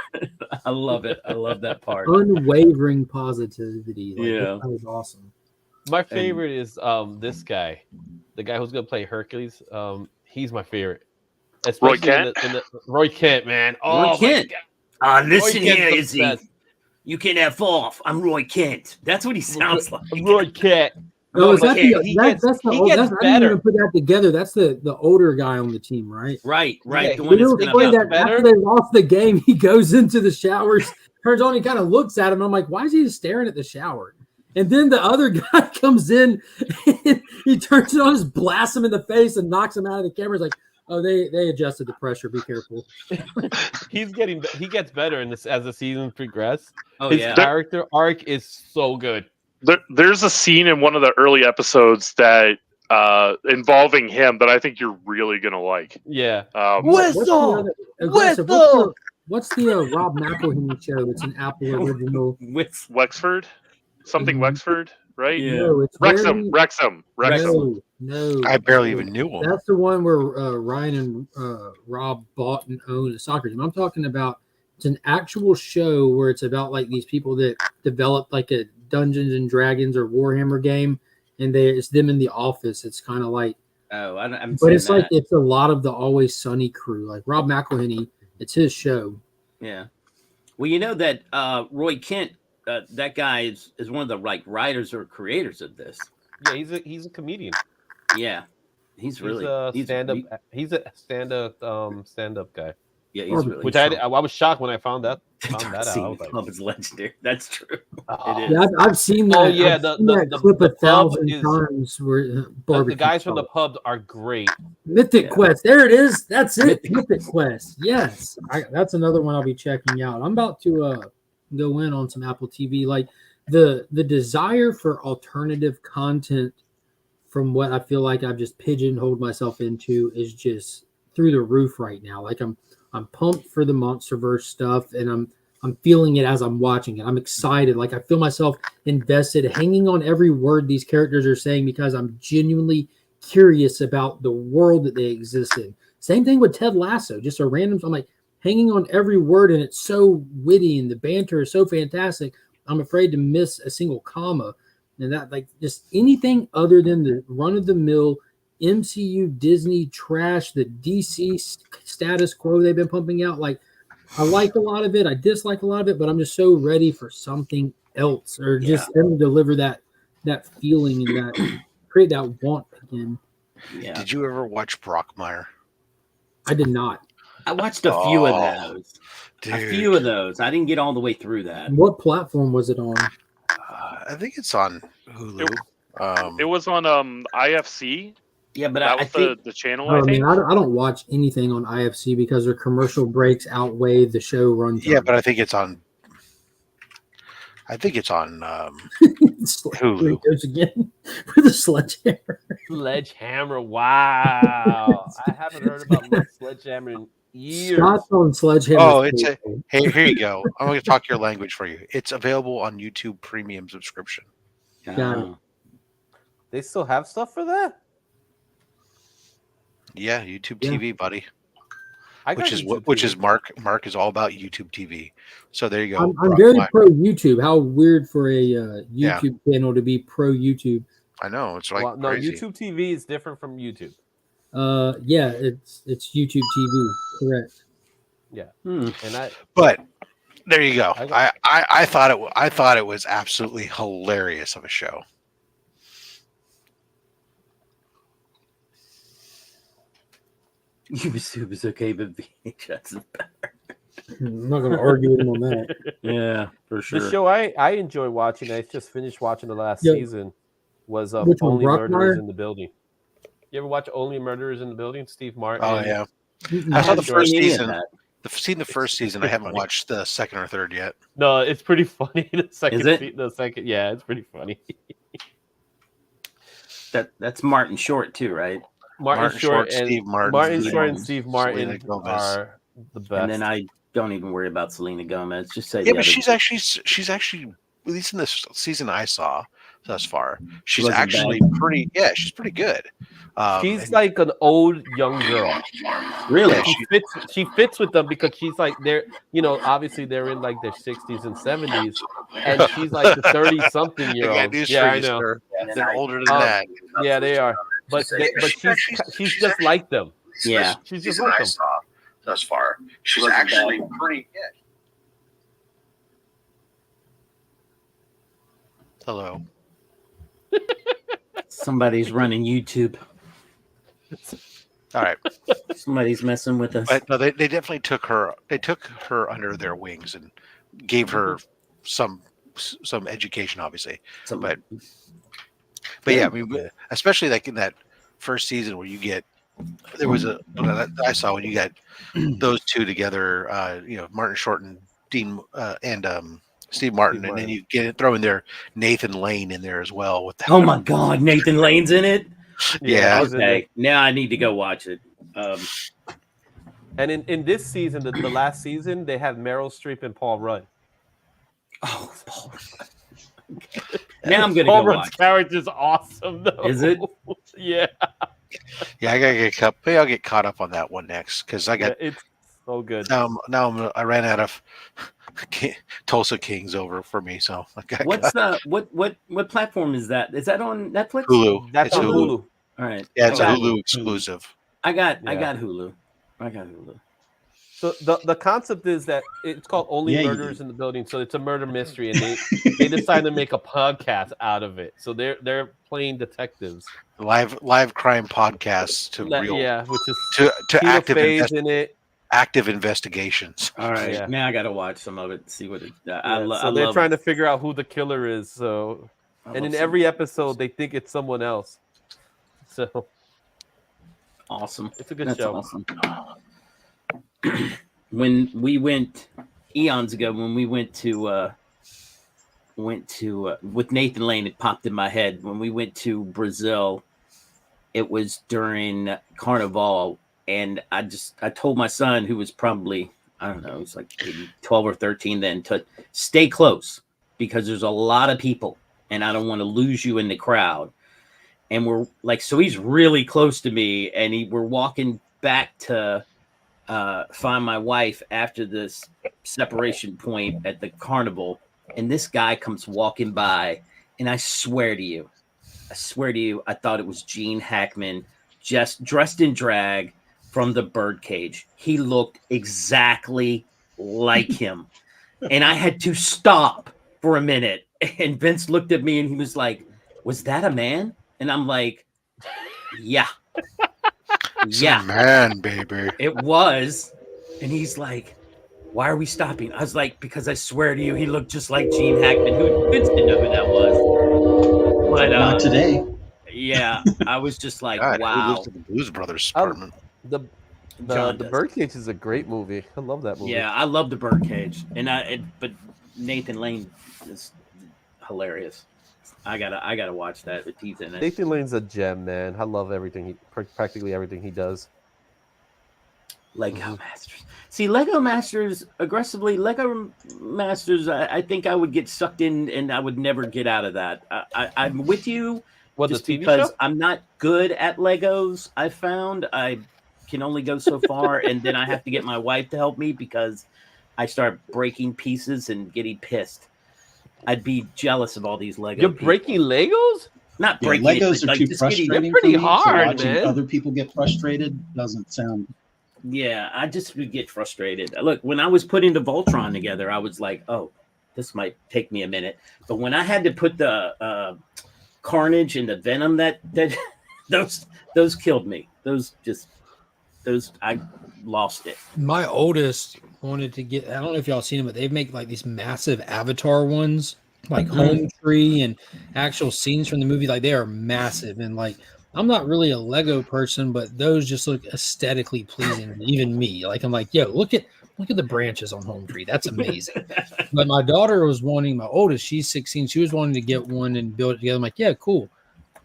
I love it. I love that part. Unwavering positivity. Like, Yeah. that was awesome. My favorite is this guy, the guy who's gonna play Hercules. He's my favorite. Roy Especially Kent? in the Roy Kent, man. Oh, Roy my Kent. God. Listen Roy Kent's here, the Izzy. best. You can F off. I'm Roy Kent. That's what he sounds like. Roy Kent. No, is that Okay, he that's the he old, gets that's, I didn't better. even put that together. That's the older guy on the team, right? Right. Yeah, The We one don't that's explain gonna that better. after they lost the game, he goes into the showers, turns on, he kind of looks at him. And I'm like, why is he just staring at the shower? And then the other guy comes in, and he turns it on, just blasts him in the face, and knocks him out of the camera. He's like, oh, they adjusted the pressure. Be careful. He gets better in this as the season progresses. Oh His yeah. character arc is so good. There's a scene in one of the early episodes that involving him that I think you're really gonna like. Yeah. What's the other- Aggressive, Whistle! What's the Rob McElhenney show? It's an Apple original. With Wexford, something Mhm. Wexford, right? Yeah. No, it's Wrexham. No, no. I barely even knew him. That's the one where Ryan and Rob bought and owned a soccer team. I'm talking about, it's an actual show where it's about like these people that developed like a Dungeons and Dragons or Warhammer game, and it's them in the office. It's kind of like, I'm but it's like it's a lot of the Always Sunny crew. Like Rob McElhenney, it's his show. yeah. Well, you know that Roy Kent, that guy is one of the like writers or creators of this. Yeah, he's a comedian. Yeah, he's really He's a stand-up guy. Yeah, he's really. Which I was shocked when I found that out. I was like, Club is legendary. That's true. oh. It is. Yeah, I've seen that. Oh, yeah, I've the- seen the- that the- clip the a pub 1,000 is- times. Where the barbecue guys from the sauce. pub are great. Mythic Yeah. Quest. There it is. That's it. Mythic Quest. Yes, that's another one I'll be checking out. I'm about to go in on some Apple TV. Like the desire for alternative content, from what I feel like I've just pigeonholed myself into, is just through the roof right now. Like I'm pumped for the MonsterVerse stuff, and I'm feeling it as I'm watching it. I'm excited. Like I feel myself invested, hanging on every word these characters are saying, because I'm genuinely curious about the world that they exist in. Same thing with Ted Lasso, just a random. I'm like hanging on every word, and it's so witty, and the banter is so fantastic. I'm afraid to miss a single comma, and that, like, just anything other than the run-of-the-mill MCU Disney trash, the DC status quo they've been pumping out. Like, I like a lot of it, I dislike a lot of it, but I'm just so ready for something else, or just them to deliver that feeling and that create that want again. Yeah, Did you ever watch Brockmire? I did not. I watched a few of Oh, those. Dude, A few of those. I didn't get all the way through that. What platform was it on? I think it's on Hulu. It was on IFC. Yeah, but That I was think the channel. Oh, I I think. mean, I don't watch anything on IFC because their commercial breaks outweigh the show runtime. Yeah, but I think it's on. I think it's on Here Hulu. he goes again with a sledgehammer. Sledgehammer. Wow. I haven't heard about Sledgehammer in years. Scott's on Sledgehammer. Oh, it's a hey. Here you go. I'm going to talk your language for you. It's available on YouTube Premium subscription. Got it. They still have stuff for that? Yeah, YouTube TV, buddy. Which is Mark. Mark is all about YouTube TV. So there you go. I'm very pro YouTube. How weird for a YouTube channel to be pro YouTube. I know, it's like no, crazy. YouTube TV is different from YouTube. Yeah, it's YouTube TV, correct. Yeah, but there you go. I thought it was absolutely hilarious of a show. YouTube is okay, but VHS is better. I'm not going to argue with him on that. Yeah, for sure. The show I enjoy watching, I just finished watching the last season, was Only Murderers in the Building. You ever watch Only Murderers in the Building? Steve Martin. Oh yeah, I saw the first season. Seen the first season. I haven't watched the second or third yet. No, it's pretty funny. The second, is it? The second, yeah, it's pretty funny. That's Martin Short too, right? Martin Short and Steve Martin. Martin Short and Steve Martin are the best. And then I don't even worry about Selena Gomez. Just say but she's actually at least in this season I saw thus far, she's actually pretty. Yeah, she's pretty good. She's like an old young girl. Really? She fits with them because she's like they're obviously they're in like their 60s and 70s, and she's like the 30-something-year-old. Yeah, I know. They're older than that. Yeah, they are. But she's just like them. Yeah, she's just like them. Thus far, she's actually pretty good. Hello. Somebody's running YouTube. All right. Somebody's messing with us. But no, they definitely took her. They took her under their wings and gave her some education, obviously. But yeah, I mean, especially like in that first season where you get I saw when you got those two together, Martin Short and Dean and Steve Martin, and then you throw in there Nathan Lane in there as well. With that. Oh my God, Nathan Lane's in it. Yeah. Okay. Now I need to go watch it. And in this season, the last season, they have Meryl Streep and Paul Rudd. Oh, Paul Rudd. Now I'm gonna Paul go Rudd's watch. character is awesome, though. Is it? Yeah. Yeah, I gotta get caught. Maybe I'll get caught up on that one next because I got. It's so good. I ran out of Tulsa King's over for me, so I got. What platform is that? Is that on Netflix? Hulu. That's on Hulu. All right. Yeah, it's a Hulu exclusive. I got Hulu. So the concept is that it's called Only Murders in the Building. So it's a murder mystery, and they decide to make a podcast out of it. So they're playing detectives, live crime podcasts to which is to active investigations. All right, now I got to watch some of it, see what it. They're trying to figure out who the killer is. So, and in every episode, they think it's someone else. So awesome! It's a good show. Awesome. When we went eons ago, when we went to with Nathan Lane, it popped in my head. When we went to Brazil, it was during Carnival, and I told my son, who was probably, I don't know, he's like maybe 12 or 13 then, to stay close because there's a lot of people, and I don't want to lose you in the crowd. And we're like, so he's really close to me, and we're walking back to find my wife after this separation point at the carnival, and this guy comes walking by, and I swear to you, I thought it was Gene Hackman, just dressed in drag from the Birdcage. He looked exactly like him, and I had to stop for a minute. And Vince looked at me, and he was like, "Was that a man?" And I'm like, "Yeah." Yeah, man, baby. It was. And he's like, "Why are we stopping?" I was like, "Because I swear to you, he looked just like Gene Hackman." Vince didn't know who that was. But not today. Yeah, I was just like, God, wow. Who lives in the Blues Brothers apartment? The Birdcage is a great movie. I love that movie. Yeah, I love the Birdcage. But Nathan Lane is hilarious. I gotta watch that with teeth in it. Nathan Lane's a gem, man. I love everything practically everything he does. Lego Masters. See, Lego Masters aggressively. Lego Masters. I think I would get sucked in, and I would never get out of that. I'm with you. What, just the TV because show? I'm not good at Legos. I found I can only go so far, and then I have to get my wife to help me because I start breaking pieces and getting pissed. I'd be jealous of all these Lego. You're breaking Legos? Not breaking. Legos it, are like, too just frustrating. They're pretty for me, hard, so watching man. other people get frustrated doesn't sound. Yeah, I just would get frustrated. Look, when I was putting the Voltron together, I was like, "Oh, this might take me a minute." But when I had to put the Carnage and the Venom, that those killed me. Those I lost it. My oldest wanted to get. I don't know if y'all seen them, but they make like these massive Avatar ones, like Home Tree and actual scenes from the movie. Like they are massive, and like I'm not really a Lego person, but those just look aesthetically pleasing. Even me, like I'm like, yo, look at the branches on Home Tree. That's amazing. But my daughter was wanting. My oldest, she's 16. She was wanting to get one and build it together. I'm like, yeah, cool.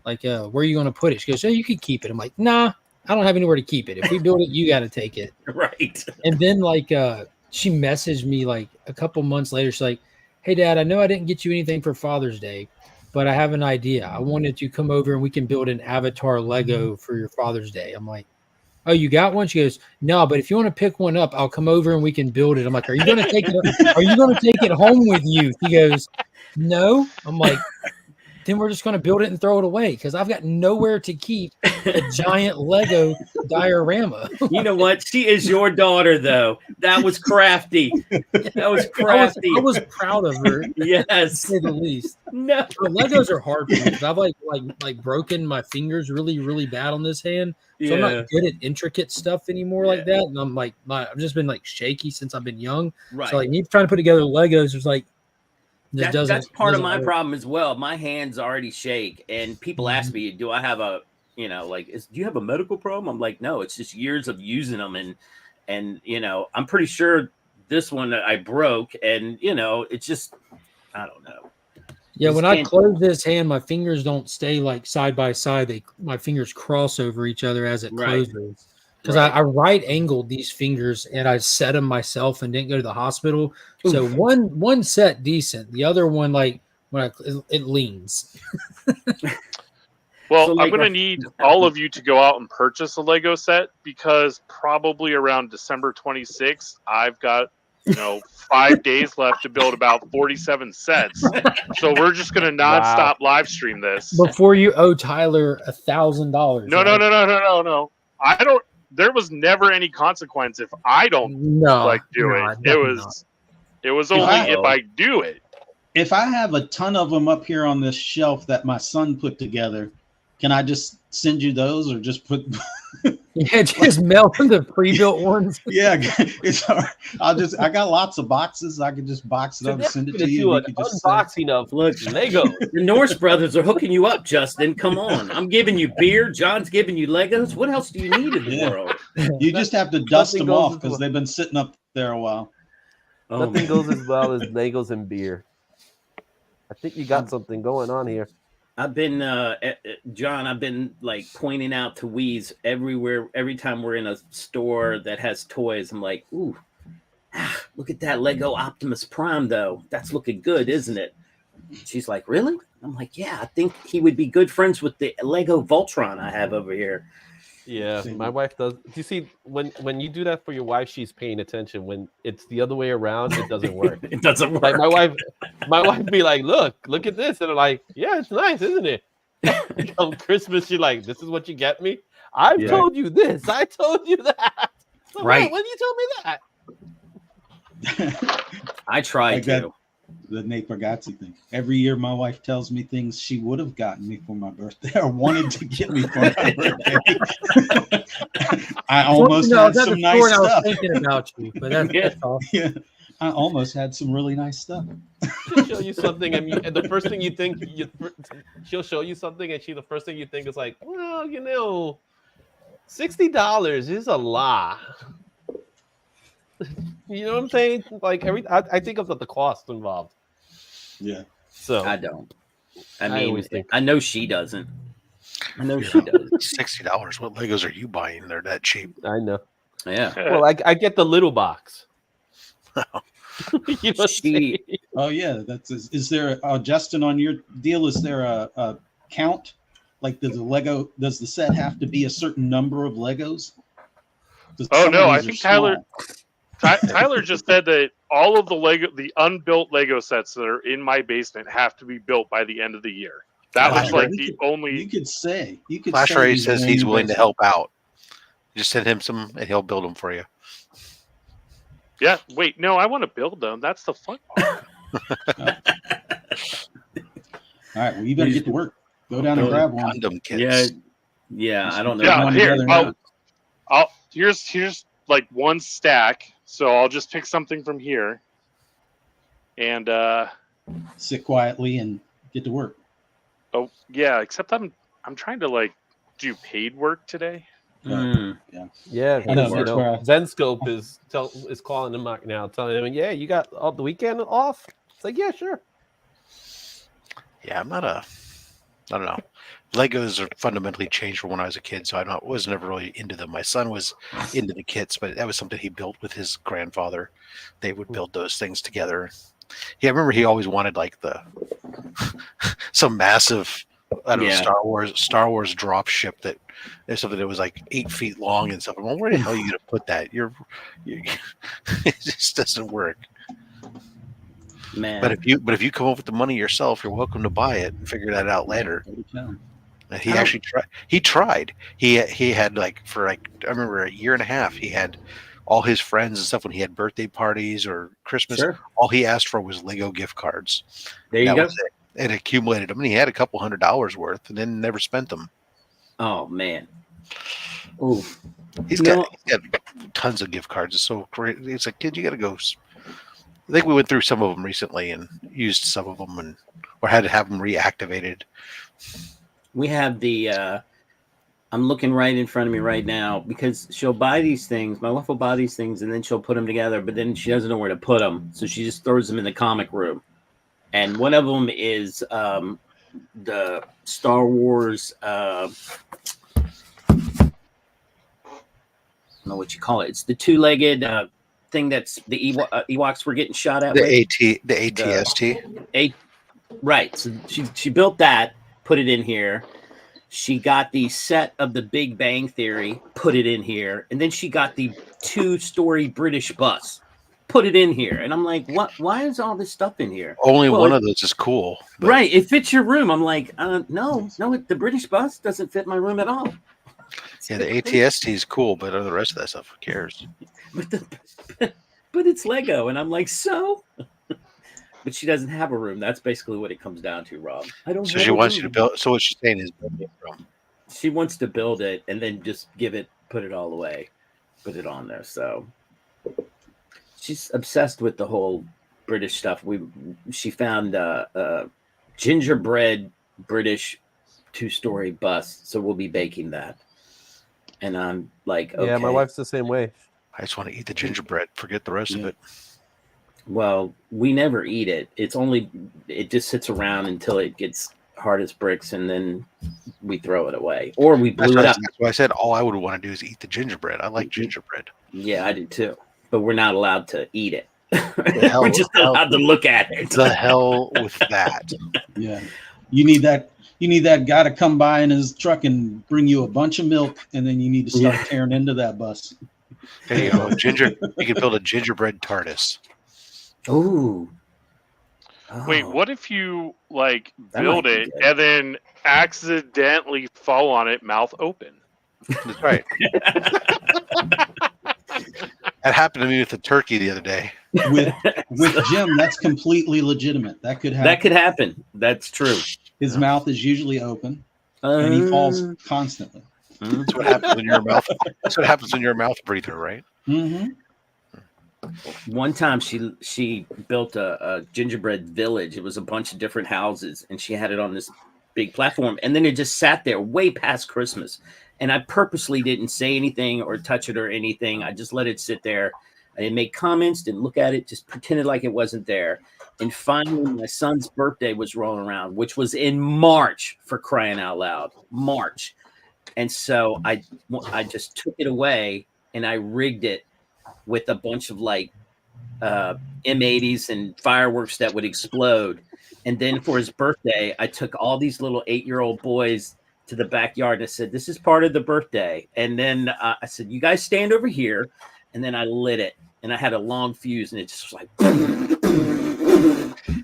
Like, where are you going to put it? She goes, oh, you could keep it. I'm like, nah, I don't have anywhere to keep it. If we build it, you got to take it. Right. And then like she messaged me like a couple months later. She's like, hey, Dad, I know I didn't get you anything for Father's Day, but I have an idea. I wanted you to come over and we can build an Avatar Lego for your Father's Day. I'm like, oh, you got one? She goes, no, but if you want to pick one up, I'll come over and we can build it. I'm like, are you going to take it? Are you going to take it home with you? She goes, no. I'm like, then we're just going to build it and throw it away because I've got nowhere to keep a giant Lego diorama. You know what? She is your daughter, though. That was crafty. That was crafty. I was proud of her. Yes, to say the least. No, but Legos are hard for me because I've like broken my fingers really bad on this hand, so I'm not good at intricate stuff anymore like that. And I'm like, I've just been like shaky since I've been young. Right. So like me trying to put together Legos is like. That's part of my problem as well. My hands already shake, and people ask me, "Do I have a, do you have a medical problem?" I'm like, no, it's just years of using them, and I'm pretty sure this one I broke, and it's just, I don't know. Yeah, when I close this hand, my fingers don't stay like side by side. My fingers cross over each other as it closes. Because I right angled these fingers and I set them myself and didn't go to the hospital. Oof. So one set decent, the other one like when it leans. Well, so I'm going to need all of you to go out and purchase a Lego set because probably around December 26th, I've got 5 days left to build about 47 sets. So we're just going to nonstop live stream this before you owe Tyler $1,000. No. I don't. There was never any consequence if I don't do it. It was only if I do it. If I have a ton of them up here on this shelf that my son put together, can I just send you those or just put? Yeah, just mail them the pre-built ones. Yeah, it's hard. I got lots of boxes. I could just box it up and send it to you. An unboxing of Lego. The Norse brothers are hooking you up, Justin. Come on. I'm giving you beer. John's giving you Legos. What else do you need in the world? You just have to dust them off because they've been sitting up there a while. Nothing goes as well as Legos and beer. I think you got something going on here. I've been, John, I've been like pointing out to Weeze everywhere. Every time we're in a store that has toys, I'm like, ooh, look at that Lego Optimus Prime, though. That's looking good, isn't it? She's like, really? I'm like, yeah, I think he would be good friends with the Lego Voltron I have over here. Yeah, my wife does. You see, when you do that for your wife, she's paying attention. When it's the other way around, it doesn't work. It doesn't work. Like my wife be like, look at this. And I'm like, yeah, it's nice, isn't it? On Christmas, she's like, this is what you get me? I've told you this. I told you that. So right. When you told me that? I tried to. The Nate Bargatze thing. Every year, my wife tells me things she would have gotten me for my birthday or wanted to get me for my birthday. I almost had some nice stuff. I was thinking about you, but that's all. Yeah, I almost had some really nice stuff. She'll show you something, and the first thing you think, she'll show you something, and the first thing you think is like, well, $60 is a lot. You know what I'm saying? Like I think of the cost involved. Yeah. So I don't. I I mean, always think- I know she doesn't. I know Yeah. she does. $60. What Legos are you buying? They're that cheap. I know. Yeah. Well, I get the little box. you know what I'm She- saying? Oh yeah, that's is there Justin, on your deal, is there a count? Like does the set have to be a certain number of Legos? 'Cause Oh some no, of I these are think Tyler small. Tyler just said that all of the unbuilt Lego sets that are in my basement have to be built by the end of the year. That was Flash like Ray- the You only. could say Flash Ray says in he's your willing to basement. help out. Just send him some, and he'll build them for you. Yeah, wait, no, I want to build them. That's the fun part. All right, well, you better get to work. Go down and grab one. Condom kits. Yeah. Yeah. I don't know. Yeah, One here, together now. here's like one stack. So I'll just pick something from here, and Sit quietly and get to work. oh yeah, except I'm trying to like do paid work today. Mm. Yeah, I know, because that's where I- Zenscope is calling him up now, telling him, "Yeah, you got all the weekend off." It's like, "Yeah, sure." Yeah, I don't know. Legos are fundamentally changed from when I was a kid, so was never really into them. My son was into the kits, but that was something he built with his grandfather. They would build those things together. Yeah, I remember he always wanted like some massive, I don't know, Yeah. Star Wars drop ship that there's something that was like 8 feet long and stuff. I'm like, where the hell are you gonna put that? It just doesn't work. Man. But if you come up with the money yourself, you're welcome to buy it and figure that out later. And he actually tried. He tried. He had like for like I remember a year and a half. He had all his friends and stuff when he had birthday parties or Christmas. Sure. All he asked for was Lego gift cards. There you That go. was it. And accumulated them, and he had a couple $100 worth, and then never spent them. Oh man. Ooh. He's got tons of gift cards. It's so great. It's like, kid, you got to go. I think we went through some of them recently and used some of them, or had to have them reactivated. We have the I'm looking right in front of me right now because she'll buy these things. My wife will buy these things and then she'll put them together, but then she doesn't know where to put them. So she just throws them in the comic room. And one of them is the Star Wars, I don't know what you call it. It's the two-legged thing that's the Ewoks were getting shot at. The ATST. Right. So she built that, put it in here. She got the set of the Big Bang Theory, put it in here, and then she got the 2-story British bus, put it in here. And I'm like, what? Why is all this stuff in here? Only one of those is cool. But... Right. It fits your room. I'm like, no, the British bus doesn't fit my room at all. Yeah, the ATST is cool, but the rest of that stuff, who cares? But it's Lego, and I'm like, so. But she doesn't have a room. That's basically what it comes down to, Rob. I don't. So she wants you to build. So what she's saying is, build it from. She wants to build it and then just put it all away, put it on there. So she's obsessed with the whole British stuff. She found a gingerbread British 2-story bus, so we'll be baking that. And I'm like, okay. Yeah, my wife's the same way. I just want to eat the gingerbread. Forget the rest of it. Well, we never eat it. It just sits around until it gets hard as bricks, and then we throw it away, or we blew it up. That's why I said all I would want to do is eat the gingerbread. I like gingerbread. Yeah, I do too. But we're not allowed to eat it. Hell, we're just allowed to look at it. The hell with that. Yeah, you need that guy to come by in his truck and bring you a bunch of milk, and then you need to start tearing into that bus. There you go. You can build a gingerbread TARDIS. Ooh. Wait, what if you like build it and then accidentally fall on it, mouth open? That's right. That happened to me with the turkey the other day. With Jim, that's completely legitimate. That could happen. That could happen. That's true. His mouth is usually open, and he falls constantly. That's what happens when you're a mouth. That's what happens when you're a mouth breather, right? Mm-hmm. One time she built a gingerbread village. It was a bunch of different houses, and she had it on this big platform, and then it just sat there way past Christmas. And I purposely didn't say anything or touch it or anything. I just let it sit there. I didn't make comments, didn't look at it, just pretended like it wasn't there. And finally, my son's birthday was rolling around, which was in March, for crying out loud, March. And so I just took it away and I rigged it with a bunch of like M80s and fireworks that would explode. And then for his birthday, I took all these little 8-year-old boys to the backyard and I said, "This is part of the birthday." And then I said, "You guys stand over here." And then I lit it, and I had a long fuse, and it just was like.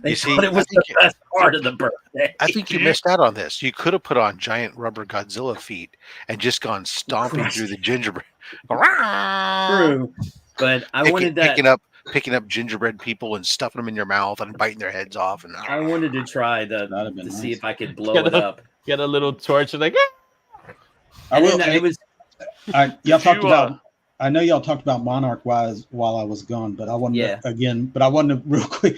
They thought it was the best part of the birthday. I think you missed out on this. You could have put on giant rubber Godzilla feet and just gone stomping through the gingerbread. True, but I wanted that. Picking up gingerbread people and stuffing them in your mouth and biting their heads off. And I wanted to try to see if I could blow it up. Get a little torch and like. It was. Y'all talked about. I know y'all talked about Monarch while I was gone, but I wanted to real quick.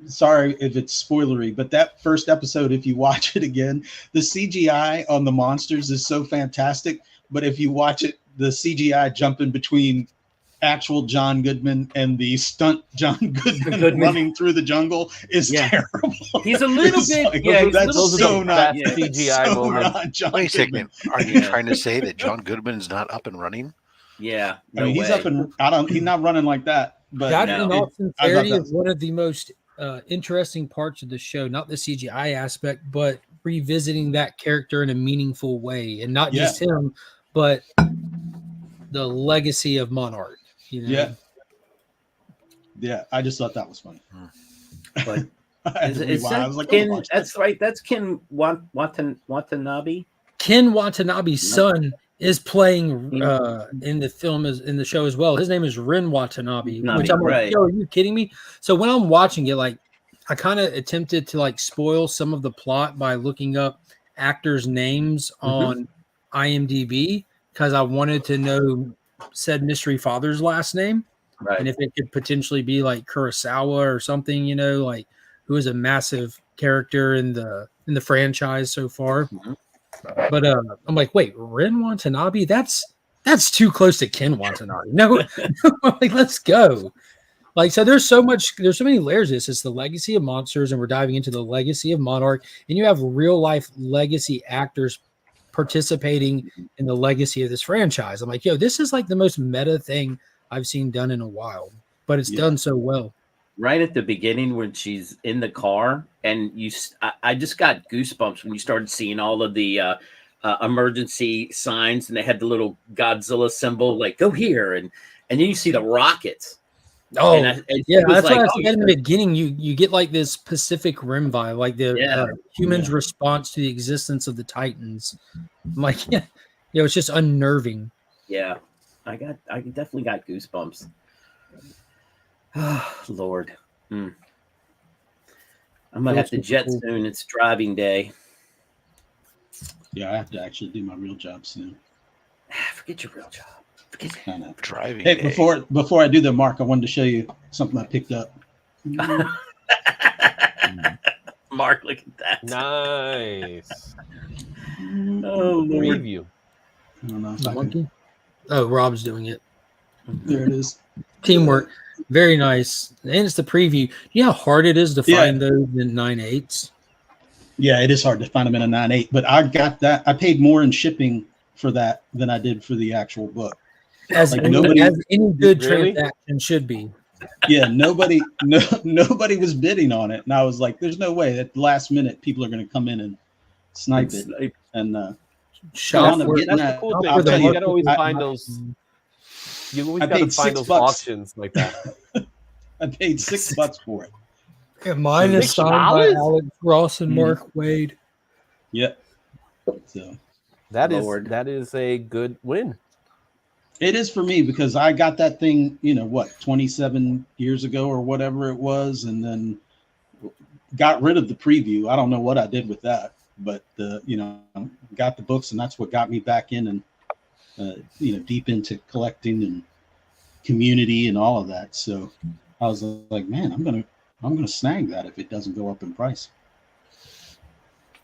Sorry if it's spoilery, but that first episode, if you watch it again, the CGI on the monsters is so fantastic. But if you watch it, the CGI jumping between actual John Goodman and the stunt John Goodman running through the jungle is terrible. He's a little bit, that's so not CGI moment. Wait a second. Are you trying to say that John Goodman's not up and running? Yeah, I mean, he's up and he's not running like that. But that, in all sincerity, is one of the most interesting parts of the show. Not the CGI aspect, but revisiting that character in a meaningful way, and not just him, but the legacy of Monarch. You know? Yeah. I just thought that was funny. But that's right. That's Ken Watanabe. Ken Watanabe's son is playing in the film, in the show as well. His name is Ren Watanabe, which I'm like, yo, are you kidding me? So when I'm watching it, like, I kind of attempted to like spoil some of the plot by looking up actors' names on IMDb because I wanted to know said mystery father's last name, and if it could potentially be like Kurosawa or something, you know, like who is a massive character in the franchise so far. But I'm like, wait, Ren Watanabe? That's too close to Ken Watanabe. No, like, let's go. Like, so there's so many layers of this. It's the legacy of monsters, and we're diving into the legacy of Monarch, and you have real life legacy actors participating in the legacy of this franchise. I'm like, yo, this is like the most meta thing I've seen done in a while, but it's done so well. Right at the beginning when she's in the car, and I just got goosebumps when you started seeing all of the emergency signs, and they had the little Godzilla symbol, like go here, and then you see the rockets. Oh, that's like, why I said in the beginning. You get like this Pacific Rim vibe, like the humans' response to the existence of the Titans. I'm like, it's just unnerving. Yeah, I definitely got goosebumps. Oh, Lord. I'm gonna have to jet soon. It's driving day. Yeah, I have to actually do my real job soon. Forget your real job. Driving. Hey, before I do that, Mark, I wanted to show you something I picked up. Mark, look at that. Nice. Oh, Lord. Preview. I don't know if I can... Oh, Rob's doing it. There it is. Teamwork. Very nice. And it's the preview. You know how hard it is to find those in 9/8? Yeah, it is hard to find them in a 9/8, but I got that. I paid more in shipping for that than I did for the actual book. As any good transaction should be. Yeah, nobody was bidding on it, and I was like, "There's no way at the last minute people are going to come in and snipe it." And that's the cool thing. You got to always find those. You always got to find those auctions like that. I paid $6 for it. Yeah, mine is signed by Alex Ross and Mark Wade. Yep. So that is a good win. It is for me because I got that thing, 27 years ago or whatever it was, and then got rid of the preview. I don't know what I did with that, but got the books, and that's what got me back in and deep into collecting and community and all of that. So I was like, man, I'm gonna snag that if it doesn't go up in price.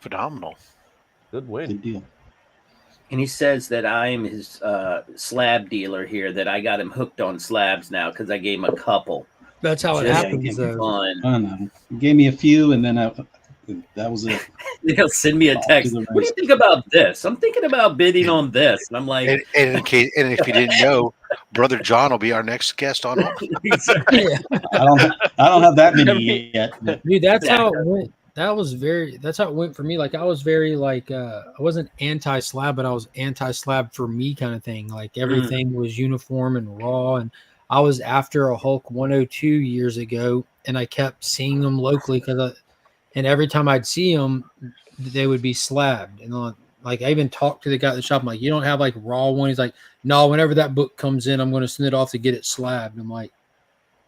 Phenomenal. Good win. Good deal. And he says that I am his slab dealer here, that I got him hooked on slabs now because I gave him a couple. That's how it Just happens, for though. fun. I know. He gave me a few, and then that was it. He'll send me a Off to text. the What do you races. think about this? I'm thinking about bidding on this. And I'm like, And in case, and if you didn't know, Brother John will be our next guest on. Yeah. I don't have that many yet. But Dude, that's how it went. That's how it went for me. Like I was very like I wasn't anti-slab, but I was anti-slab for me kind of thing. Like everything was uniform and raw, and I was after a Hulk 102 years ago, and I kept seeing them locally and every time I'd see them, they would be slabbed. And like I even talked to the guy at the shop. I'm like, you don't have like raw one? He's like, no. Whenever that book comes in, I'm going to send it off to get it slabbed. I'm like,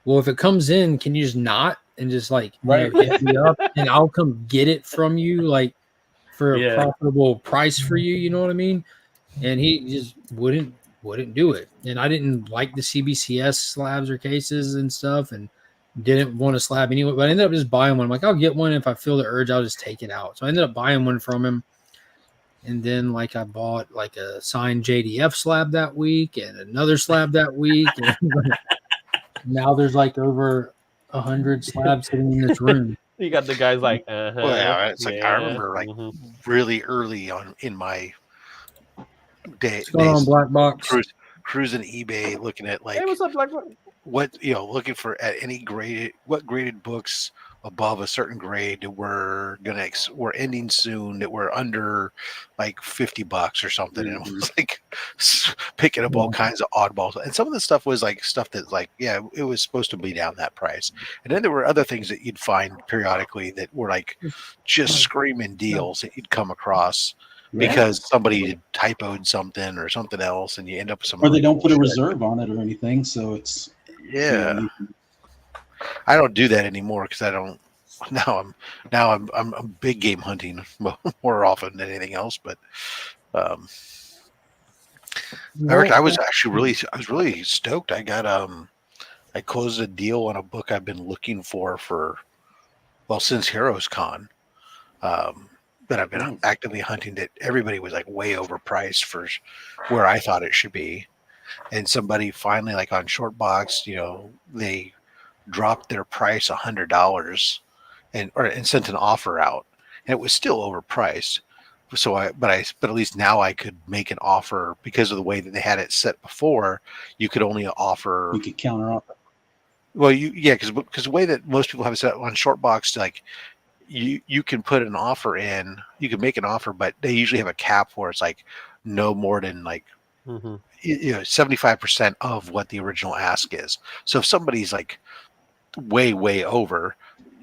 well, if it comes in, can you just not and just like hit me up and I'll come get it from you like for a profitable price for you, you know what I mean? And he just wouldn't do it. And I didn't like the CBCS slabs or cases and stuff and didn't want to slab anyway, but I ended up just buying one. I'm like, I'll get one if I feel the urge, I'll just take it out. So I ended up buying one from him. And then like I bought like a signed JDF slab that week and another slab that week. And now there's like over 100 slabs sitting in this room. You got the guys like, Well, yeah, it's like I remember like really early on in my What's going on, Black Box? Cruising eBay, looking at like hey, what's up, Black? What looking for at any graded books above a certain grade that were ending soon, that were under like $50 or something, and it was like picking up all kinds of oddballs. And some of the stuff was like stuff that like it was supposed to be down that price. And then there were other things that you'd find periodically that were like just screaming deals that you'd come across. Because somebody had typoed something or something else, and you end up with some. Or they don't put a reserve on it or anything, so it's I don't do that anymore because I don't. Now I'm big game hunting more often than anything else. But I was really stoked. I got I closed a deal on a book I've been looking for since Heroes Con. That I've been actively hunting, that everybody was like way overpriced for where I thought it should be. And somebody finally, like on Shortbox, they dropped their price $100 and sent an offer out, and it was still overpriced. So but at least now I could make an offer because of the way that they had it set before. You could only offer. You could counter offer. Well, because the way that most people have it set on Shortbox, like. You can put an offer in, you can make an offer, but they usually have a cap where it's like no more than like 75% of what the original ask is. So if somebody's like way over,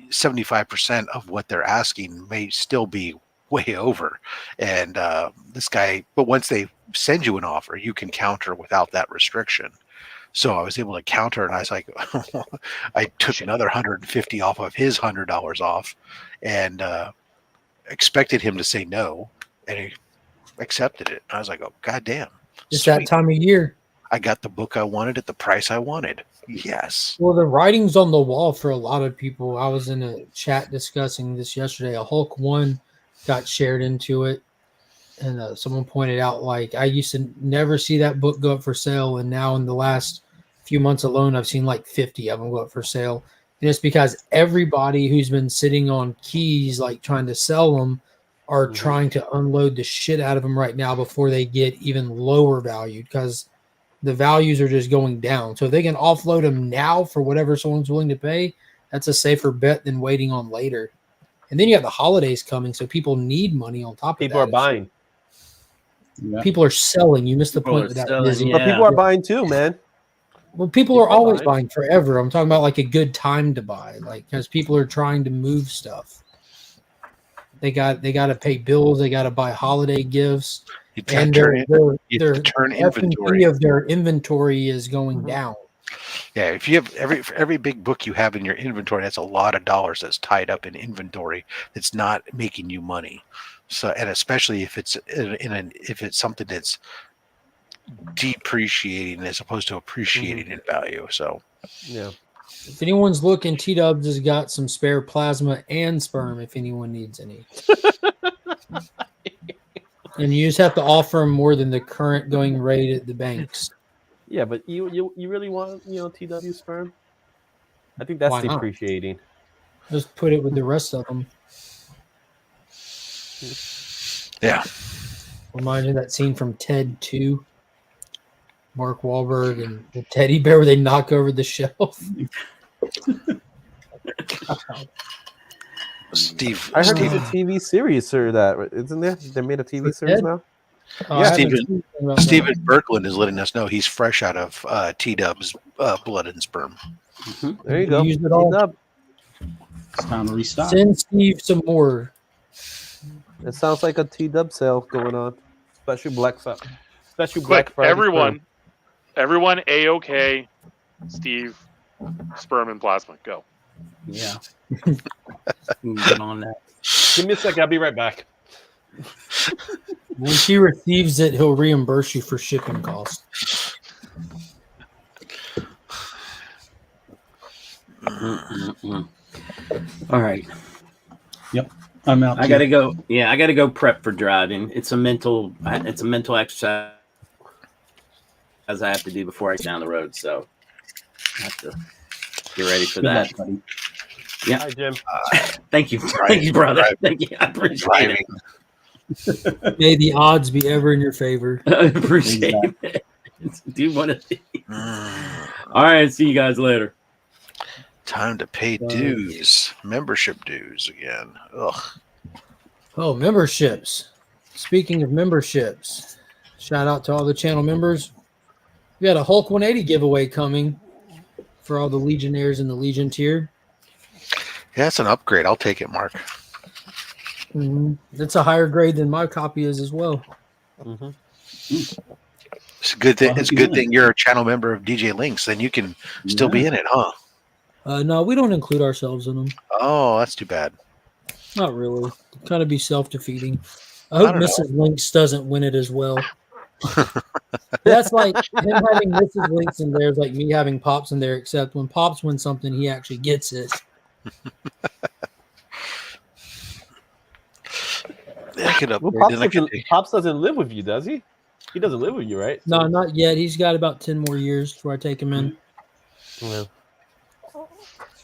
75% of what they're asking may still be way over. And but once they send you an offer, you can counter without that restriction. So I was able to counter, and I was like, I took another 150 off of his $100 off, and expected him to say no, and he accepted it. I was like, oh, goddamn. It's sweet. That time of year. I got the book I wanted at the price I wanted. Yes. Well, the writing's on the wall for a lot of people. I was in a chat discussing this yesterday. A Hulk 1 got shared into it. And someone pointed out, like, I used to never see that book go up for sale. And now in the last few months alone, I've seen like 50 of them go up for sale. And it's because everybody who's been sitting on keys, like trying to sell them, are trying to unload the shit out of them right now before they get even lower valued, because the values are just going down. So if they can offload them now for whatever someone's willing to pay, that's a safer bet than waiting on later. And then you have the holidays coming, so people need money on top of that. People are buying. Yeah. People are selling. You missed the point with that. But people are buying too, man. Well, people are always buying forever. I'm talking about like a good time to buy, like because people are trying to move stuff. They got to pay bills. They got to buy holiday gifts, and their inventory of their inventory is going down. Yeah, if you have every big book you have in your inventory, that's a lot of dollars that's tied up in inventory that's not making you money. So, and especially if it's if it's something that's depreciating as opposed to appreciating in value. So, yeah. If anyone's looking, T-Dubs has got some spare plasma and sperm if anyone needs any. And you just have to offer them more than the current going rate at the banks. Yeah, but you really want TW sperm? I think that's Why not? depreciating. Just put it with the rest of them. Yeah. Reminds me of that scene from Ted 2. Mark Wahlberg and the teddy bear where they knock over the shelf. Steve. I heard Steve, there's a TV series or that, isn't there? They made a TV series Ted? now. Oh, Yeah, I haven't Steven- seen anything about Stephen that. Berkland is letting us know he's fresh out of T-Dub's blood and sperm. There you go. Use it all. T-Dub. It's time to restock. Send Steve some more. It sounds like a T-Dub sale going on. Special Black Friday. Special Quick, Black Friday. everyone, A-OK, Steve, sperm and plasma, go. Yeah. Get on that. Give me a second. I'll be right back. When he receives it, he'll reimburse you for shipping costs. All right. I'm out. I too. gotta go. Yeah, I gotta go prep for driving. It's a mental exercise as I have to do before I get down the road. So I have to get ready for Good that. luck, buddy. Yeah. Hi, Jim. Thank you. Thank you, brother. Thank you. I appreciate it. May the odds be ever in your favor. I appreciate it. Do one of these. All right. See you guys later. Time to pay dues. Membership dues again. Ugh. Oh, memberships. Speaking of memberships, shout out to all the channel members. We got a Hulk 180 giveaway coming for all the Legionnaires in the Legion tier. Yeah, it's an upgrade. I'll take it, Mark. That's a higher grade than my copy is as well. Mm-hmm. It's a good thing. Well, It's a good thing you're a channel member of DJ Links. Then you can still be in it, huh? No, we don't include ourselves in them. Oh, that's too bad. Not really. Kind of be self-defeating. I hope don't know. Mrs. Links doesn't win it as well. That's like him having Mrs. Links in there is like me having Pops in there, except when Pops wins something, he actually gets it. I could Well, upgrade. Then I could take- Pops doesn't live with you, does he? He doesn't live with you, right? No, not yet. He's got about 10 more years before I take him in. Well,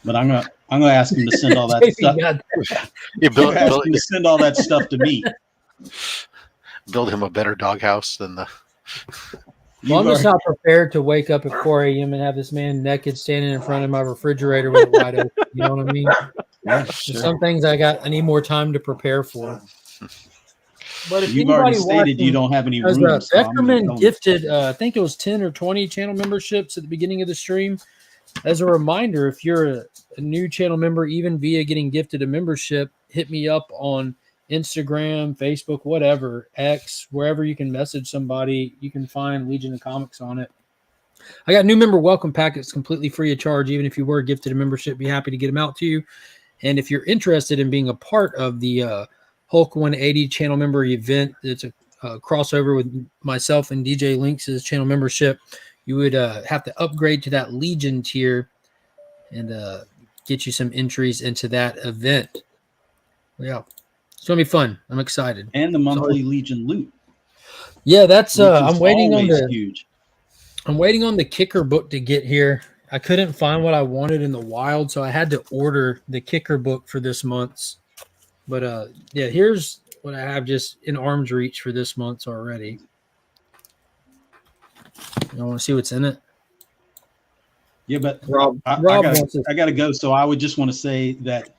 But I'm gonna ask him to send all that stuff. God. Yeah, I'm build, gonna ask build, him to send all that stuff to me. build him a better doghouse than the. Well, I'm just not prepared to wake up at 4 a.m. and have this man naked standing in front of my refrigerator with it wide open. You know what I mean? Yeah, There's sure. some things I need more time to prepare for. But if You've already anybody stated you watching don't have any has room. so I'm gonna Beckerman go. gifted, I think it was 10 or 20 channel memberships at the beginning of the stream. As a reminder, if you're a new channel member, even via getting gifted a membership, hit me up on Instagram, Facebook, whatever, X, wherever you can message somebody. You can find Legion of Comics on it. I got new member welcome packets completely free of charge. Even if you were gifted a membership, be happy to get them out to you. And if you're interested in being a part of the Hulk 180 channel member event, it's a crossover with myself and DJ Links' channel membership. You would have to upgrade to that Legion tier and get you some entries into that event. Yeah, it's gonna be fun. I'm excited. And the monthly Legion loot. Yeah, that's which is I'm waiting on always the huge. I'm waiting on the kicker book to get here. I couldn't find what I wanted in the wild, so I had to order the kicker book for this month's. But yeah, here's what I have just in arm's reach for this month's already. You want to see what's in it? Yeah, but Rob, I wants to- gotta go. So I would just want to say that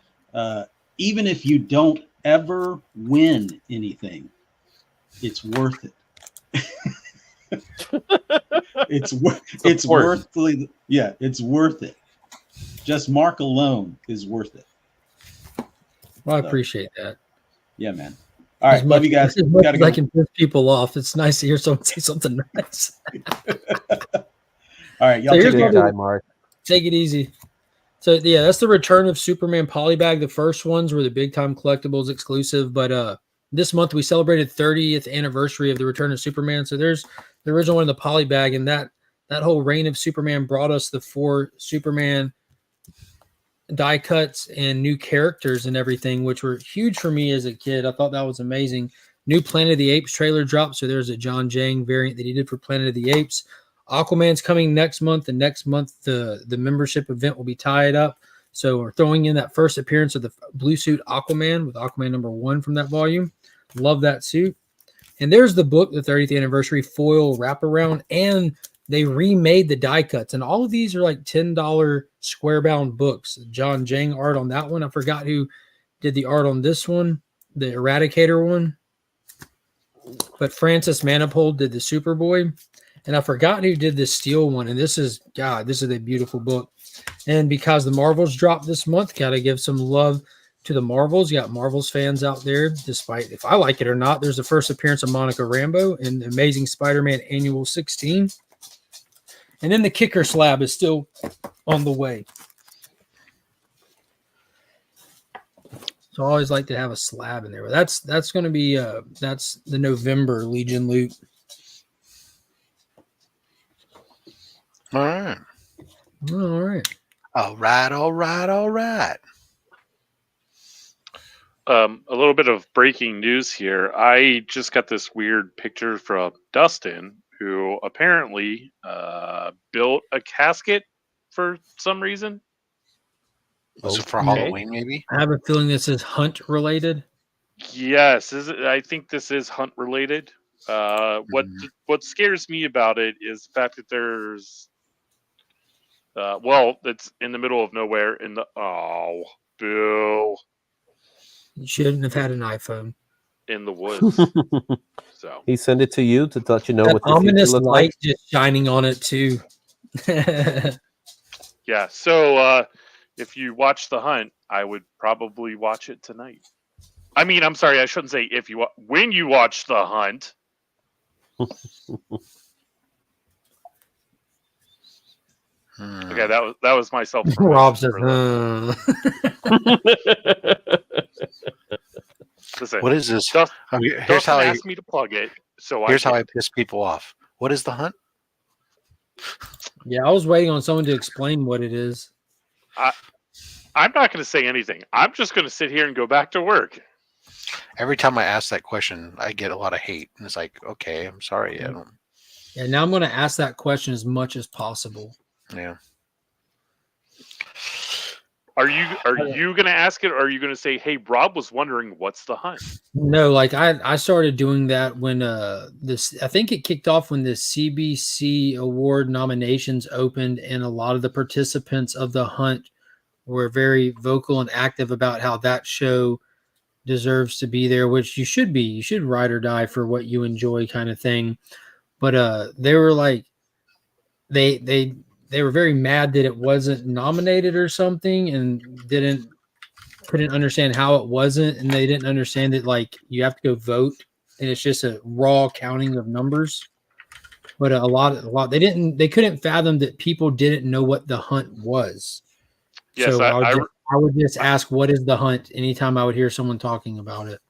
even if you don't ever win anything, it's worth it. it's worth it. Just Mark alone is worth it. Well, I appreciate that. Yeah, man. All right, love you guys. As much Gotta as go. I can piss people off, it's nice to hear someone say something nice. All right, y'all So take here's care. what guy, Mark. Take it easy. So yeah, that's the return of Superman Polybag. The first ones were the big time collectibles exclusive, but this month we celebrated 30th anniversary of the return of Superman. So there's the original one, the Polybag, and that whole reign of Superman brought us the 4 Superman die cuts and new characters and everything, which were huge for me as a kid. I thought that was amazing. New Planet of the Apes trailer dropped. So there's a John Jang variant that he did for Planet of the Apes. Aquaman's coming next month, and next month the membership event will be tied up. So we're throwing in that first appearance of the blue suit Aquaman with Aquaman #1 from that volume. Love that suit. And there's the book, the 30th anniversary foil wraparound, and they remade the die cuts. And all of these are like $10 square bound books. John Jang art on that one. I forgot who did the art on this one, the Eradicator one. But Francis Manifold did the Superboy. And I forgot who did the Steel one. And this is a beautiful book. And because the Marvels dropped this month, got to give some love to the Marvels. You got Marvels fans out there, despite if I like it or not. There's the first appearance of Monica Rambeau in Amazing Spider-Man Annual 16. And then the kicker slab is still on the way. So I always like to have a slab in there. But that's going to be that's the November Legion loot. All right. All right. All right. All right. All right. A little bit of breaking news here. I just got this weird picture from Dustin, who apparently built a casket for some reason. Was it for Okay. Halloween, maybe? I have a feeling this is hunt related. Yes, I think this is hunt related. What scares me about it is the fact that there's it's in the middle of nowhere in the Bill You shouldn't have had an iPhone. in the woods. So He sent it to you to let you know That what the future ominous looks light like. just shining on it too. yeah, so if you watch The Hunt, I would probably watch it tonight. I mean, I'm sorry, I shouldn't say when you watch The Hunt. Okay, that was myself. Rob says, Listen, What is this? Dustin Here's how asked me to plug it, so here's how I did. piss people off. What is the hunt? Yeah, I was waiting on someone to explain what it is. I'm not going to say anything. I'm just going to sit here and go back to work. Every time I ask that question, I get a lot of hate, and it's like, okay, I'm sorry, I don't. Yeah, now I'm going to ask that question as much as possible. Yeah. Are you going to ask it, or are you going to say, "Hey, Rob was wondering what's the hunt"? No, like I started doing that when I think it kicked off when the CBC award nominations opened, and a lot of the participants of the hunt were very vocal and active about how that show deserves to be there, which you should be. You should ride or die for what you enjoy, kind of thing. But they were like they were very mad that it wasn't nominated or something, and couldn't understand how it wasn't, and they didn't understand that like you have to go vote, and it's just a raw counting of numbers. But a lot they couldn't fathom that people didn't know what the hunt was. Yes, So I would just ask, what is the hunt anytime I would hear someone talking about it.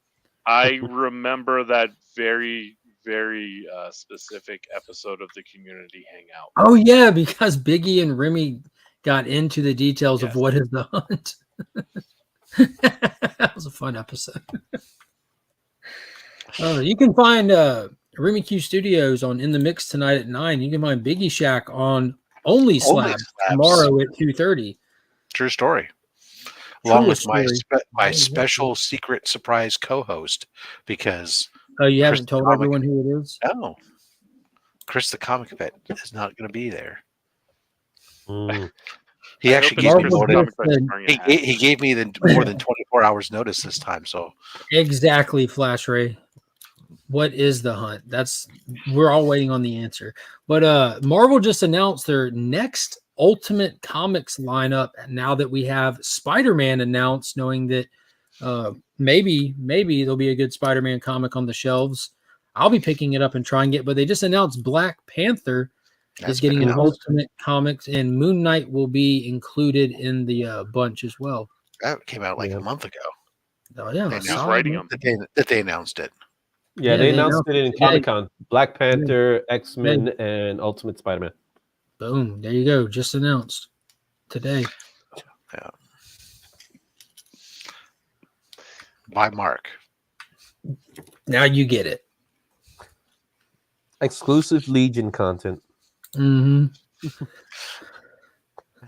I remember that very, very specific episode of the Community Hangout. Oh yeah, because Biggie and Remy got into the details of what is the hunt. That was a fun episode. You can find Remy Q Studios on In the Mix tonight at 9. You can find Biggie Shack on Only Slabs tomorrow at 2:30. True story. Along with my special secret surprise co-host, because you haven't told everyone who it is? No. Chris the Comic Vet is not going to be there. He actually gave me he gave me more than 24 hours notice this time. So exactly, Flash Ray. What is the hunt? We're all waiting on the answer. But Marvel just announced their next Ultimate Comics lineup now that we have Spider-Man announced, knowing that maybe there'll be a good Spider-Man comic on the shelves. I'll be picking it up and trying it, but they just announced Black Panther is getting an Ultimate Comics, and Moon Knight will be included in the bunch as well. That came out like a month ago. Oh yeah, that they announced it. Yeah, they announced it in Comic-Con. Black Panther, X-Men, and Ultimate Spider-Man. Boom! There you go. Just announced today. Yeah. By Mark. Now you get it. Exclusive Legion content. Mm-hmm.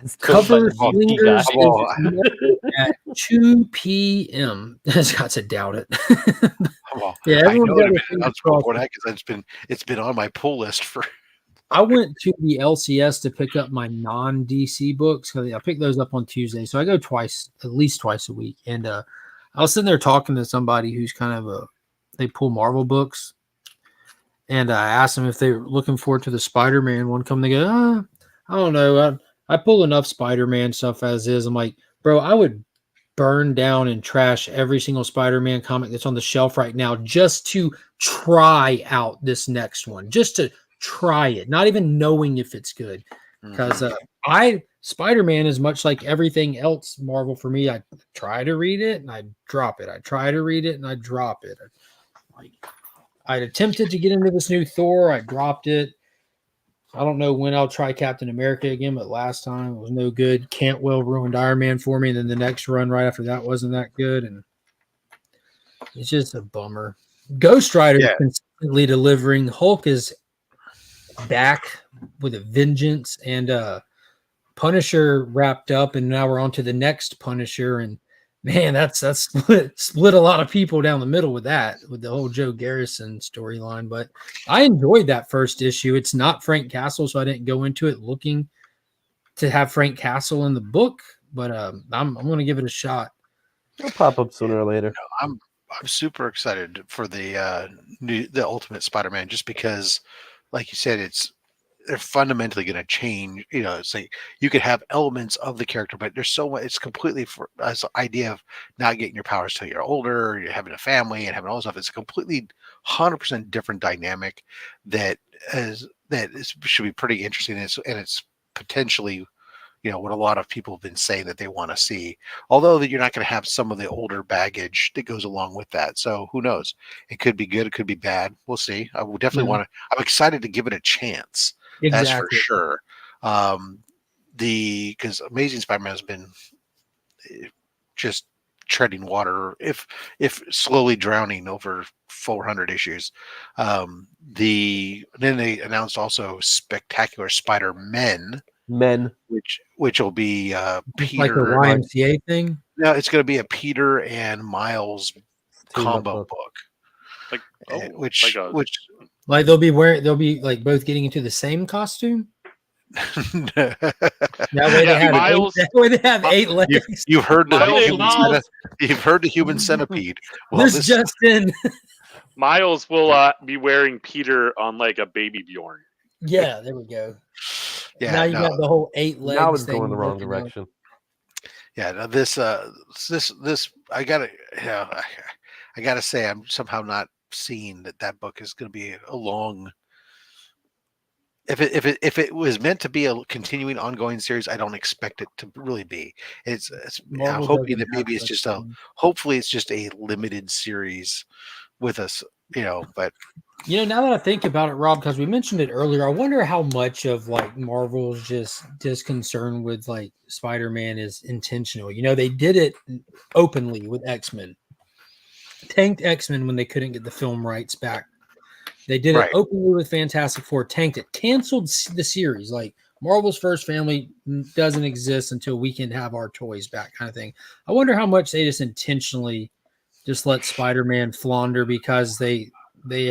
It's told by Cover the DC Slingers guy. Well, is tomorrow at 2 p.m. Scott said doubt it. well, Yeah, I everyone's know got it'd their be fingers announced before crossed. that because it's been on my pull list for. I went to the LCS to pick up my non-DC books because I pick those up on Tuesday. So I go at least twice a week. And I was sitting there talking to somebody who's kind of they pull Marvel books. And I asked them if they were looking forward to the Spider-Man one coming. They go, I don't know. I pull enough Spider-Man stuff as is. I'm like, bro, I would burn down and trash every single Spider-Man comic that's on the shelf right now just to try out this next one, just to try it, not even knowing if it's good. Because Spider-Man is much like everything else Marvel for me. I try to read it and I drop it. I try to read it and I drop it. I'd attempted to get into this new Thor. I dropped it. I don't know when I'll try Captain America again, but last time it was no good. Cantwell ruined Iron Man for me, and then the next run right after that wasn't that good, and it's just a bummer. Ghost Rider is consistently delivering. Hulk is back with a vengeance, and Punisher wrapped up, and now we're on to the next Punisher, and man, that's split a lot of people down the middle with the whole Joe Garrison storyline. But I enjoyed that first issue. It's not Frank Castle, so I didn't go into it looking to have Frank Castle in the book. But I'm going to give it a shot. It'll pop up sooner or later. I'm super excited for the Ultimate Spider-Man just because, like you said, they're fundamentally going to change. It's like you could have elements of the character, but there's so much. It's completely for this idea of not getting your powers till you're older, you're having a family, and having all this stuff. It's a completely 100% different dynamic that should be pretty interesting. And it's potentially, what a lot of people have been saying that they want to see. Although that you're not going to have some of the older baggage that goes along with that. So who knows? It could be good. It could be bad. We'll see. I would definitely want to. I'm excited to give it a chance. Exactly. That's for sure. Because Amazing Spider-Man has been just treading water, if slowly drowning over 400 issues. Then they announced also Spectacular Spider-Men, which will be Peter, like the YMCA thing. No, it's going to be a Peter and Miles combo book. Which like they'll be like both getting into the same costume. That way they have 8 legs. You've heard the human centipede. Well, this just in. Miles will be wearing Peter on like a baby Bjorn. Yeah, there we go. Yeah, now you got the whole 8 legs. Now it's going the wrong direction. Yeah, now this I gotta say I'm somehow not seeing that book is going to be a long. If it was meant to be a continuing ongoing series, I don't expect it to really be. I'm hoping that maybe it's just hopefully it's just a limited series with us, but now that I think about it, Rob, because we mentioned it earlier, I wonder how much of like Marvel's just concern with like Spider-Man is intentional. They did it openly with X-Men. Tanked X-Men when they couldn't get the film rights back. They did it openly with Fantastic Four, tanked it, canceled the series. Like Marvel's first family doesn't exist until we can have our toys back, kind of thing. I wonder how much they just intentionally just let Spider-Man flounder because they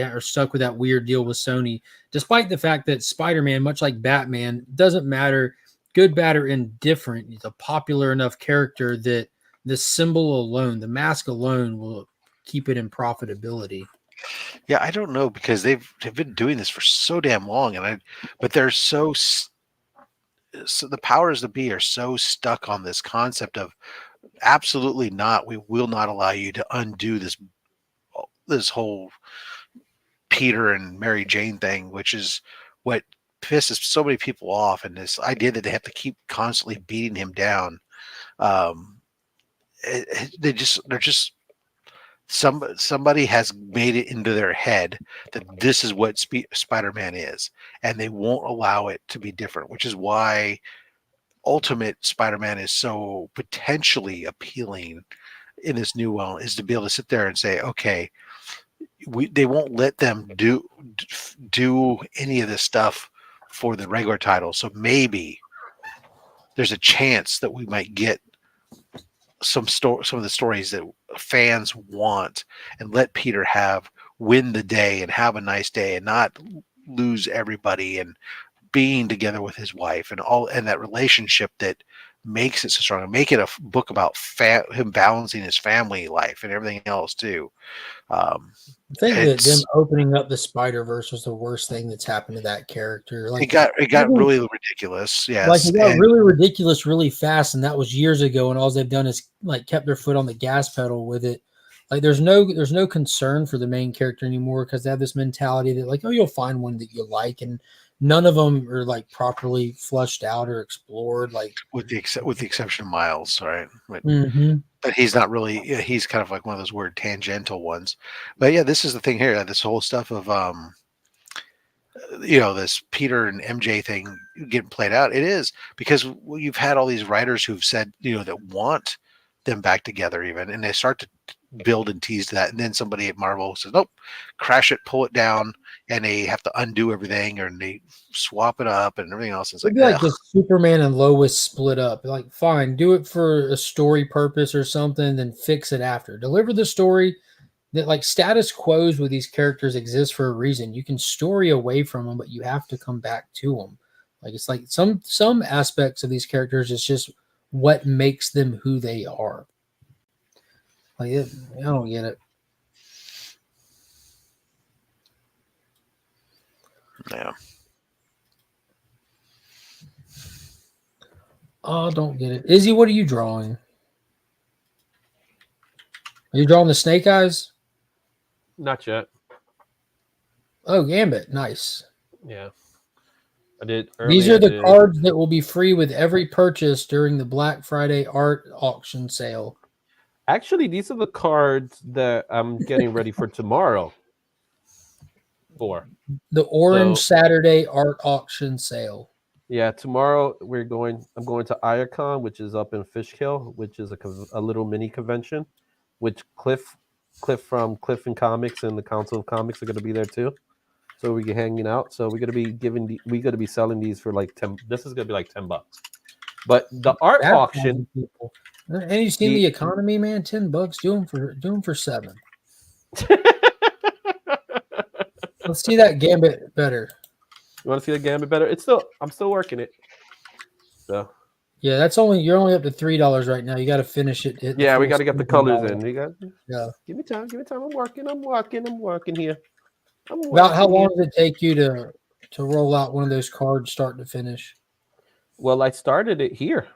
are stuck with that weird deal with Sony, despite the fact that Spider-Man, much like Batman, doesn't matter, good, bad, or indifferent. He's a popular enough character that the symbol alone, the mask alone, will keep it in profitability. Yeah, I don't know because they've been doing this for so damn long, but they're so the powers that be are so stuck on this concept of absolutely not. We will not allow you to undo this whole Peter and Mary Jane thing, which is what pisses so many people off, and this idea that they have to keep constantly beating him down. They're just. Somebody has made it into their head that this is what Spider-Man is, and they won't allow it to be different, which is why Ultimate Spider-Man is so potentially appealing in this new one, is to be able to sit there and say, okay, they won't let them do any of this stuff for the regular title. So maybe there's a chance that we might get some of the stories that fans want, and let Peter win the day and have a nice day and not lose everybody, and being together with his wife and that relationship that makes it so strong, and make it a book about him balancing his family life and everything else too. I think that them opening up the Spider-Verse was the worst thing that's happened to that character. Like it got really ridiculous. Yes. Like it got really ridiculous really fast, and that was years ago, and all they've done is like kept their foot on the gas pedal with it. Like there's no concern for the main character anymore, because they have this mentality that like, oh, you'll find one that you like, and none of them are like properly flushed out or explored. Like with the exception of Miles, right? But, mm-hmm. but he's not really. He's kind of like one of those weird tangential ones. But yeah, this is the thing here. This whole stuff of this Peter and MJ thing getting played out. It is because you've had all these writers who've said that want them back together, even, and they start to build and tease that, and then somebody at Marvel says, nope, crash it, pull it down, and they have to undo everything, or they swap it up and everything else. It's It'd be like just Superman and Lois split up. Like, fine, do it for a story purpose or something, then fix it after. Deliver the story. That like status quos with these characters exist for a reason. You can story away from them, but you have to come back to them. Like it's like some aspects of these characters, it's just what makes them who they are. Like I don't get it. Yeah. Oh, don't get it. Izzy, what are you drawing? Are you drawing the snake eyes? Not yet. Oh, Gambit. Nice. Yeah. I did. These are the cards that will be free with every purchase during the Black Friday art auction sale. Actually, these are the cards that I'm getting ready for tomorrow. The Orange Saturday art auction sale. Yeah, tomorrow I'm going to IACON, which is up in Fishkill, which is a little mini convention, which Cliff from Cliff and Comics and the Council of Comics are going to be there too. So we're hanging out. So we're going to be selling these for like 10. This is going to be like $10. But the art auction. People. And you seen the economy, man? $10. Do them for $7. Let's see that Gambit better. You want to see the Gambit better? I'm still working it. So. Yeah, you're only up to $3 right now. You got to finish it. Yeah, we got to get the colors in. Yeah. Give me time. I'm working here. About how long does it take you to roll out one of those cards, start to finish? Well, I started it here.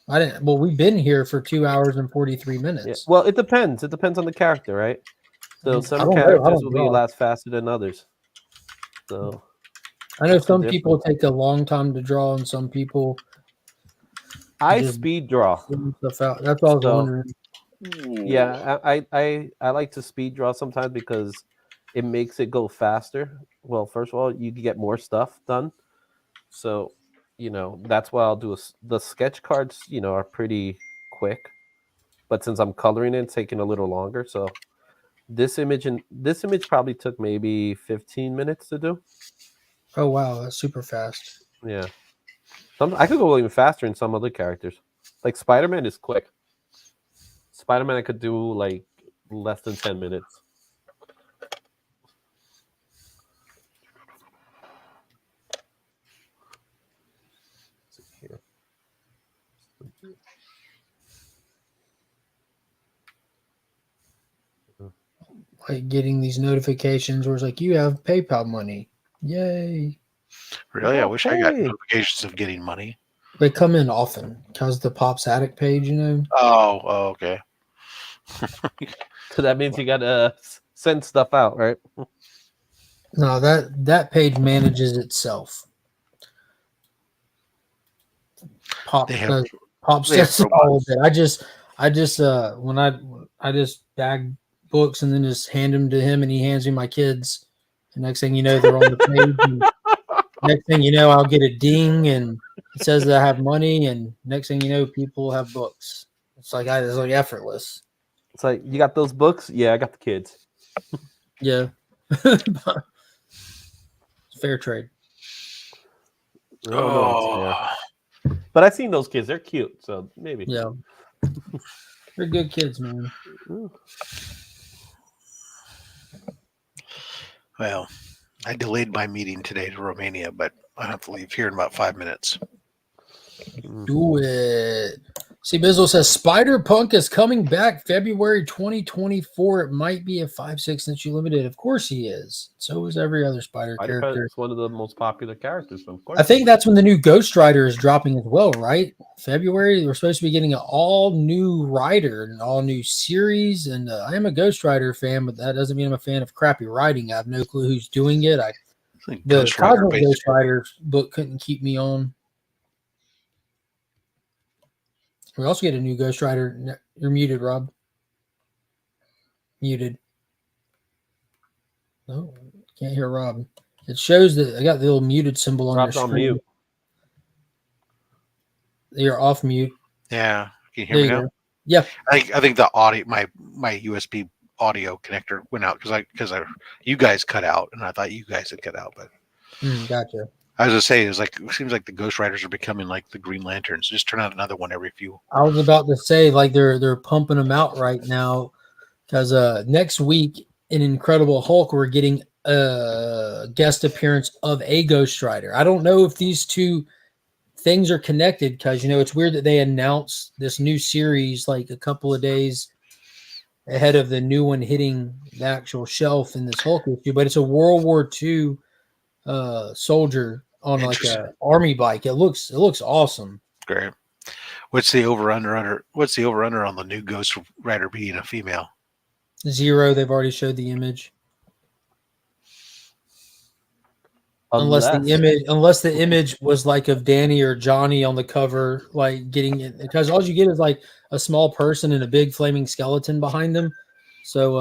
I didn't. Well, we've been here for 2 hours and 43 minutes. Yeah. Well, it depends. It depends on the character, right? So some characters will last faster than others. So I know some people take a long time to draw, and some people. I speed draw. That's what I was wondering. Yeah, I like to speed draw sometimes because it makes it go faster. Well, first of all, you can get more stuff done. So, that's why I'll do the sketch cards, are pretty quick. But since I'm coloring it, it's taking a little longer. So this image probably took maybe 15 minutes to do. Oh, wow. That's super fast. Yeah. I could go even faster in some other characters. Like Spider-Man is quick. Spider-Man I could do like less than 10 minutes. Like getting these notifications where it's like, you have PayPal money. Yay. Really? I wish I got notifications of getting money. They come in often because the Pop's Attic page, Oh, okay. So that means you got to send stuff out, right? No, that page manages itself. Pop does all of it. I just when I just bag books and then just hand them to him, and he hands me my kids. The next thing you know, they're on the page. And next thing you know, I'll get a ding, and it says that I have money. And next thing you know, people have books. It's like effortless. It's like, you got those books? Yeah, I got the kids. Yeah. Fair trade. I don't know if it's fair. But I've seen those kids. They're cute, so maybe. Yeah. They're good kids, man. Well, I delayed my meeting today to Romania, but I have to leave here in about 5 minutes. Do it. See, Bizzle says Spider-Punk is coming back February 2024. It might be a 5/6 inch limited. Of course he is. So is every other Spider character. It's one of the most popular characters, of course. I think that's when the new Ghost Rider is dropping as well, right? February. We're supposed to be getting an all-new rider and an all-new series. And I am a Ghost Rider fan, but that doesn't mean I'm a fan of crappy writing. I have no clue who's doing it. The Cosmic Ghost Rider book couldn't keep me on. We also get a new Ghost Rider. You're muted, Rob. Muted. No, can't hear Rob. It shows that I got the little muted symbol on Rob's your on screen. mute. You're off mute. Yeah, can you hear me now? Go. Yeah. I think the audio, my USB audio connector went out because you guys cut out, and I thought you guys had cut out, but Gotcha. I was gonna say it seems like the Ghost Riders are becoming like the Green Lanterns. Just turn out another one every few. I was about to say like they're pumping them out right now because next week in Incredible Hulk we're getting a guest appearance of a Ghost Rider. I don't know if these two things are connected because it's weird that they announced this new series like a couple of days ahead of the new one hitting the actual shelf in this Hulk issue, but it's a World War II soldier on like a army bike. It looks awesome. Great. What's the over under on the new Ghost Rider being a female? 0. They've already showed the image. Unless the image was like of Danny or Johnny on the cover, like getting it, because all you get is like a small person and a big flaming skeleton behind them. So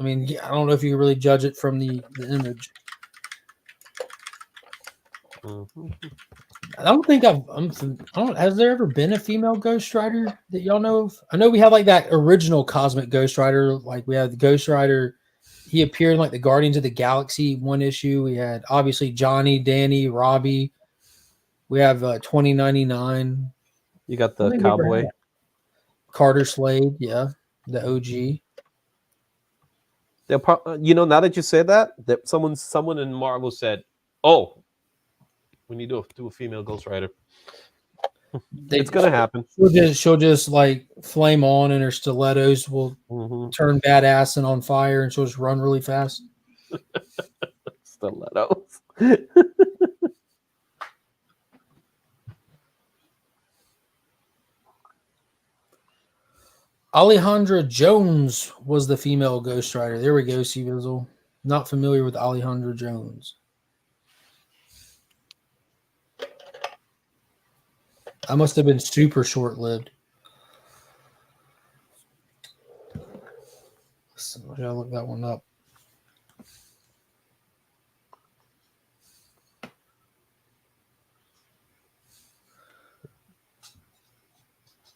I mean, I don't know if you can really judge it from the image. I don't think has there ever been a female Ghost Rider that y'all know of? I know we have like that original Cosmic Ghost Rider. Like we had the Ghost Rider. He appeared in like the Guardians of the Galaxy one issue. We had obviously Johnny, Danny, Robbie. We have 2099. You got the cowboy. Carter Slade, yeah. The OG. Now that you said that someone in Marvel said, "Oh, we need to do a female Ghost Rider." It's gonna happen. She'll just like flame on, and her stilettos will turn badass and on fire, and she'll just run really fast. Stilettos. Alejandra Jones was the female Ghost Rider. There we go, C-Vizzle. Not familiar with Alejandra Jones. I must have been super short-lived. So I gotta look that one up.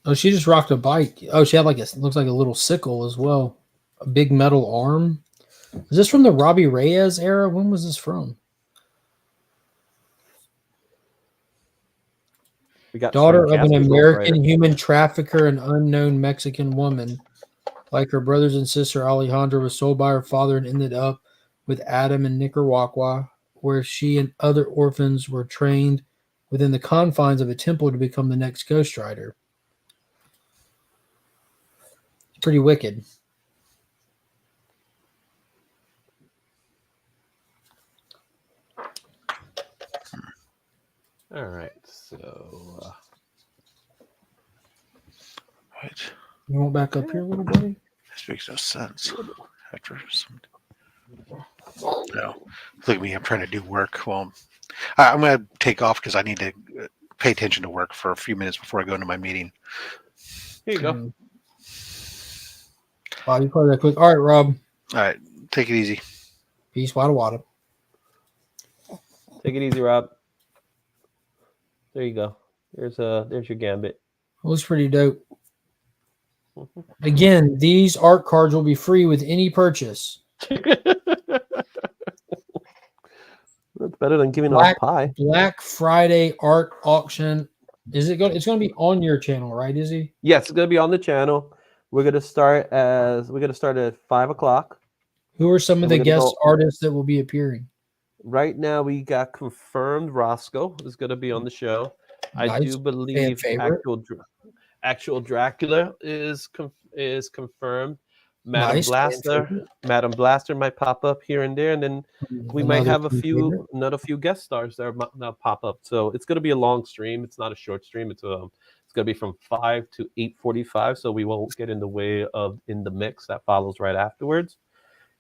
Oh, she just rocked a bike. Oh, she had looks like a little sickle as well. A big metal arm. Is this from the Robbie Reyes era? When was this from? We got daughter of an American human trafficker and unknown Mexican woman. Like her brothers and sister, Alejandra was sold by her father and ended up with Adam in Nicaragua, where she and other orphans were trained within the confines of a temple to become the next Ghost Rider. Pretty wicked. All right, so right. You want back up here, little buddy? This makes no sense. After some, no, look at me. I'm trying to do work. Well, I'm going to take off because I need to pay attention to work for a few minutes before I go into my meeting. Here you go. Wow, you play that quick. All right, Rob. All right, take it easy. Peace, wada. Take it easy, Rob. There you go. There's your Gambit. Looks pretty dope. Again, these art cards will be free with any purchase. That's better than giving Black, off pie. Black Friday art auction. Is it going? It's going to be on your channel, right? Izzy? Yes, it's gonna be on the channel. We're gonna start at 5:00. Who are some of And the we're gonna guest go- artists that will be appearing? Right now, we got confirmed. Roscoe is gonna be on the show. I Nice. do Fan believe favorite. actual Dracula is confirmed. Madam Nice. Fan Blaster, favorite. Madam Blaster might pop up here and there, and then we might Another have fan favorite. another few guest stars that pop up. So it's gonna be a long stream. It's not a short stream. It's gonna be from 5 to 8:45. So we won't get in the way of In the Mix that follows right afterwards.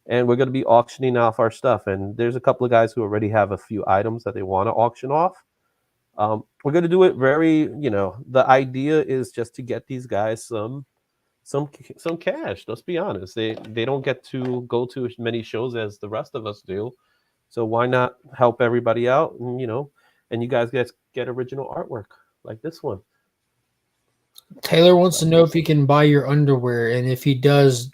And we're gonna be auctioning off our stuff. And there's a couple of guys who already have a few items that they want to auction off. We're gonna do it very, the idea is just to get these guys some cash. Let's be honest. They don't get to go to as many shows as the rest of us do. So why not help everybody out? And and you guys get original artwork like this one. Taylor wants to know if he can buy your underwear, and if he does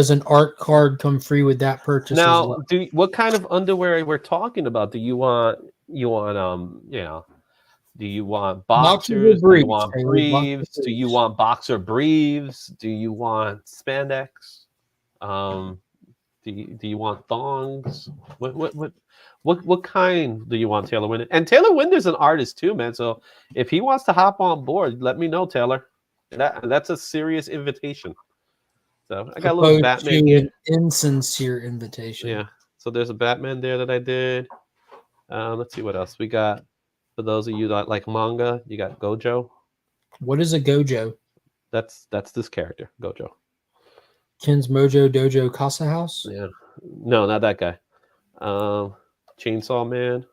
an art card come free with that purchase as Now, well? what kind of underwear we're talking about? Do you want do you want boxers? Do you want briefs? Do you want boxer briefs? Do you want spandex? Do you want thongs? What kind do you want, Taylor Winder? And Taylor Winder's an artist too, man. So if he wants to hop on board, let me know, Taylor. That's a serious invitation. So I got a little Batman. To an insincere invitation. Yeah. So there's a Batman there that I did. Let's see what else we got. For those of you that like manga, you got Gojo. What is a Gojo? That's this character, Gojo. Ken's Mojo Dojo Casa House? Yeah. No, not that guy. Chainsaw Man.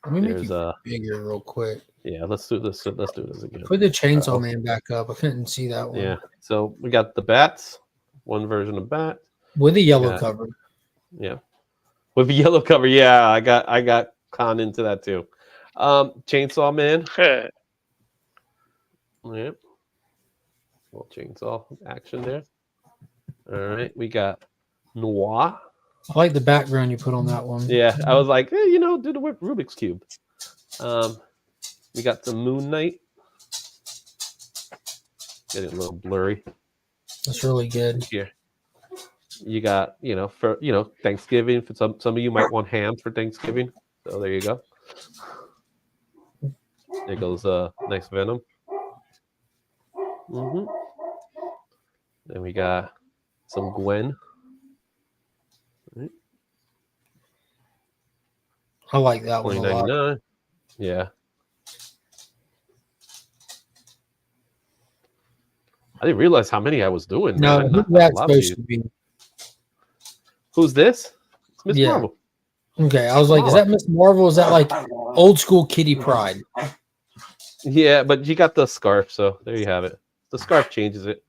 Let me make There's you bigger real quick. Yeah, let's do this again. Put the Chainsaw Man back up. I couldn't see that one. Yeah. So we got the bats, one version of bat. With a yellow cover. Yeah. With a yellow cover. Yeah, I got con into that too. Chainsaw Man. Yep. Little chainsaw action there. All right. We got Noir. I like the background you put on that one. Yeah, I was like, hey, do the Rubik's Cube. We got the Moon Knight. Getting a little blurry. That's really good. Here. You got, for Thanksgiving. For some of you might want ham for Thanksgiving. So there you go. There goes nice Venom. Then we got some Gwen. Right. I like that one a lot. $20.99. Yeah. I didn't realize how many I was doing. No, man. who's that supposed to be? Who's this? It's Miss Marvel. Okay, I was like, is that Miss Marvel? Is that like old school Kitty Pryde? Yeah, but you got the scarf, so there you have it. The scarf changes it.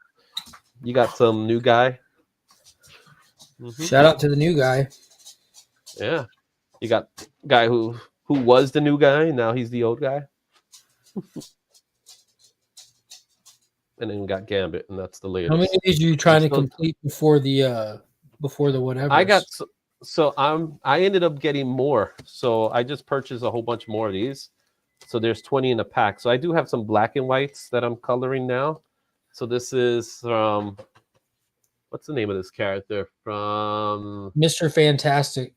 You got some new guy. Shout out to the new guy. Yeah. You got guy who was the new guy, now he's the old guy. And then we got Gambit, and that's the latest. How many of these are you trying to complete before the whatever? I got I ended up getting more. So I just purchased a whole bunch more of these. So there's 20 in a pack. So I do have some black and whites that I'm coloring now. So this is from what's the name of this character? From Mr. Fantastic.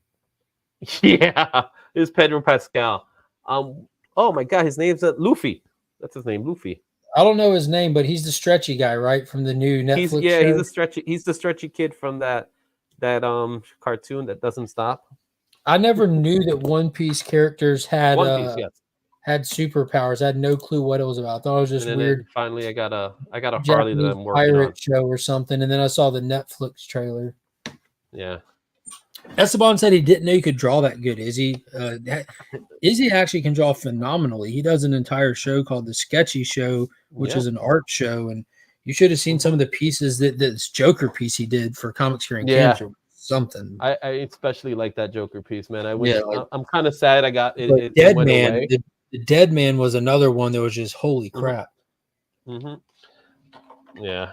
Yeah, it's Pedro Pascal. Oh my god, his name's Luffy. That's his name, Luffy. I don't know his name, but he's the stretchy guy, right? From the new Netflix show. He's the stretchy kid from that cartoon that doesn't stop. I never knew that One Piece characters had had superpowers. I had no clue what it was about. I thought it was just weird. Finally, I got a Japanese Harley that I'm working pirate on. show or something, and then I saw the Netflix trailer. Yeah. Esteban said he didn't know you could draw that good. Izzy actually can draw phenomenally. He does an entire show called The Sketchy Show, which is an art show, and you should have seen some of the pieces that this Joker piece he did for Comics Curing Cancer. Something. I especially like that Joker piece, man. I'm kind of sad I got it. It Dead went Man. away. The Dead Man was another one that was just holy crap. Yeah.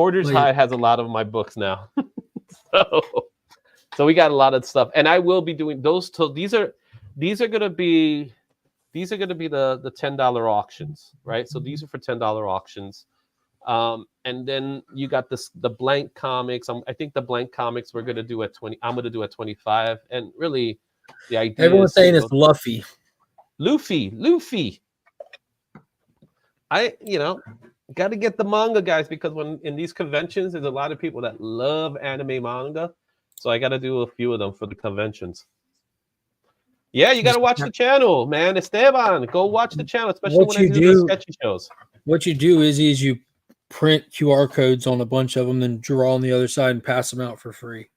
Hoarders Well, yeah. High has a lot of my books now. so we got a lot of stuff, and I will be doing those. These are gonna be the $10 auctions, right? So these are for $10 auctions. And then you got the blank comics. I think the blank comics we're gonna do at 20. I'm gonna do at 25. And really, the idea Everyone's is saying it's Luffy. Luffy. I got to get the manga, guys, because when in these conventions, there's a lot of people that love anime manga. So I got to do a few of them for the conventions. Yeah, you got to watch the channel, man. Esteban, go watch the channel, especially when I do the sketchy shows. What you do is you print QR codes on a bunch of them, then draw on the other side and pass them out for free.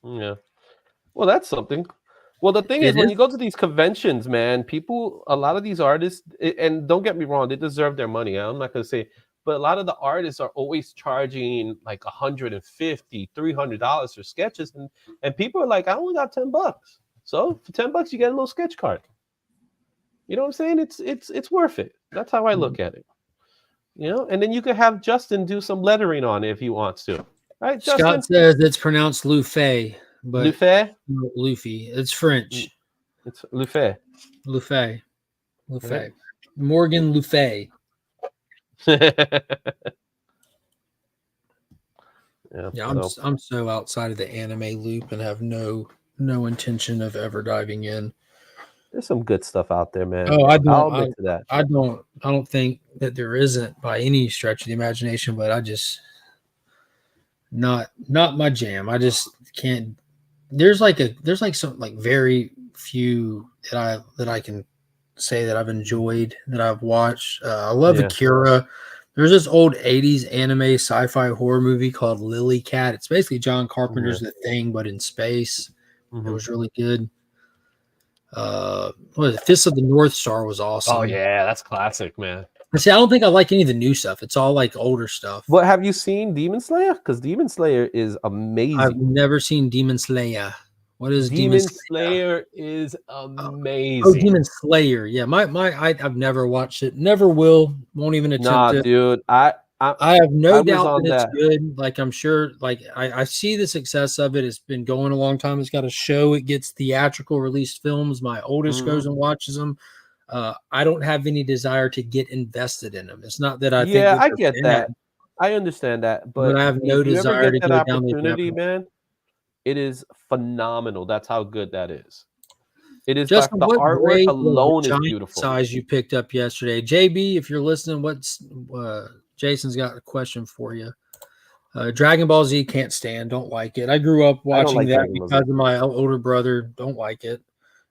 Yeah. Well, that's something. Well, the thing is, when you go to these conventions, man, a lot of these artists, and don't get me wrong, they deserve their money. I'm not going to say, but a lot of the artists are always charging like $150, $300 for sketches. And people are like, I only got $10. So for $10, you get a little sketch card. You know what I'm saying? It's worth it. That's how I look at it. And then you could have Justin do some lettering on it if he wants to. Right, Justin? Scott says it's pronounced Luffy. But Luffy? No, Luffy. It's French. It's Luffy. Luffy. Right. Morgan Luffy. I'm so outside of the anime loop and have no intention of ever diving in. There's some good stuff out there, man. Oh, I'll admit to that. I don't think that there isn't by any stretch of the imagination, but I just not my jam. I just can't. There's some very few that I can say that I've enjoyed, that I've watched. I love Akira. There's this old 80s anime sci-fi horror movie called Lily Cat. It's basically John Carpenter's The Thing, but in space. It was really good. Fist of the North Star was awesome. Oh yeah, that's classic, man. See, I don't think I like any of the new stuff. It's all like older stuff. What have you seen Demon Slayer? Because Demon Slayer is amazing. I've never seen Demon Slayer. What is Demon Slayer? Is amazing. Oh, Demon Slayer. Yeah, I've never watched it. Never will. Won't even attempt it. Dude. I have no doubt that it's good. Like, I'm sure, like I see the success of it. It's been going a long time. It's got a show. It gets theatrical released films. My oldest goes and watches them. I don't have any desire to get invested in them. It's not that I think. Yeah, I get that. I understand that, but I have no desire to go down the opportunity, man. It is phenomenal. That's how good that is. It is. Just the artwork alone is beautiful. Size you picked up yesterday, JB. If you're listening, Jason's got a question for you. Dragon Ball Z can't stand. Don't like it. I grew up watching that because of my older brother. Don't like it.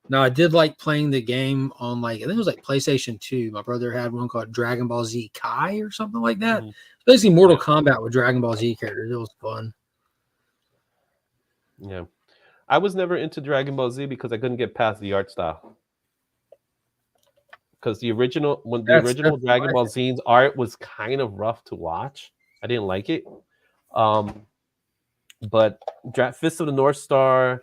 Now, I did like playing the game on I think it was PlayStation 2. My brother had one called Dragon Ball Z Kai or something like that. It's basically Mortal Kombat with Dragon Ball Z characters. It was fun. Yeah. I was never into Dragon Ball Z because I couldn't get past the art style. Because the original Dragon Ball Z's art was kind of rough to watch. I didn't like it. But Fist of the North Star,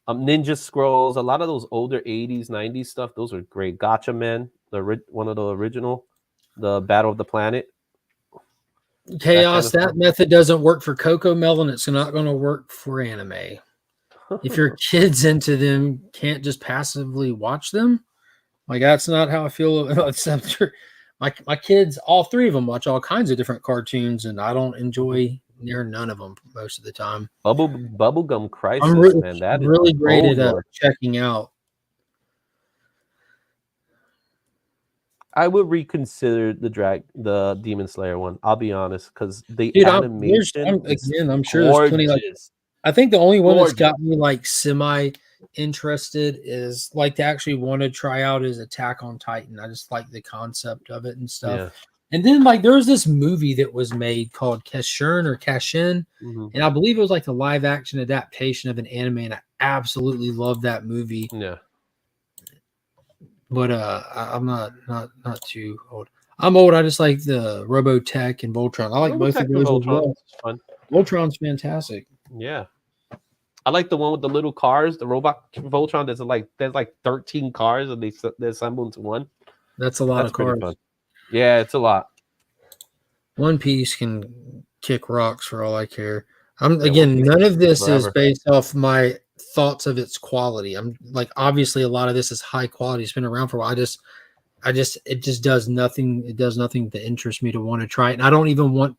Ninja Scrolls, a lot of those older 80s, 90s stuff, those are great. Gotcha Man, one of the original, the Battle of the Planet. Chaos, that method doesn't work for Coco Melon. It's not going to work for anime. If your kid's into them, can't just passively watch them. Like, that's not how I feel. Except my kids, all three of them watch all kinds of different cartoons, and I don't enjoy near none of them most of the time. Bubblegum Crisis, I'm really, man. That is really great at checking out. I would reconsider the Demon Slayer one. I'll be honest, because the animation. I'm sure there's plenty. I think the only one that's got me semi interested is to actually want to try out is Attack on Titan. I just like the concept of it and stuff. Yeah. And then there was this movie that was made called Cashin, and I believe it was a live action adaptation of an anime, and I absolutely loved that movie. Yeah. But I'm not too old. I'm old. I just like the Robotech and Voltron. I like both of those as well. Fun. Voltron's fantastic. Yeah. I like the one with the little cars, the robot Voltron. There's 13 cars and they assemble into one. That's a lot of cars. Fun. Yeah, it's a lot. One Piece can kick rocks for all I care. I'm Yeah, again, we'll none keep of this is forever. based off my thoughts of its quality. I'm like, obviously, a lot of this is high quality. It's been around for a while. It just does nothing. It does nothing to interest me to want to try it. And I don't even want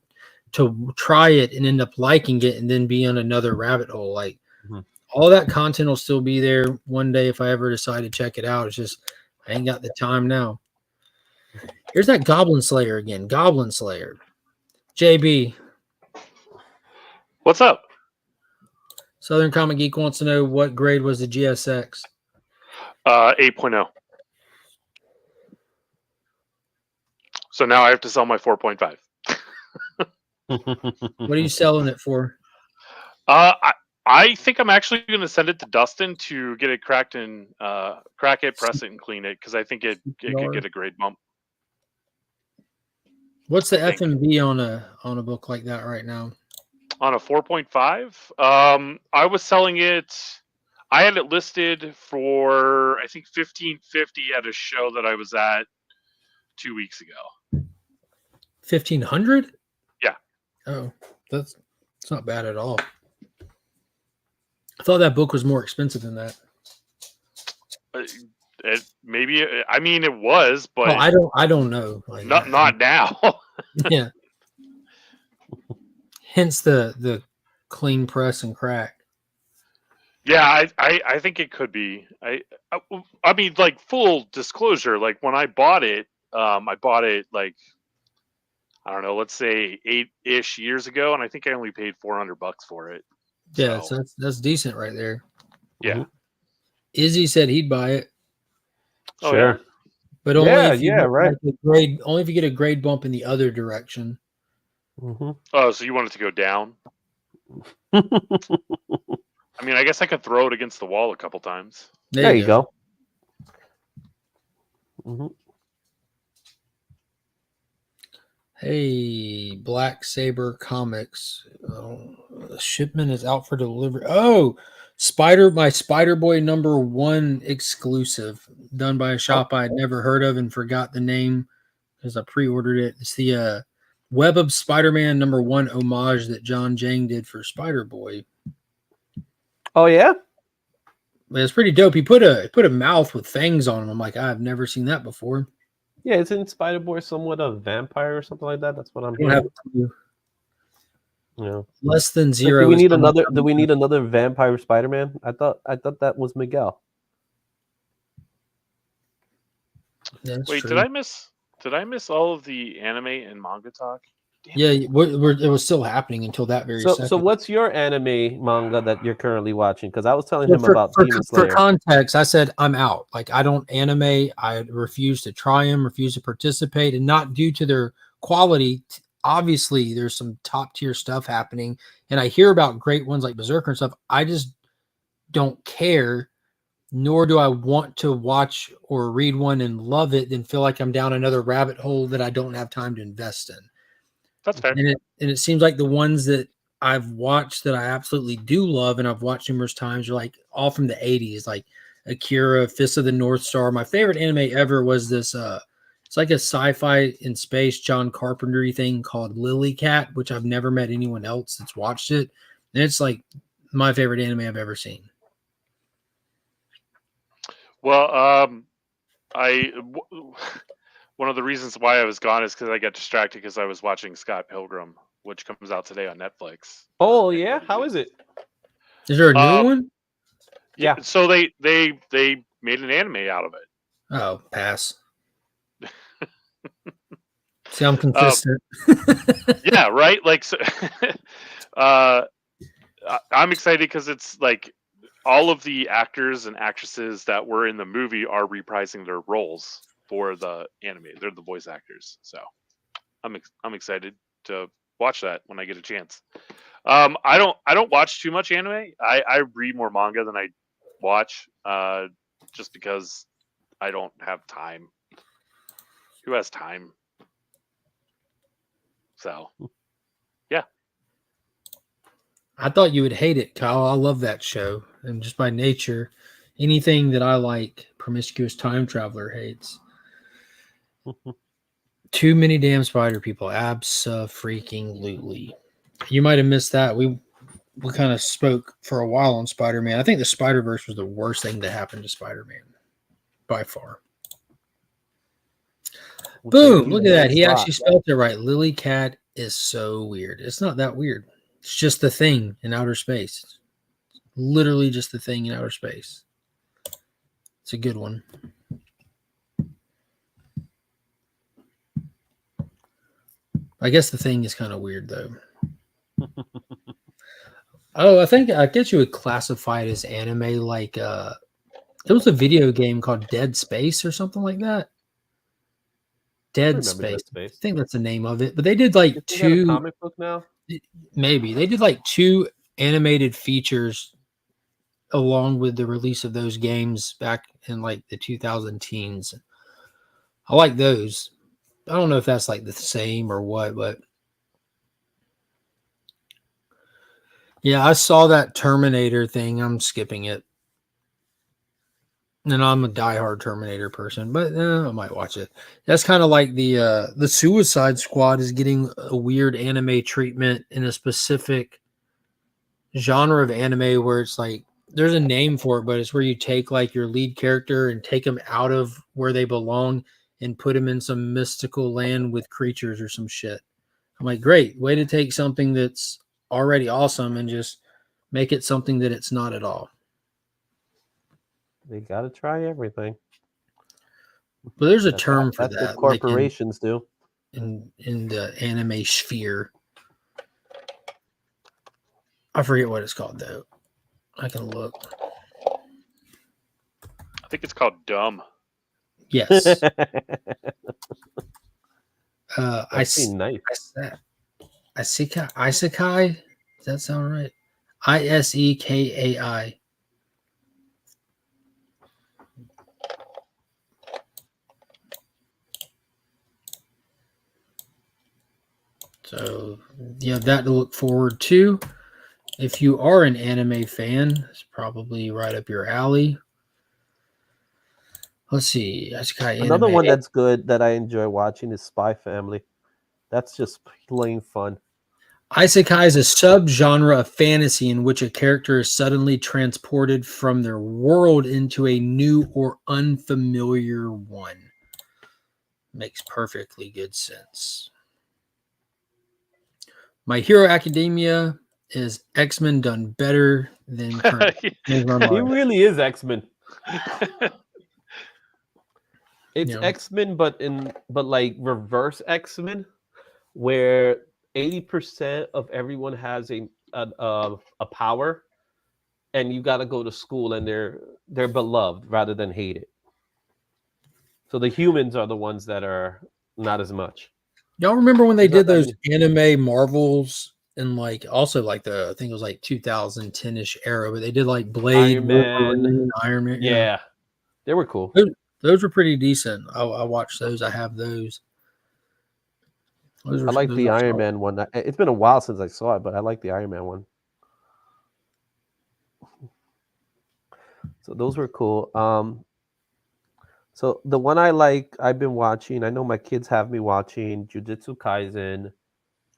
to try it and end up liking it and then be on another rabbit hole. Like Mhm. all that content will still be there one day if I ever decide to check it out. It's just I ain't got the time now. Here's that Goblin Slayer again. Goblin Slayer. JB, What's up? Southern Comic Geek wants to know what grade was the GSX. 8.0. So now I have to sell my 4.5. What are you selling it for? I think I'm actually going to send it to Dustin to get it cracked and crack it, press it, and clean it because I think it could get a grade bump. What's the I think. FMV on a book like that right now? On a 4.5, I was selling it. I had it listed for I think 1550 at a show that I was at 2 weeks ago. 1,500? Yeah. Oh, it's not bad at all. I thought that book was more expensive than that. Maybe I mean it was, but I don't know. Like, not now. Yeah. Hence the clean press and crack. Yeah, I think it could be. I mean, like full disclosure, like when I bought it like I don't know, let's say 8-ish years ago, and I think I only paid $400 for it. Yeah, so that's decent right there. Yeah. Izzy said he'd buy it. Oh, Sure. yeah. But only Yeah, if you yeah, get right. like a grade, only if you get a grade bump in the other direction. Mhm. Oh, so you want it to go down? I mean, I guess I could throw it against the wall a couple times. There you go. Mhm. Hey, Black Saber Comics. Shipment is out for delivery. Oh, my Spider Boy #1 exclusive, done by a shop I had never heard of and forgot the name because I pre-ordered it. It's the Web of Spider-Man #1 homage that John Jang did for Spider Boy. Oh yeah, It's pretty dope. He put a mouth with fangs on him. I'm like, I've never seen that before. yeah. Isn't Spider Boy somewhat a vampire or something like that? That's what I'm I don't have hearing. a clue. Yeah. Less than Like, zero. do we is need coming another? from- Do we need another vampire Spider Man? I thought that was Miguel. That's Wait, true. did I miss all of the anime and manga talk? Yeah, it was still happening until that very second. So what's your anime manga that you're currently watching? Because I was telling him about Demon for Slayer. context, I said I'm out. Like I don't anime. I refuse to try them, refuse to participate, and not due to their quality. Obviously, there's some top tier stuff happening, and I hear about great ones like Berserker and stuff. I just don't care, nor do I want to watch or read one and love it, and feel like I'm down another rabbit hole that I don't have time to invest in. That's fair. And it seems like the ones that I've watched that I absolutely do love and I've watched numerous times are like all from the 80s, like Akira, Fist of the North Star. My favorite anime ever was this it's like a sci-fi in space John Carpenter thing called Lily Cat, which I've never met anyone else that's watched it. And it's like my favorite anime I've ever seen. Well, one of the reasons why I was gone is because I got distracted because I was watching Scott Pilgrim, which comes out today on Netflix. Oh yeah, how is it? Is there a new one? Yeah. So they made an anime out of it. Oh, pass. See, I'm consistent. Yeah, right. Like, so, I'm excited because it's like all of the actors and actresses that were in the movie are reprising their roles for the anime. They're the voice actors, so I'm excited to watch that when I get a chance. I don't watch too much anime. I read more manga than I watch, just because I don't have time. Who has time? So, yeah. I thought you would hate it, Kyle. I love that show. And just by nature, anything that I like, Promiscuous Time Traveler hates. Too many damn spider people. Abso-freaking-lutely. You might have missed that. We kind of spoke for a while on Spider-Man. I think the Spider-Verse was the worst thing to happen to Spider-Man by far. Boom! Look at that. He actually spelled it right. Lily Cat is so weird. It's not that weird. It's just the thing in outer space. It's literally just the thing in outer space. It's a good one. I guess the thing is kind of weird though. Oh, I guess you would classify it as anime. Like, there was a video game called Dead Space or something like that. Dead Space. I think that's the name of it. But they did like two comic book now. Maybe they did like 2 animated features along with the release of those games back in like the 2000 teens. I like those. I don't know if that's like the same or what, but yeah, I saw that Terminator thing. I'm skipping it. And I'm a diehard Terminator person, but I might watch it. That's kind of like the Suicide Squad is getting a weird anime treatment in a specific genre of anime where it's like there's a name for it, but it's where you take like your lead character and take them out of where they belong and put them in some mystical land with creatures or some shit. I'm like, great way to take something that's already awesome and just make it something that it's not at all. They got to try everything. But there's a term for that. What corporations do in the anime sphere. I forget what it's called though. I can look. I think it's called dumb. Yes. Nice. Isekai. Does that sound right? Isekai. So you have that to look forward to. If you are an anime fan, it's probably right up your alley. Let's see. Another one that's good that I enjoy watching is Spy Family. That's just plain fun. Isekai is a subgenre of fantasy in which a character is suddenly transported from their world into a new or unfamiliar one. Makes perfectly good sense. My Hero Academia is X-Men done better than He really is X-Men. It's X-Men, but like reverse X-Men, where 80% of everyone has a power, and you got to go to school, and they're beloved rather than hated. So the humans are the ones that are not as much. Y'all remember when they did those anime Marvels and like also like I think it was like 2010-ish era, but they did like Blade, Iron Man. Yeah, they were cool. Those were pretty decent. I watched those. I have those. I like the Iron Man one. It's been a while since I saw it, but I like the Iron Man one. So those were cool. So the one I've been watching, I know my kids have me watching Jujutsu Kaisen.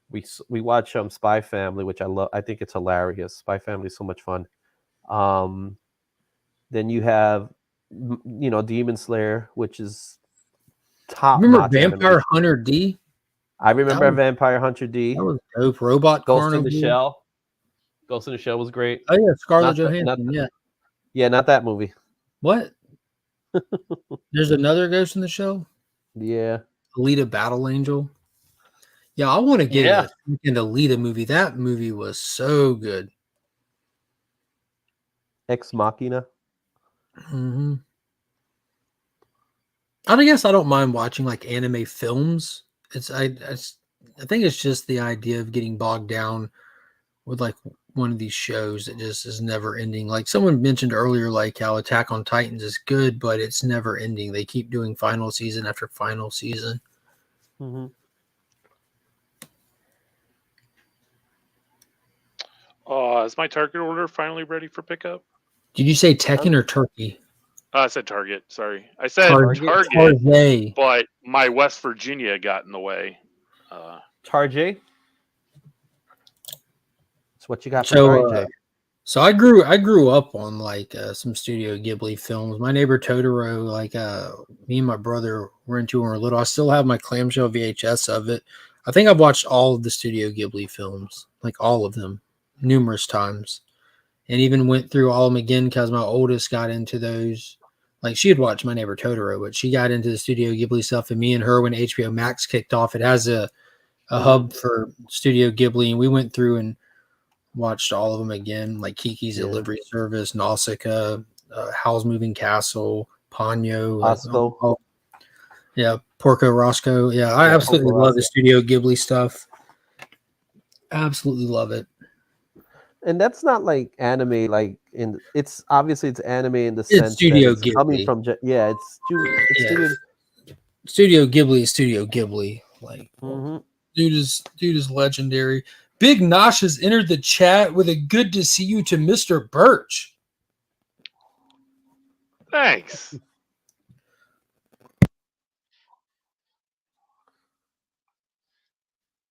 We watch Spy Family, which I love. I think it's hilarious. Spy Family is so much fun. Then you have, Demon Slayer, which is top. Remember Vampire Hunter D? I remember Vampire Hunter D. That was dope. Robot Ghost in the Shell. Ghost in the Shell was great. Oh yeah, Scarlett Johansson. Yeah, not that movie. What? There's another Ghost in the Shell? Yeah. Alita Battle Angel. Yeah, I want to get an Alita movie. That movie was so good. Ex Machina. Mm-hmm. I guess I don't mind watching like anime films. I think it's just the idea of getting bogged down with like one of these shows that just is never ending. Like someone mentioned earlier, like how Attack on Titans is good, but it's never ending. They keep doing final season after final season. Mm-hmm. Is my Target order finally ready for pickup? Did you say Tekken or Turkey? I said Target. Sorry, I said Target, but my West Virginia got in the way. Target. What you got for So, Johnny J? So I grew up on like some Studio Ghibli films. My Neighbor Totoro, like me and my brother were into when we were little. I still have my clamshell VHS of it. I think I've watched all of the Studio Ghibli films, like all of them, numerous times, and even went through all of them again because my oldest got into those. Like she had watched My Neighbor Totoro, but she got into the Studio Ghibli stuff. And me and her, when HBO Max kicked off, it has a hub for Studio Ghibli, and we went through and watched all of them again, like Kiki's Delivery Service, Nausicaa, Howl's Moving Castle, Ponyo, like, Roscoe. yeah, Porco Roscoe. Yeah, I absolutely Porco love the Rosso. Studio Ghibli stuff. Absolutely love it. And that's not like anime, like it's obviously it's anime in the It's sense that Studio it's coming Ghibli. from it's Yeah. Studio. Studio Ghibli is Studio Ghibli. Like Mhm. dude is legendary. Big Nosh has entered the chat with a good to see you to Mr. Birch. Thanks.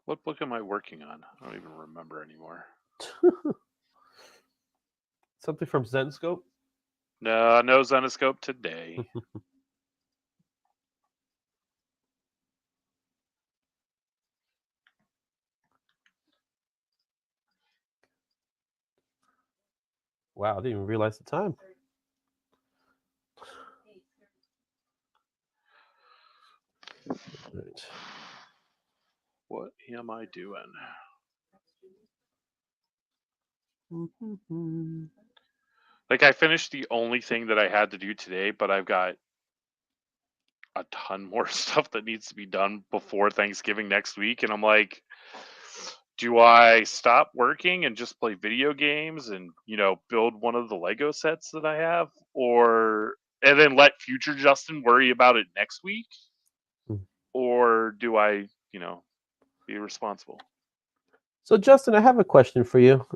What book am I working on? I don't even remember anymore. Something from Zenscope. No Zenoscope today. Wow, I didn't even realize the time. Right. What am I doing? Like I finished the only thing that I had to do today, but I've got a ton more stuff that needs to be done before Thanksgiving next week. And I'm like, do I stop working and just play video games and, build one of the Lego sets that I have? And then let future Justin worry about it next week? Or do I, be responsible? So Justin, I have a question for you.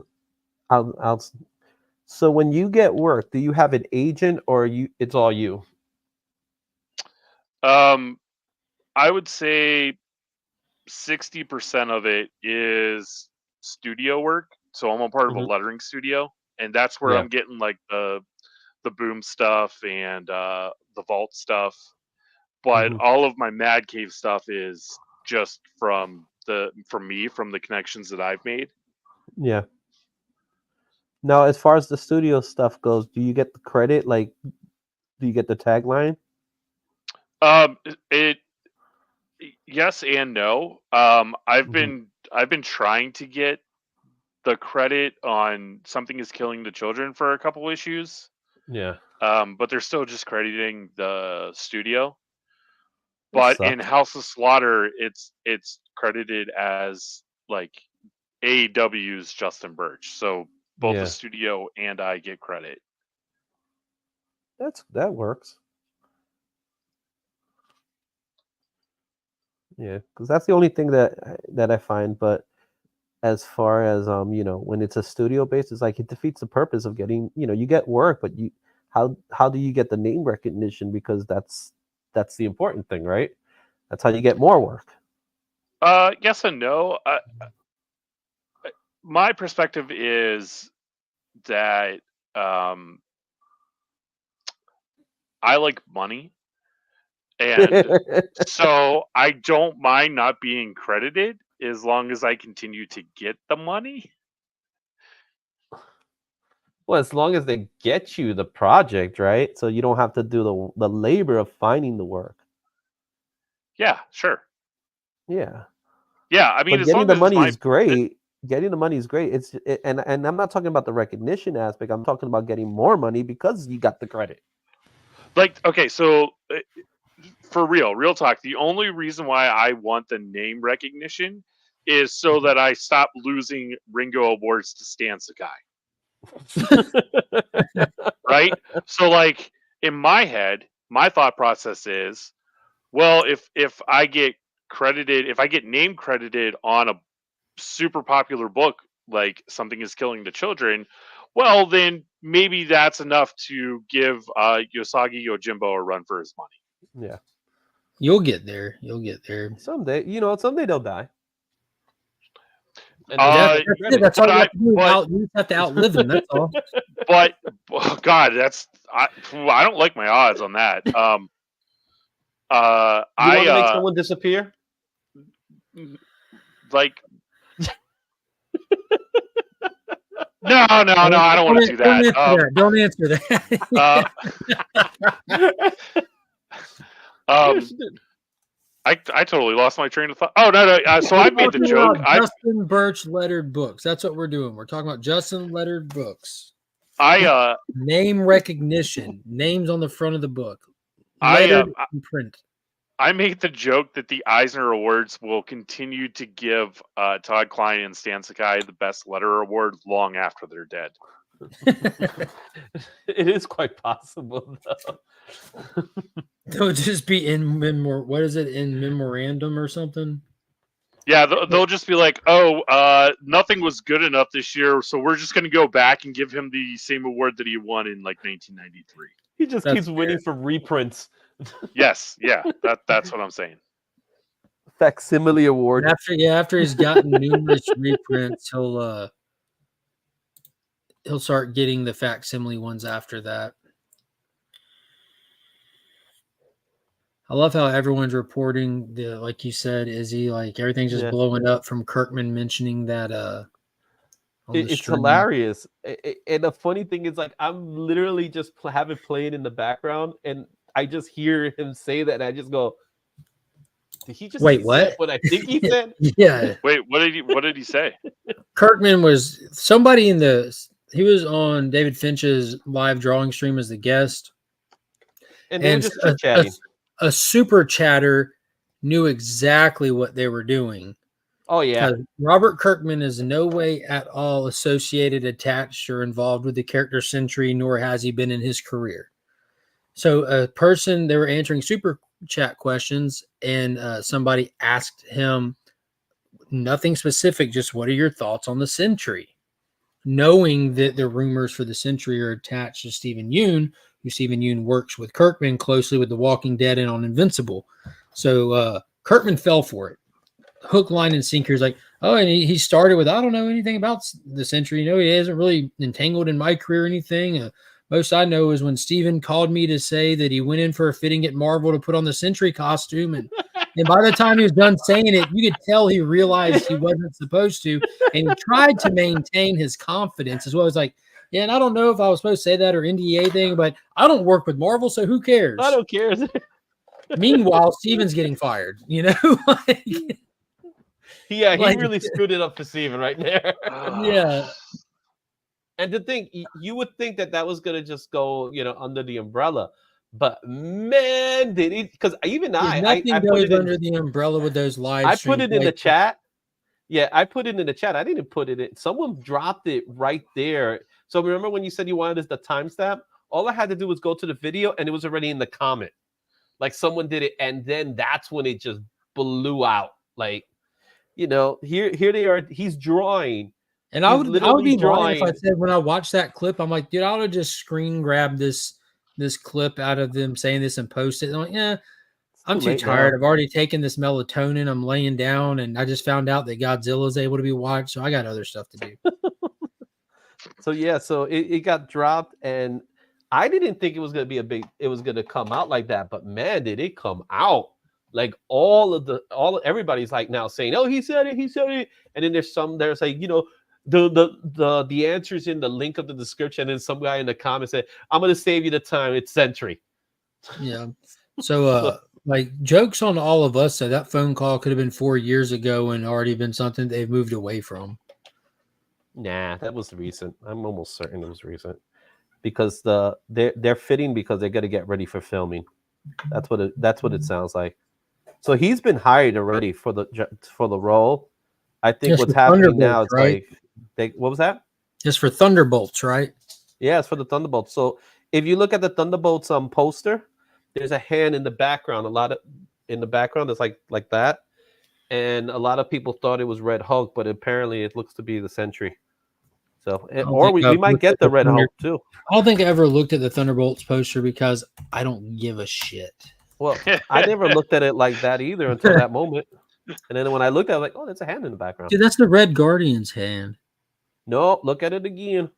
So when you get work, do you have an agent or it's all you? I would say 60% of it is studio work. So I'm a part of a lettering studio, and that's where I'm getting like the boom stuff and the vault stuff. But all of my Mad Cave stuff is just from the connections that I've made. Yeah. Now, as far as the studio stuff goes, do you get the credit? Like, do you get the tagline? Yes and no. I've been trying to get the credit on Something Is Killing the Children for a couple issues. Yeah. But they're still just crediting the studio. That But sucks. in House of Slaughter, it's credited as like AEW's Justin Birch. So both the studio and I get credit. That works. Yeah, because that's the only thing that I find. But as far as when it's a studio based, it's like it defeats the purpose of getting, you get work, but how do you get the name recognition? Because that's the important thing, right? That's how you get more work. Yes and no. My perspective is that I like money, and so I don't mind not being credited as long as I continue to get the money. Well, as long as they get you the project, right? So you don't have to do the labor of finding the work. Yeah, sure. Yeah. Yeah, I mean, But as getting long the as money is great. Getting the money is great. And I'm not talking about the recognition aspect. I'm talking about getting more money because you got the credit. Like, okay, so for real talk, the only reason why I want the name recognition is so that I stop losing Ringo awards to Stan Sakai. Right? So, like, in my head, my thought process is, well, if I get credited, if I get name credited on a super popular book like Something Is Killing the Children, well, then maybe that's enough to give Yosagi Yojimbo a run for his money. Yeah. You'll get there. You'll get there. Someday, someday they'll die. And That's all you have to do. but- You just have to outlive him. That's all. But oh God, I don't like my odds on that. you want to make someone disappear? Like no, I don't want to do that. Don't answer that. I totally lost my train of thought. Oh no! So I made the joke. Justin Birch lettered books. That's what we're doing. We're talking about Justin lettered books. Name recognition. Names on the front of the book. Lettered in print. I made the joke that the Eisner Awards will continue to give Todd Klein and Stan Sakai the best letter award long after they're dead. It is quite possible, though. They'll just be in what is it, in memorandum or something? Yeah, they'll just be like, "Oh, nothing was good enough this year, so we're just going to go back and give him the same award that he won in like 1993." He just keeps winning for reprints. Yes, yeah, that's what I'm saying. Facsimile award. After he's gotten numerous reprints, he'll start getting the facsimile ones after that. I love how everyone's reporting like you said, Izzy, like everything's just blowing up from Kirkman mentioning that. It's hilarious, and the funny thing is, like, I'm literally just have it playing in the background, and I just hear him say that, and I just go, "Did he just wait? What? What I think he said?" Yeah. Wait, what did he say? Kirkman was somebody he was on David Finch's live drawing stream as the guest, and they were just chatting. A super chatter knew exactly what they were doing. Oh yeah, Robert Kirkman is in no way at all associated, attached, or involved with the character Sentry, nor has he been in his career. So they were answering super chat questions, and somebody asked him nothing specific, just what are your thoughts on the Sentry? Knowing that the rumors for the Sentry are attached to Stephen Yeun, who Stephen Yeun works with Kirkman closely with The Walking Dead and on Invincible. So Kirkman fell for it. Hook, line, and sinker is like, oh, and he started with, I don't know anything about the Sentry. He isn't really entangled in my career or anything. Most I know is when Steven called me to say that he went in for a fitting at Marvel to put on the Sentry costume. And by the time he was done saying it, you could tell he realized he wasn't supposed to. And he tried to maintain his confidence as well. It's like, yeah, and I don't know if I was supposed to say that or NDA thing, but I don't work with Marvel, so who cares? I don't care. Meanwhile, Steven's getting fired, He really screwed it up for Steven right there. Yeah. And the thing, you would think that was going to just go, under the umbrella. But, man, did it. Because even nothing goes under the umbrella with those live I streams. put it in the chat. Yeah, I put it in the chat. I didn't put it in. Someone dropped it right there. So remember when you said you wanted the timestamp? All I had to do was go to the video, and it was already in the comment. Like, someone did it, and then that's when it just blew out. Like, here they are. He's drawing. And I would be lying if I said when I watched that clip, I'm like, dude, I would have just screen grabbed this clip out of them saying this and post it. And I'm like, yeah, I'm too tired. I've already taken this melatonin. I'm laying down, and I just found out that Godzilla is able to be watched, so I got other stuff to do. So it got dropped, and I didn't think it was going to be it was going to come out like that, but man, did it come out. Like everybody's like now saying, oh, he said it. And then there's like, the answers in the link of the description, and some guy in the comments said, I'm going to save you the time. It's Sentry. Yeah. So, like, jokes on all of us. So that phone call could have been 4 years ago and already been something they've moved away from. Nah, that was recent. I'm almost certain it was recent because they're fitting because they're going to get ready for filming. That's what it sounds like. So he's been hired already for the role. I think what's happening now is right? What was that? It's for Thunderbolts, right? Yeah, it's for the Thunderbolts. So if you look at the Thunderbolts poster, there's a hand in the background. It's like that. And a lot of people thought it was Red Hulk, but apparently it looks to be the Sentry. So, we might get the Red Hulk too. I don't think I ever looked at the Thunderbolts poster because I don't give a shit. Well, I never looked at it like that either until that moment. And then when I looked at it, like, oh, there's a hand in the background. Dude, that's the Red Guardian's hand. No, look at it again.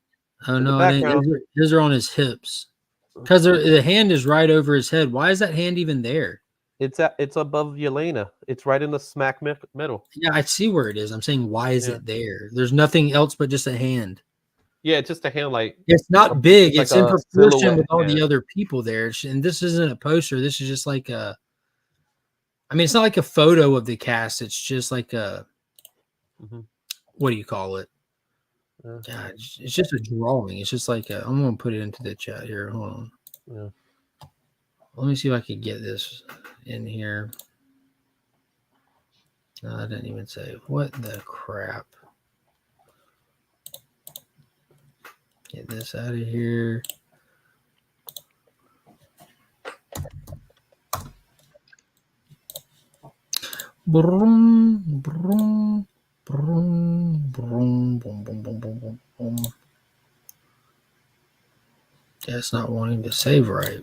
Oh In the no, it ain't. background. Those are on his hips. Because the hand is right over his head. Why is that hand even there? It's above Yelena. It's right in the smack middle. Yeah, I see where it is. I'm saying, why is Yeah. it there? There's nothing else but just a hand. Yeah, it's just a hand like It's not big. it's It's like in a proportion silhouette, with all the yeah. other people there. And this isn't a poster. This is just like a. I mean, it's not like a photo of the cast. It's just like a. Mhm. What do you call it? Yeah. God, it's just a drawing. It's just like I'm gonna put it into the chat here. Hold on. Yeah. Let me see if I can get this in here. No, I didn't even say. What the crap? Get this out of here. Brum, brum, brum, brum, boom, boom, boom, boom, boom, boom. Yeah, it's not wanting to save right.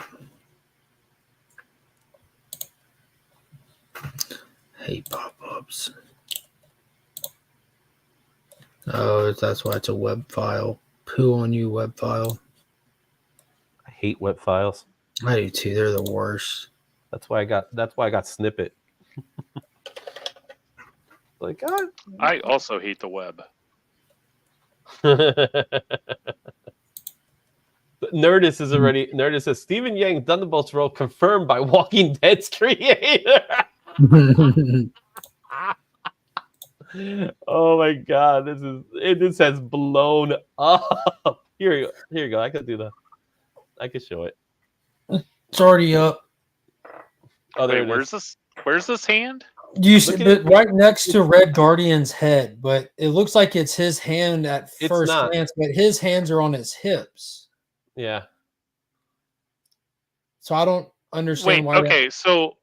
Hate pop-ups. Oh, that's why it's a web file. Poo on you, web file. I hate web files. I do too. They're the worst. That's why I got snippet. Like, I also hate the web. Nerdist is already. Nerdist says Stephen Yang Thunderbolt's role confirmed by Walking Dead's creator. Oh my god, this has blown up. Here you go. I can do that. I can show it. It's already up. Oh, there Wait, it where's is. this hand? You see, Look at but it. right next to Red Guardian's head, but it looks like it's his hand at It's first not. glance, but his hands are on his hips. Yeah. So I don't understand Wait, why. okay, so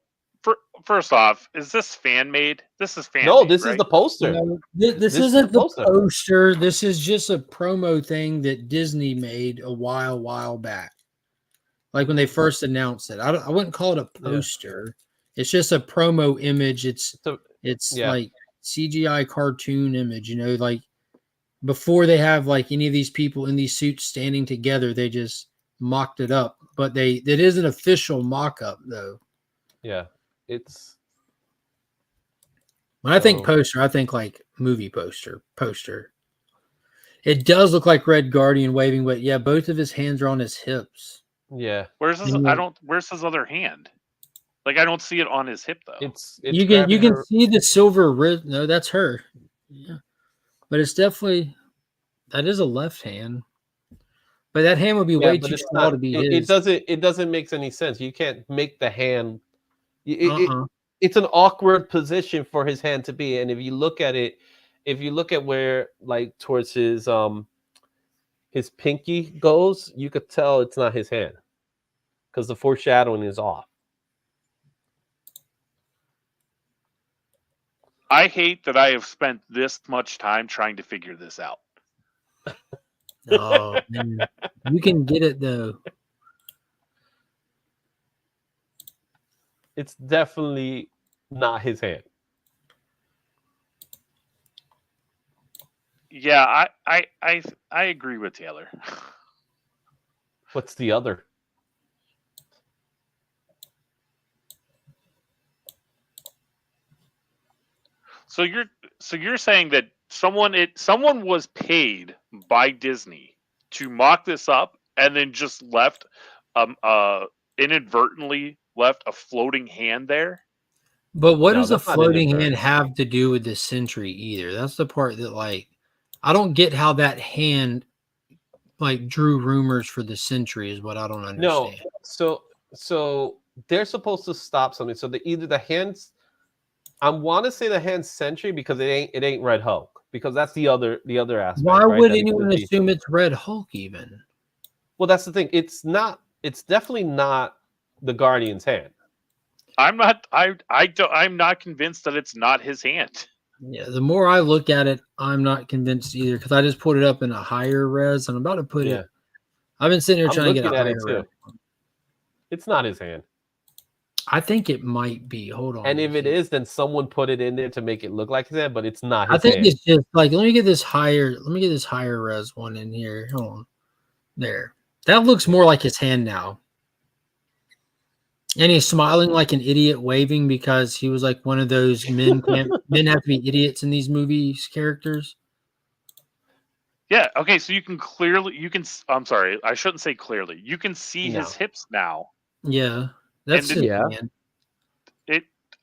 first off, is this fan made? This is fan No, made, this right? is the poster. This is isn't the the poster. poster. This is just a promo thing that Disney made a while back. Like when they first announced it. I wouldn't call it a poster. It's just a promo image. It's yeah. like CGI cartoon image, like before they have like any of these people in these suits standing together, they just mocked it up. But it is an official mock-up though. Yeah. It's When I think poster, I think like movie poster. It does look like Red Guardian waving, but yeah, both of his hands are on his hips. yeah. Where's his? Where's his other hand? Like I don't see it on his hip though. It's you can see the silver wrist. No, that's her. Yeah, but it's definitely that is a left hand. But that hand would be way too small to be his. It doesn't make any sense. You can't make the hand. It's an awkward position for his hand to be, and if you look at where like towards his pinky goes, you could tell it's not his hand because the foreshadowing is off. I hate that I have spent this much time trying to figure this out. Oh man, you can get it though. It's definitely not his hand. Yeah, I agree with Taylor. What's the other? So you're saying that someone was paid by Disney to mock this up and then just left inadvertently left a floating hand there? But what does a floating hand have to do with the Sentry either? That's the part that like I don't get how that hand like drew rumors for the Sentry is what I don't understand. No, so they're supposed to stop something. So either the hands, I want to say the hand Sentry because it ain't Red Hulk because that's the other aspect. Why right? would anyone assume it's Red Hulk even? Well, that's the thing. It's not. It's definitely not the Guardian's hand. I'm not convinced that it's not his hand. Yeah, the more I look at it, I'm not convinced either because I just put it up in a higher res and I'm about to put it. I've been sitting here trying to get a higher res. It's not his hand. I think it might be. Hold on. And if it is, then someone put it in there to make it look like his hand, but it's not his I think hand. it's just like let me get this higher res one in here. Hold on. There. That looks more like his hand now. And he's smiling like an idiot, waving because he was like one of those men have to be idiots in these movies characters. Yeah. Okay. So you can I'm sorry. I shouldn't say clearly. You can see his hips now. Yeah. That's And his yeah. hand.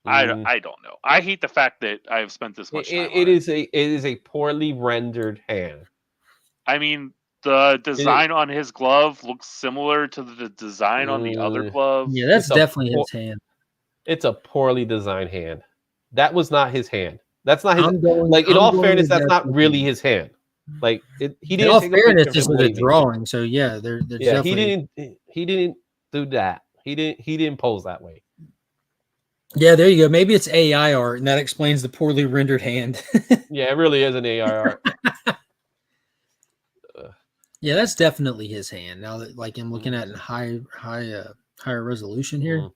I don't know. I hate the fact that I have spent this much time. It is a poorly rendered hand. I mean, the design on his glove looks similar to the design on the other glove. Yeah, that's definitely his hand. It's a poorly designed hand. That was not his hand. That's not his. In all fairness, that's not really his hand. Like he didn't. In all take fairness, a this was a drawing. So yeah, there's definitely. He didn't do that. He didn't pose that way. Yeah, there you go. Maybe it's AI art, and that explains the poorly rendered hand. Yeah, it really is an AI art. Yeah, that's definitely his hand. Now that like I'm looking at in higher resolution here.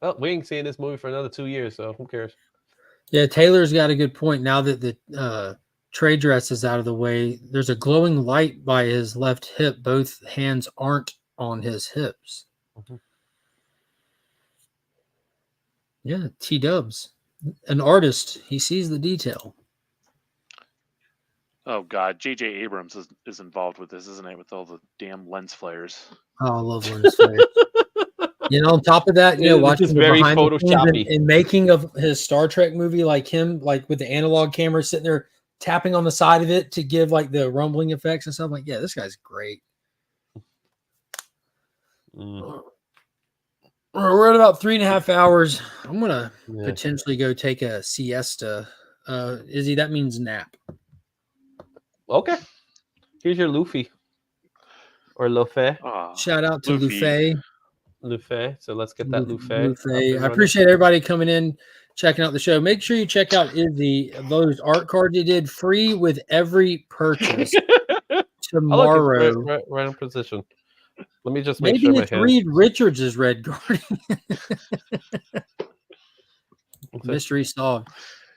Well, we ain't seeing this movie for another 2 years, so who cares? Yeah, Taylor's got a good point. Now that the trade dress is out of the way, there's a glowing light by his left hip. Both hands aren't on his hips. Mm-hmm. Yeah, T-Dubs. An artist. He sees the detail. Oh God, J.J. Abrams is involved with this, isn't it? With all the damn lens flares. Oh, I love lens flares. On top of that, watching the behind the scenes and making of his Star Trek movie, like him, like with the analog camera sitting there tapping on the side of it to give like the rumbling effects and stuff. Like, yeah, this guy's great. We're at about 3.5 hours. I'm gonna potentially go take a siesta. Izzy, that means nap. Okay. Here's your Luffy. Or Luffy. Shout out to Luffy. Luffy. So let's get that Luffy. I appreciate everybody coming in, checking out the show. Make sure you check out Izzy. Those art cards he did free with every purchase tomorrow. Right in position. Let me just make sure Maybe it's Reed Richards' Red Guardian. Mystery solved.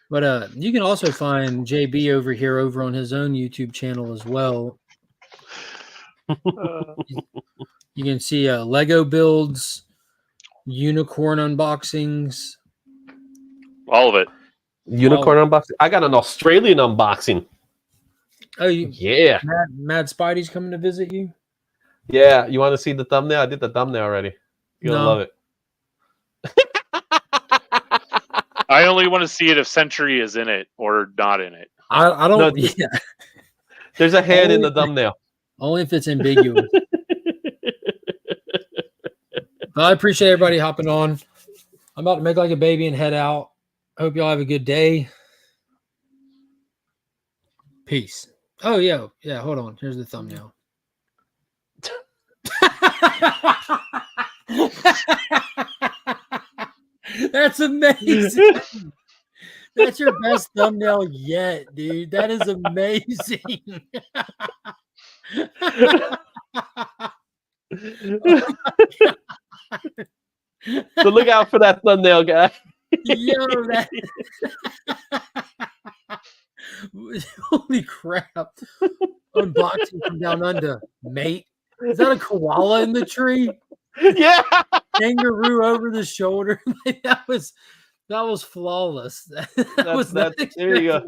But you can also find JB over here over on his own YouTube channel as well. You can see Lego builds, unicorn unboxings. All of it. Unicorn unboxing. I got an Australian unboxing. Oh, yeah. Mad Spidey's coming to visit you? Yeah. You want to see the thumbnail? I did the thumbnail already. You're going to love it. I only want to see it if Century is in it or not in it. I don't. No, there's a hand in the thumbnail. Only if it's ambiguous. I appreciate everybody hopping on. I'm about to make like a baby and head out. I hope y'all have a good day. Peace. Oh, yeah. Yeah, hold on. Here's the thumbnail. That's amazing. That's your best thumbnail yet, dude. That is amazing. So look out for that thumbnail, guy. Yo, that holy crap. Unboxing from down under, mate. Is that a koala in the tree? Yeah. Kangaroo over the shoulder. that was flawless. There you go.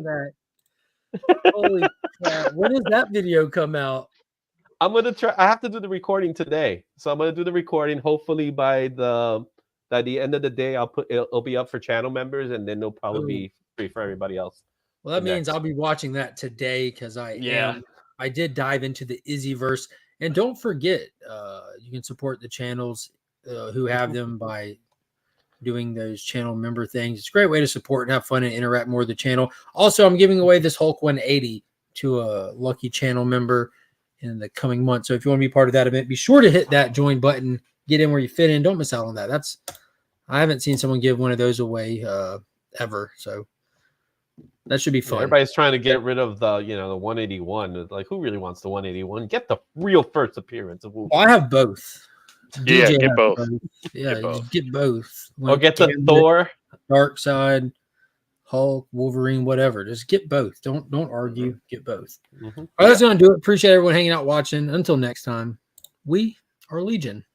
Holy crap. When does that video come out? I'm gonna try. I have to do the recording today, so I'm gonna do the recording. Hopefully by the end of the day, it'll be up for channel members, and then it'll probably be free for everybody else. Well, that means I'll be watching that today because I did dive into the Izzyverse, and don't forget, you can support the channels who have them by doing those channel member things. It's a great way to support and have fun and interact more with the channel. Also, I'm giving away this Hulk 180 to a lucky channel member in the coming months. So if you want to be part of that event, be sure to hit that join button, get in where you fit in. Don't miss out on that. I haven't seen someone give one of those away ever. So That should be Yeah, fun. everybody's trying to get rid of the 181. Like, who really wants the 181? Get the real first appearance of Wolverine. Well, I have both. Yeah, DJ get has both. Yeah, Get you both. just get both. Or get the Gambit, Thor. Dark Side, Hulk, Wolverine, whatever. Just get both. Don't argue. Get both. Mhm. All right, that's gonna do it. Appreciate everyone hanging out watching. Until next time, we are Legion.